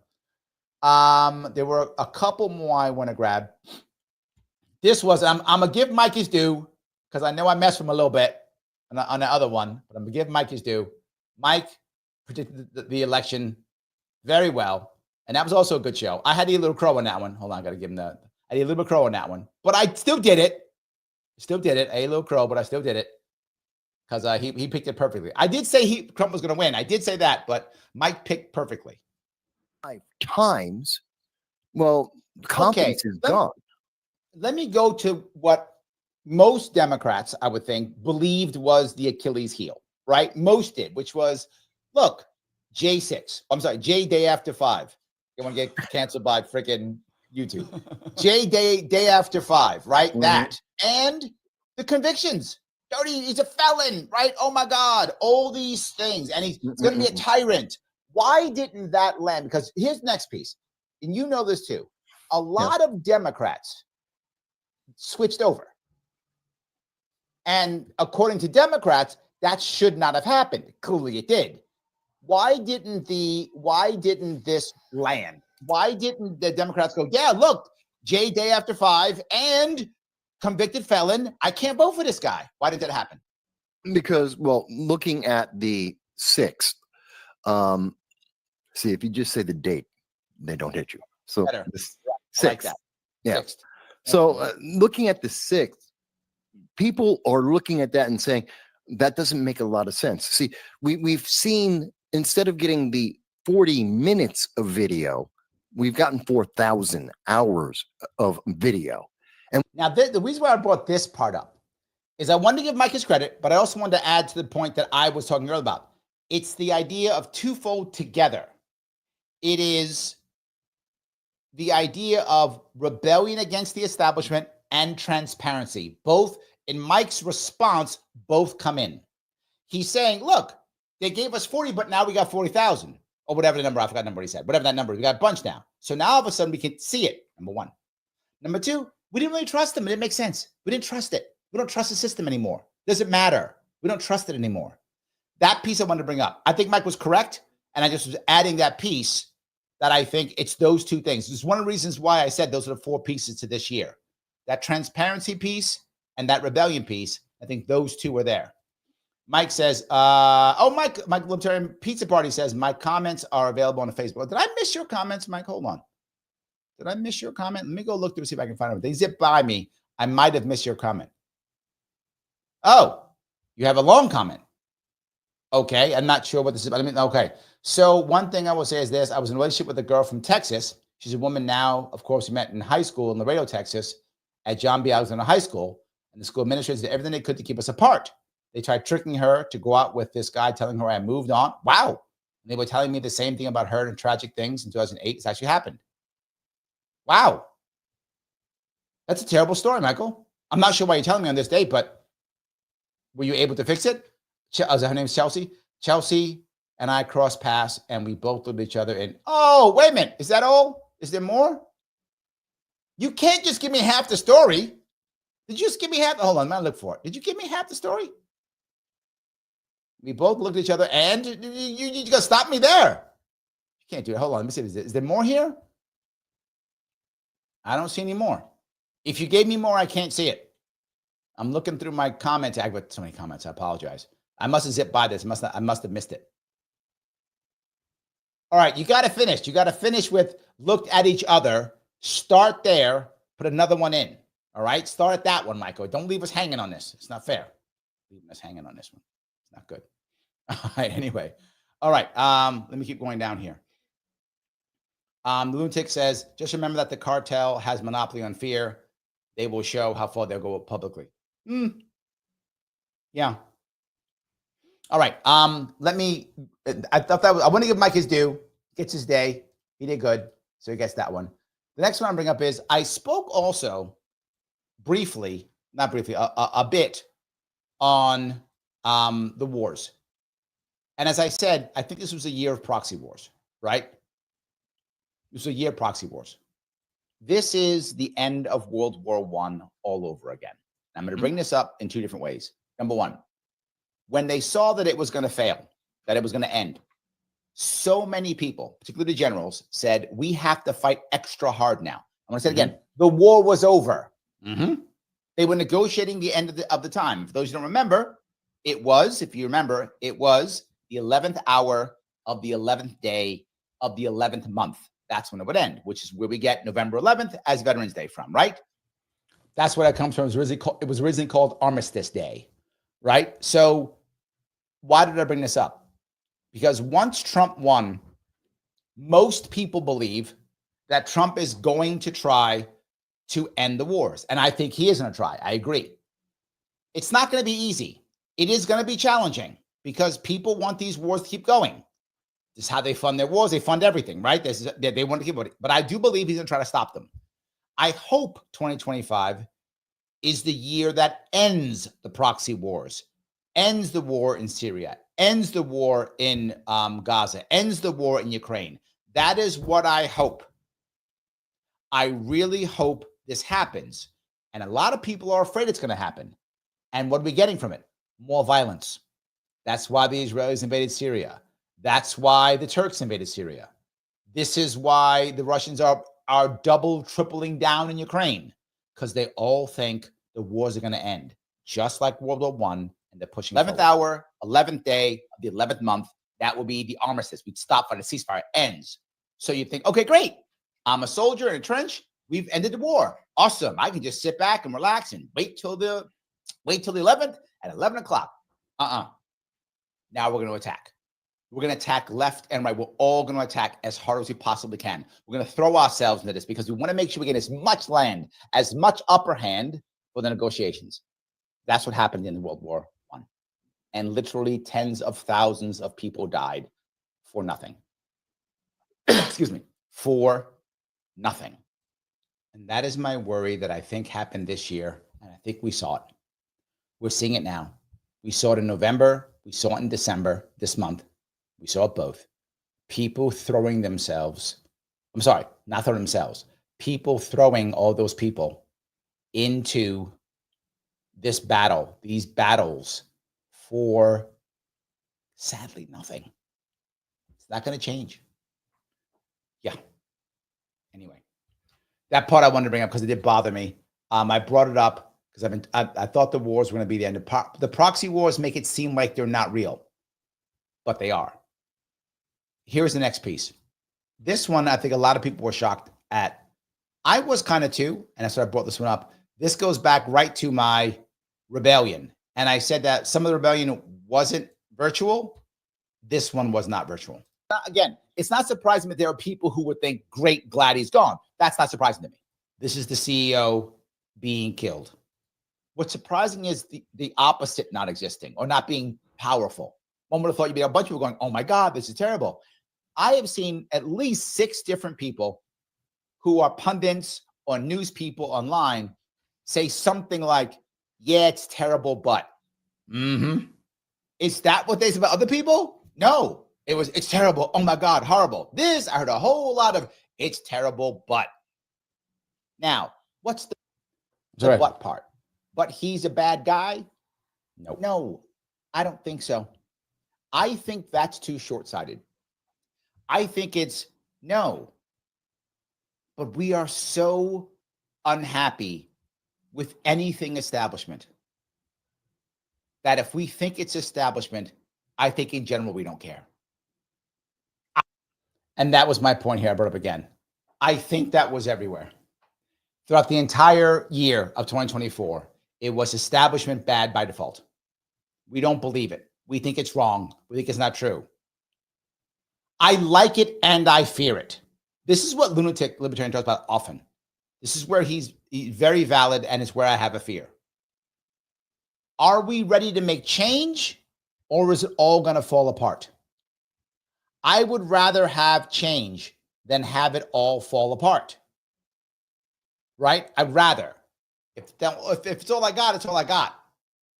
There were a couple more I want to grab. This was, I'm going to give Mike his due because I know I messed with him a little bit on the other one, but I'm going to give Mike his due. Mike predicted the election very well. And that was also a good show. I had to eat a little crow on that one. Hold on, I got to give him I did a little bit of crow on that one. But I still did it. I ate a little crow, but I still did it. Because he picked it perfectly. I did say Trump was going to win. I did say that, but Mike picked perfectly. 5 times. Well, confidence is gone. Let me go to what most Democrats, I would think, believed was the Achilles heel, right? Most did, which was, look, J6. I'm sorry, J day after 5. You want to get canceled by freaking YouTube. J day after 5, right? Mm-hmm. That. And The convictions. He's a felon, right? Oh my God, all these things. And he's going to be a tyrant. Why didn't that land? Because here's the next piece. And you know this too. A lot of Democrats switched over. And according to Democrats, that should not have happened. Clearly it did. Why didn't this land? Why didn't the Democrats go, yeah, look, Jay day after 5 and convicted felon, I can't vote for this guy. Why did that happen? Because, well, looking at the 6th, see, if you just say the date, they don't hit you. So Better. the 6th. Like that. Yeah. 6th. So looking at the 6th, people are looking at that and saying, that doesn't make a lot of sense. See, we've seen, instead of getting the 40 minutes of video, we've gotten 4,000 hours of video. And now the reason why I brought this part up is I wanted to give Mike his credit, but I also wanted to add to the point that I was talking earlier about. It's the idea of twofold together. It is the idea of rebellion against the establishment and transparency. Both, in Mike's response, both come in. He's saying, look, they gave us 40, but now we got 40,000 or whatever the number, I forgot the number he said, whatever that number, we got a bunch now. So now all of a sudden we can see it, number one. Number two, we didn't really trust them. It didn't make sense. We didn't trust it. We don't trust the system anymore. Doesn't matter. We don't trust it anymore. That piece I wanted to bring up. I think Mike was correct, and I just was adding that piece that I think it's those two things. It's one of the reasons why I said those are the 4 pieces to this year. That transparency piece and that rebellion piece, I think those two are there. Mike says, Mike Libertarian Pizza Party says, my comments are available on the Facebook. Did I miss your comments, Mike? Hold on. Did I miss your comment? Let me go look through, see if I can find them. They zip by me. I might have missed your comment. Oh, you have a long comment. Okay, I'm not sure what this is. I mean, okay. So one thing I will say is this. I was in a relationship with a girl from Texas. She's a woman now. Of course, we met in high school in Laredo, Texas, at John B. Alexander High School. And the school administrators did everything they could to keep us apart. They tried tricking her to go out with this guy, telling her I moved on. Wow. And they were telling me the same thing about her and tragic things in 2008. It's actually happened. Wow. That's a terrible story, Michael. I'm not sure why you're telling me on this date, but were you able to fix it? Her name's Chelsea. Chelsea and I crossed paths and we both looked at each other and, oh, wait a minute. Is that all? Is there more? You can't just give me half the story. Did you just give me half? Hold on, I'm gonna look for it. Did you give me half the story? We both looked at each other and you gotta stop me there. You can't do it. Hold on, let me see. Is there more here? I don't see any more. If you gave me more, I can't see it. I'm looking through my comments. I've got so many comments. I apologize. I must have zipped by this. I must have missed it. All right, you got to finish. You got to finish with looked at each other. Start there. Put another one in. All right, start at that one, Michael. Don't leave us hanging on this. It's not fair. Leaving us hanging on this one. It's not good. All right, anyway. All right, let me keep going down here. The Lunatic says, just remember that the cartel has monopoly on fear. They will show how far they'll go publicly. Yeah. All right. I thought that I want to give Mike his due. Gets his day. He did good. So he gets that one. The next one I'm bringing up is I spoke also briefly, not briefly, a bit on the wars. And as I said, I think this was a year of proxy wars, right? This was a year of proxy wars. This is the end of World War I all over again. I'm going to bring this up in 2 different ways. Number one, when they saw that it was going to fail, that it was going to end, so many people, particularly the generals, said, we have to fight extra hard now. I'm going to say it again. The war was over. They were negotiating the end of the time. For those who don't remember, it was, if you remember, it was the 11th hour of the 11th day of the 11th month. That's when it would end, which is where we get November 11th as Veterans Day from, right? That's where that comes from. It was originally called Armistice Day, right? So why did I bring this up? Because once Trump won, most people believe that Trump is going to try to end the wars. And I think he is going to try. I agree. It's not going to be easy. It is going to be challenging because people want these wars to keep going. This is how they fund their wars. They fund everything, right? They want to keep it. But I do believe he's going to try to stop them. I hope 2025 is the year that ends the proxy wars, ends the war in Syria, ends the war in Gaza, ends the war in Ukraine. That is what I hope. I really hope this happens. And a lot of people are afraid it's going to happen. And what are we getting from it? More violence. That's why the Israelis invaded Syria. That's why the Turks invaded Syria. This is why the Russians are double, tripling down in Ukraine, because they all think the wars are going to end, just like World War I, and they're pushing 11th hour, 11th day of the 11th month. That will be the armistice. We'd stop by the ceasefire ends. So you think, okay, great. I'm a soldier in a trench. We've ended the war. Awesome. I can just sit back and relax and wait till the 11th at 11 o'clock. Now we're going to attack. We're going to attack left and right. We're all going to attack as hard as we possibly can. We're going to throw ourselves into this because we want to make sure we get as much land, as much upper hand for the negotiations. That's what happened in World War I. And literally tens of thousands of people died for nothing. Excuse me, for nothing. And that is my worry that I think happened this year. And I think we saw it. We're seeing it now. We saw it in November. We saw it in December, this month. We saw it both. People throwing themselves. I'm sorry, not throwing themselves. People throwing all those people into this battle, these battles for, sadly, nothing. It's not going to change. Yeah. Anyway, that part I wanted to bring up because it did bother me. I brought it up because I thought the wars were going to be the end of the proxy wars. Make it seem like they're not real, but they are. Here's the next piece. This one, I think a lot of people were shocked at. I was kind of too, and that's why I brought this one up. This goes back right to my rebellion, and I said that some of the rebellion wasn't virtual. This one was not virtual. Again, it's not surprising that there are people who would think, great, glad he's gone. That's not surprising to me. This is the CEO being killed. What's surprising is the opposite not existing or not being powerful. One would have thought you'd be a bunch of people going, oh my God, this is terrible. I have seen at least 6 different people who are pundits or news people online say something like, yeah, it's terrible, but. Is that what they say about other people? No. It's terrible. Oh my God, horrible. This, I heard a whole lot of, it's terrible, but. Now, what's the what part? But he's a bad guy? No, I don't think so. I think that's too short-sighted. I think it's no. But we are so unhappy with anything establishment that if we think it's establishment, I think in general we don't care. And that was my point here. I brought up again. I think that was everywhere. Throughout the entire year of 2024, it was establishment bad by default. We don't believe it. We think it's wrong. We think it's not true. I like it and I fear it. This is what lunatic libertarian talks about often. This is where he's very valid, and it's where I have a fear. Are we ready to make change, or is it all going to fall apart? I would rather have change than have it all fall apart. Right? I'd rather. If it's all I got, it's all I got.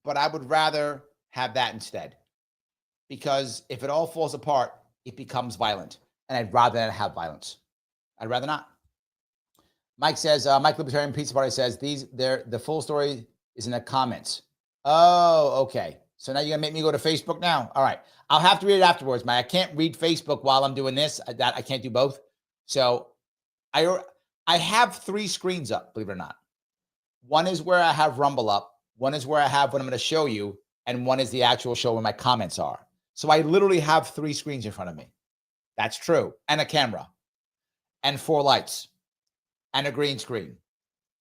But I would rather have that instead. Because if it all falls apart, it becomes violent. And I'd rather not have violence. I'd rather not. Mike says, Mike Libertarian Pizza Party says, the full story is in the comments. Oh, okay. So now you're going to make me go to Facebook now? All right. I'll have to read it afterwards, Mike. I can't read Facebook while I'm doing this. I can't do both. So I have 3 screens up, believe it or not. One is where I have Rumble up. One is where I have what I'm going to show you. And one is the actual show where my comments are. So I literally have 3 screens in front of me. That's true. And a camera. And 4 lights. And a green screen.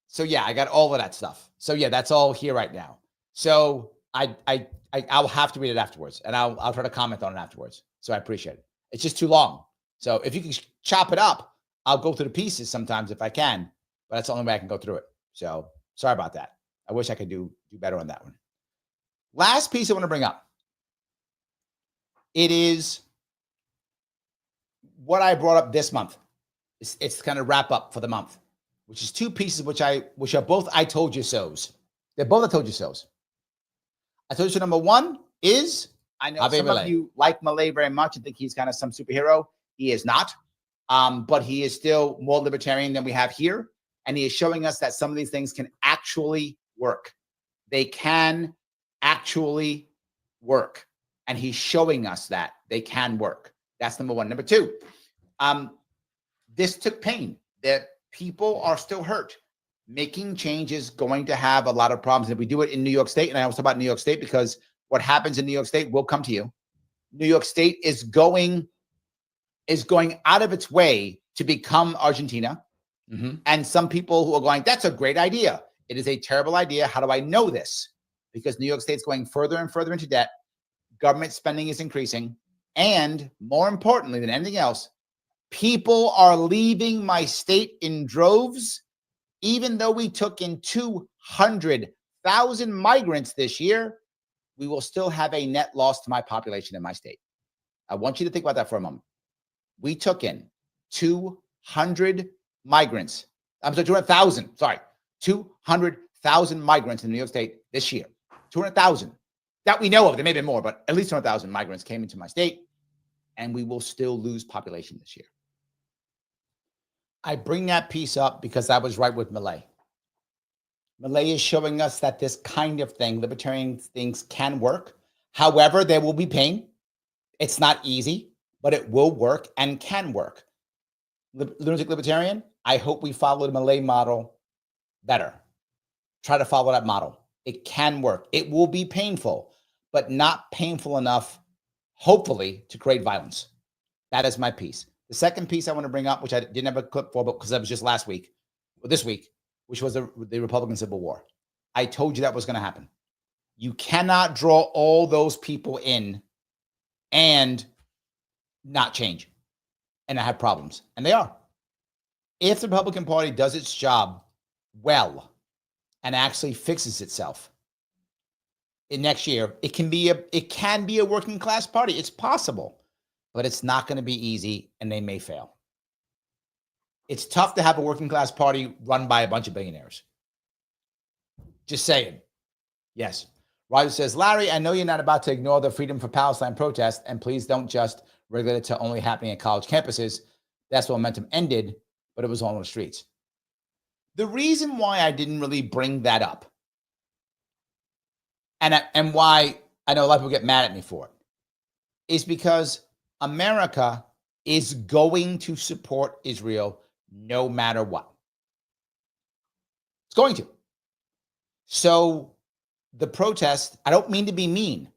So yeah, I got all of that stuff. So yeah, that's all here right now. So I'll have to read it afterwards. And I'll try to comment on it afterwards. So I appreciate it. It's just too long. So if you can chop it up, I'll go through the pieces sometimes if I can. But that's the only way I can go through it. So sorry about that. I wish I could do better on that one. Last piece I want to bring up. It is what I brought up this month. It's kind of wrap up for the month, which is 2 pieces which are both I told you so's. They're both I told you so's. I told you so number one is I know some of you like Malay very much and think he's kind of some superhero. He is not. But he is still more libertarian than we have here. And he is showing us that some of these things can actually work. They can actually work. And he's showing us that they can work. That's number one. Number two, this took pain. That people are still hurt. Making change is going to have a lot of problems. And if we do it in New York State, and I always talk about New York State because what happens in New York State will come to you. New York State is going out of its way to become Argentina. And some people who are going, that's a great idea. It is a terrible idea. How do I know this? Because New York State's going further and further into debt. Government spending is increasing. And more importantly than anything else, people are leaving my state in droves. Even though we took in 200,000 migrants this year, we will still have a net loss to my population in my state. I want you to think about that for a moment. We took in 200 migrants. I'm sorry, 200,000. Sorry, 200,000 migrants in New York State this year. 200,000 that we know of. There may have been more, but at least 200,000 migrants came into my state, and we will still lose population this year. I bring that piece up because I was right with Malay. Malay is showing us that this kind of thing, libertarian things, can work. However, there will be pain. It's not easy, but it will work and can work. Lunatic libertarian, I hope we follow the Malay model better. Try to follow that model. It can work. It will be painful, but not painful enough, hopefully, to create violence. That is my piece. The second piece I want to bring up, which I didn't have a clip for, but because that was just last week, or this week, which was the Republican Civil War. I told you that was going to happen. You cannot draw all those people in and not change and not have problems. And they are. If the Republican Party does its job well and actually fixes itself in next year, it can be a working class party. It's possible, but it's not going to be easy, and they may fail. It's tough to have a working class party run by a bunch of billionaires. Just saying. Yes. Roger says, Larry, I know you're not about to ignore the Freedom for Palestine protest, and please don't just regulate it to only happening at college campuses. That's where momentum ended, but it was all on the streets. The reason why I didn't really bring that up, and why I know a lot of people get mad at me for it, is because America is going to support Israel no matter what. It's going to. So the protests, I don't mean to be mean.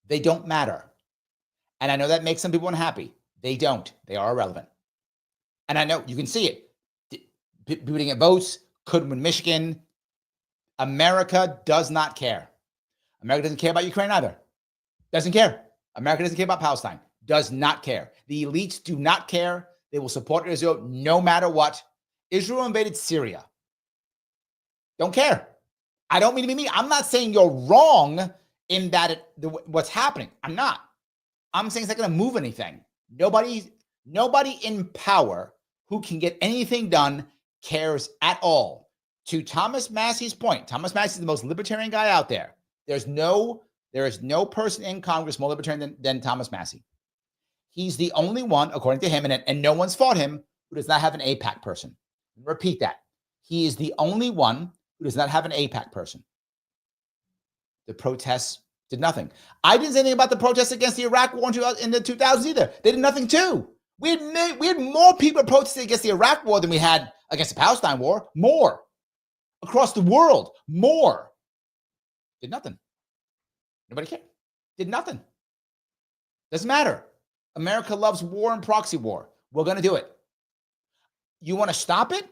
They don't matter. And I know that makes some people unhappy. They don't. They are irrelevant. And I know you can see it. People didn't get votes, couldn't win Michigan. America does not care. America doesn't care about Ukraine either. Doesn't care. America doesn't care about Palestine. Does not care. The elites do not care. They will support Israel no matter what. Israel invaded Syria. Don't care. I don't mean to be mean. I'm not saying you're wrong in that what's happening. I'm not. I'm saying it's not going to move anything. Nobody in power who can get anything done cares at all. To Thomas Massey's point, Thomas Massey is the most libertarian guy out there. There is no person in Congress more libertarian than Thomas Massey. He's the only one, according to him, and no one's fought him, who does not have an AIPAC person. Repeat that. He is the only one who does not have an AIPAC person. The protests did nothing. I didn't say anything about the protests against the Iraq war in the 2000s either. They did nothing too. We had more people protesting against the Iraq war than we had against the Palestine war. More. Across the world. More. Did nothing. Nobody cared. Did nothing. Doesn't matter. America loves war and proxy war. We're going to do it. You want to stop it?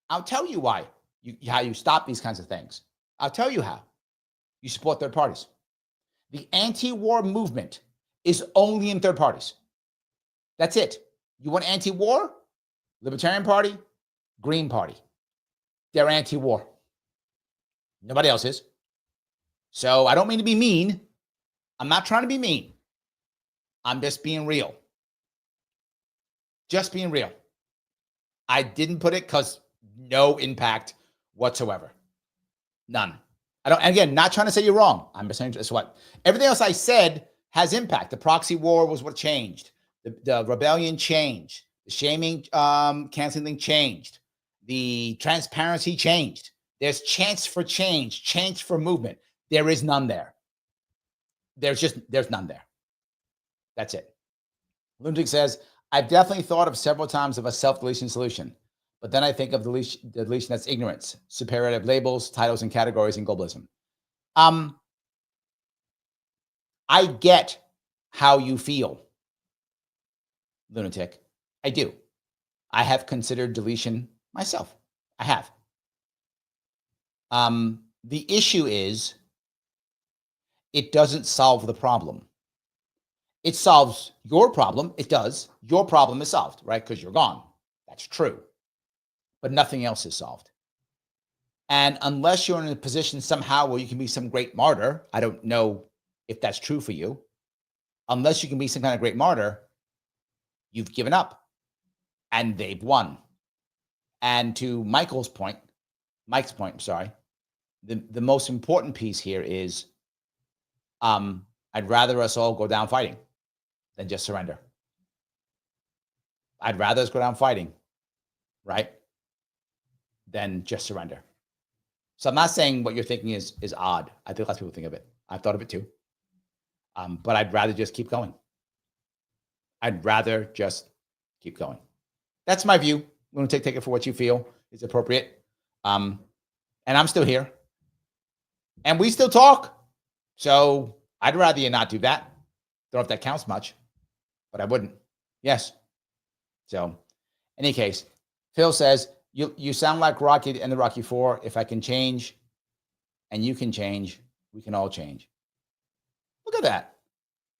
I'll tell you why. How you stop these kinds of things. I'll tell you how. You support third parties. The anti-war movement is only in third parties. That's it. You want anti-war? Libertarian Party, Green Party. They're anti-war. Nobody else is. So I don't mean to be mean. I'm not trying to be mean. I'm just being real. Just being real. I didn't put it because no impact whatsoever. None. Again, not trying to say you're wrong. I'm just saying this what everything else I said has impact. The proxy war was what changed. The rebellion changed. The shaming, canceling thing changed. The transparency changed. There's chance for change, chance for movement. There is none there. There's none there. That's it. Lunatic says, I've definitely thought of several times of a self-deletion solution, but then I think of deletion that's ignorance, superiority of labels, titles, and categories, and globalism. I get how you feel, Lunatic. I do. I have considered deletion myself. I have. The issue is it doesn't solve the problem. It solves your problem. It does. Your problem is solved, right? Because you're gone. That's true. But nothing else is solved. And unless you're in a position somehow where you can be some great martyr, I don't know if that's true for you. Unless you can be some kind of great martyr, you've given up and they've won. And to Mike's point, I'm sorry, the most important piece here is I'd rather us all go down fighting than just surrender. I'd rather us go down fighting, right, than just surrender. So I'm not saying what you're thinking is odd. I think lots of people think of it. I've thought of it too. But I'd rather just keep going. I'd rather just keep going. That's my view. I'm going to take it for what you feel is appropriate. And I'm still here. And we still talk. So I'd rather you not do that. Don't know if that counts much, but I wouldn't. Yes. So, any case, Phil says, you sound like Rocky at the end of Rocky 4. If I can change and you can change, we can all change. Look at that.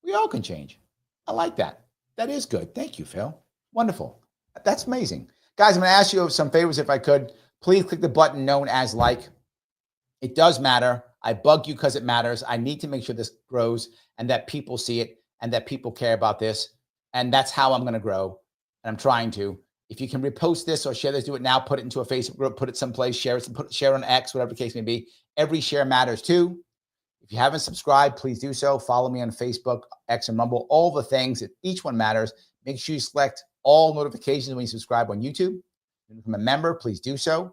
We all can change. I like that. That is good. Thank you, Phil. Wonderful. That's amazing. Guys, I'm going to ask you some favors if I could. Please click the button known as like. It does matter. I bug you because it matters. I need to make sure this grows and that people see it and that people care about this. And that's how I'm going to grow. And I'm trying to. If you can repost this or share this, do it now. Put it into a Facebook group. Put it someplace. Share it. Share on X, whatever the case may be. Every share matters too. If you haven't subscribed, please do so. Follow me on Facebook, X, and Rumble. All the things. Each one matters. Make sure you select all notifications when you subscribe on YouTube. If you become a member, please do so.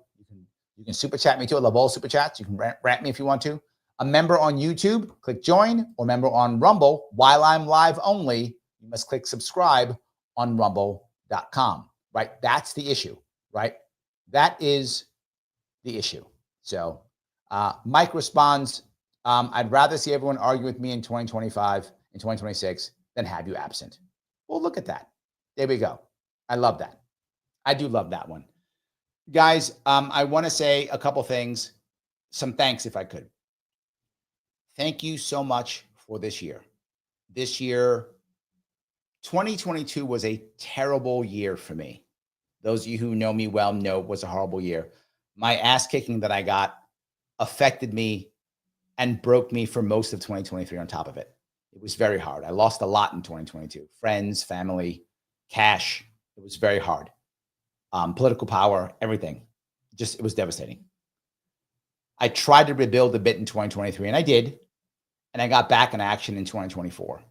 You can super chat me too. I love all super chats. You can rant me if you want to. A member on YouTube, click join, or member on Rumble. While I'm live only, you must click subscribe on rumble.com, right? That's the issue, right? That is the issue. So Mike responds, I'd rather see everyone argue with me in 2025, in 2026, than have you absent. Well, look at that. There we go. I love that. I do love that one. Guys, I want to say a couple things. Some thanks if I could. Thank you so much for this year. This year, 2022 was a terrible year for me. Those of you who know me well know it was a horrible year. My ass kicking that I got affected me and broke me for most of 2023 on top of it. It was very hard. I lost a lot in 2022. Friends, family, cash. It was very hard. Political power, everything. Just, it was devastating. I tried to rebuild a bit in 2023, and I did. And I got back in action in 2024.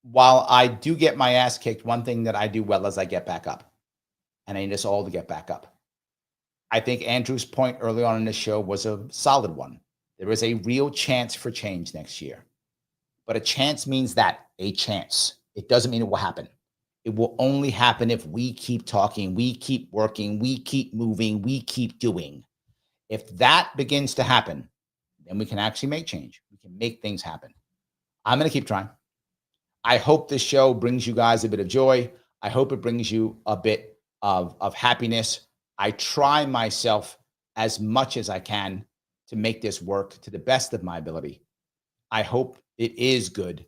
While I do get my ass kicked, one thing that I do well is I get back up. And I need us all to get back up. I think Andrew's point early on in this show was a solid one. There is a real chance for change next year. But a chance means that, a chance. It doesn't mean it will happen. It will only happen if we keep talking, we keep working, we keep moving, we keep doing. If that begins to happen, then we can actually make change. We can make things happen. I'm going to keep trying. I hope this show brings you guys a bit of joy. I hope it brings you a bit of happiness. I try myself as much as I can to make this work to the best of my ability. I hope it is good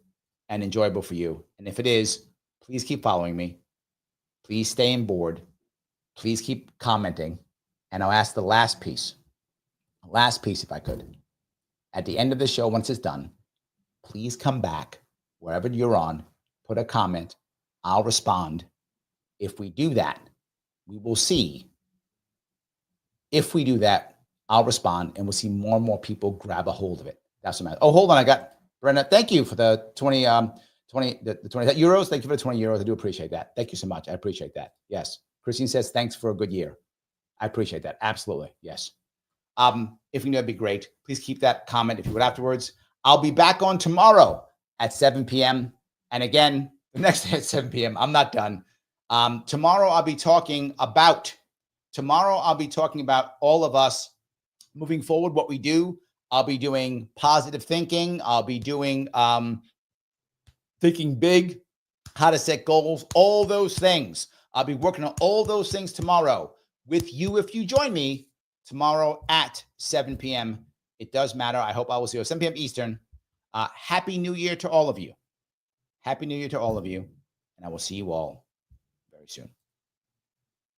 and enjoyable for you. And if it is, please keep following me. Please stay on board. Please keep commenting. And I'll ask the last piece if I could. At the end of the show, once it's done, please come back wherever you're on, put a comment. I'll respond. If we do that, we will see if we do that, I'll respond, and we'll see more and more people grab a hold of it. That's what matters. Oh, hold on. I got Brenda. Thank you for the 20 euros. Thank you for the 20 euros. I do appreciate that. Thank you so much. I appreciate that. Yes. Christine says, thanks for a good year. I appreciate that. Absolutely. Yes. If you know, it'd be great. Please keep that comment if you would afterwards. I'll be back on tomorrow at 7 p.m. And again, the next day at 7 p.m. I'm not done. Tomorrow I'll be talking about all of us moving forward, what we do. I'll be doing positive thinking. I'll be doing thinking big, how to set goals, all those things. I'll be working on all those things tomorrow with you if you join me tomorrow at 7 p.m. It does matter. I hope I will see you at 7 p.m. Eastern. Happy New Year to all of you. Happy New Year to all of you. And I will see you all very soon.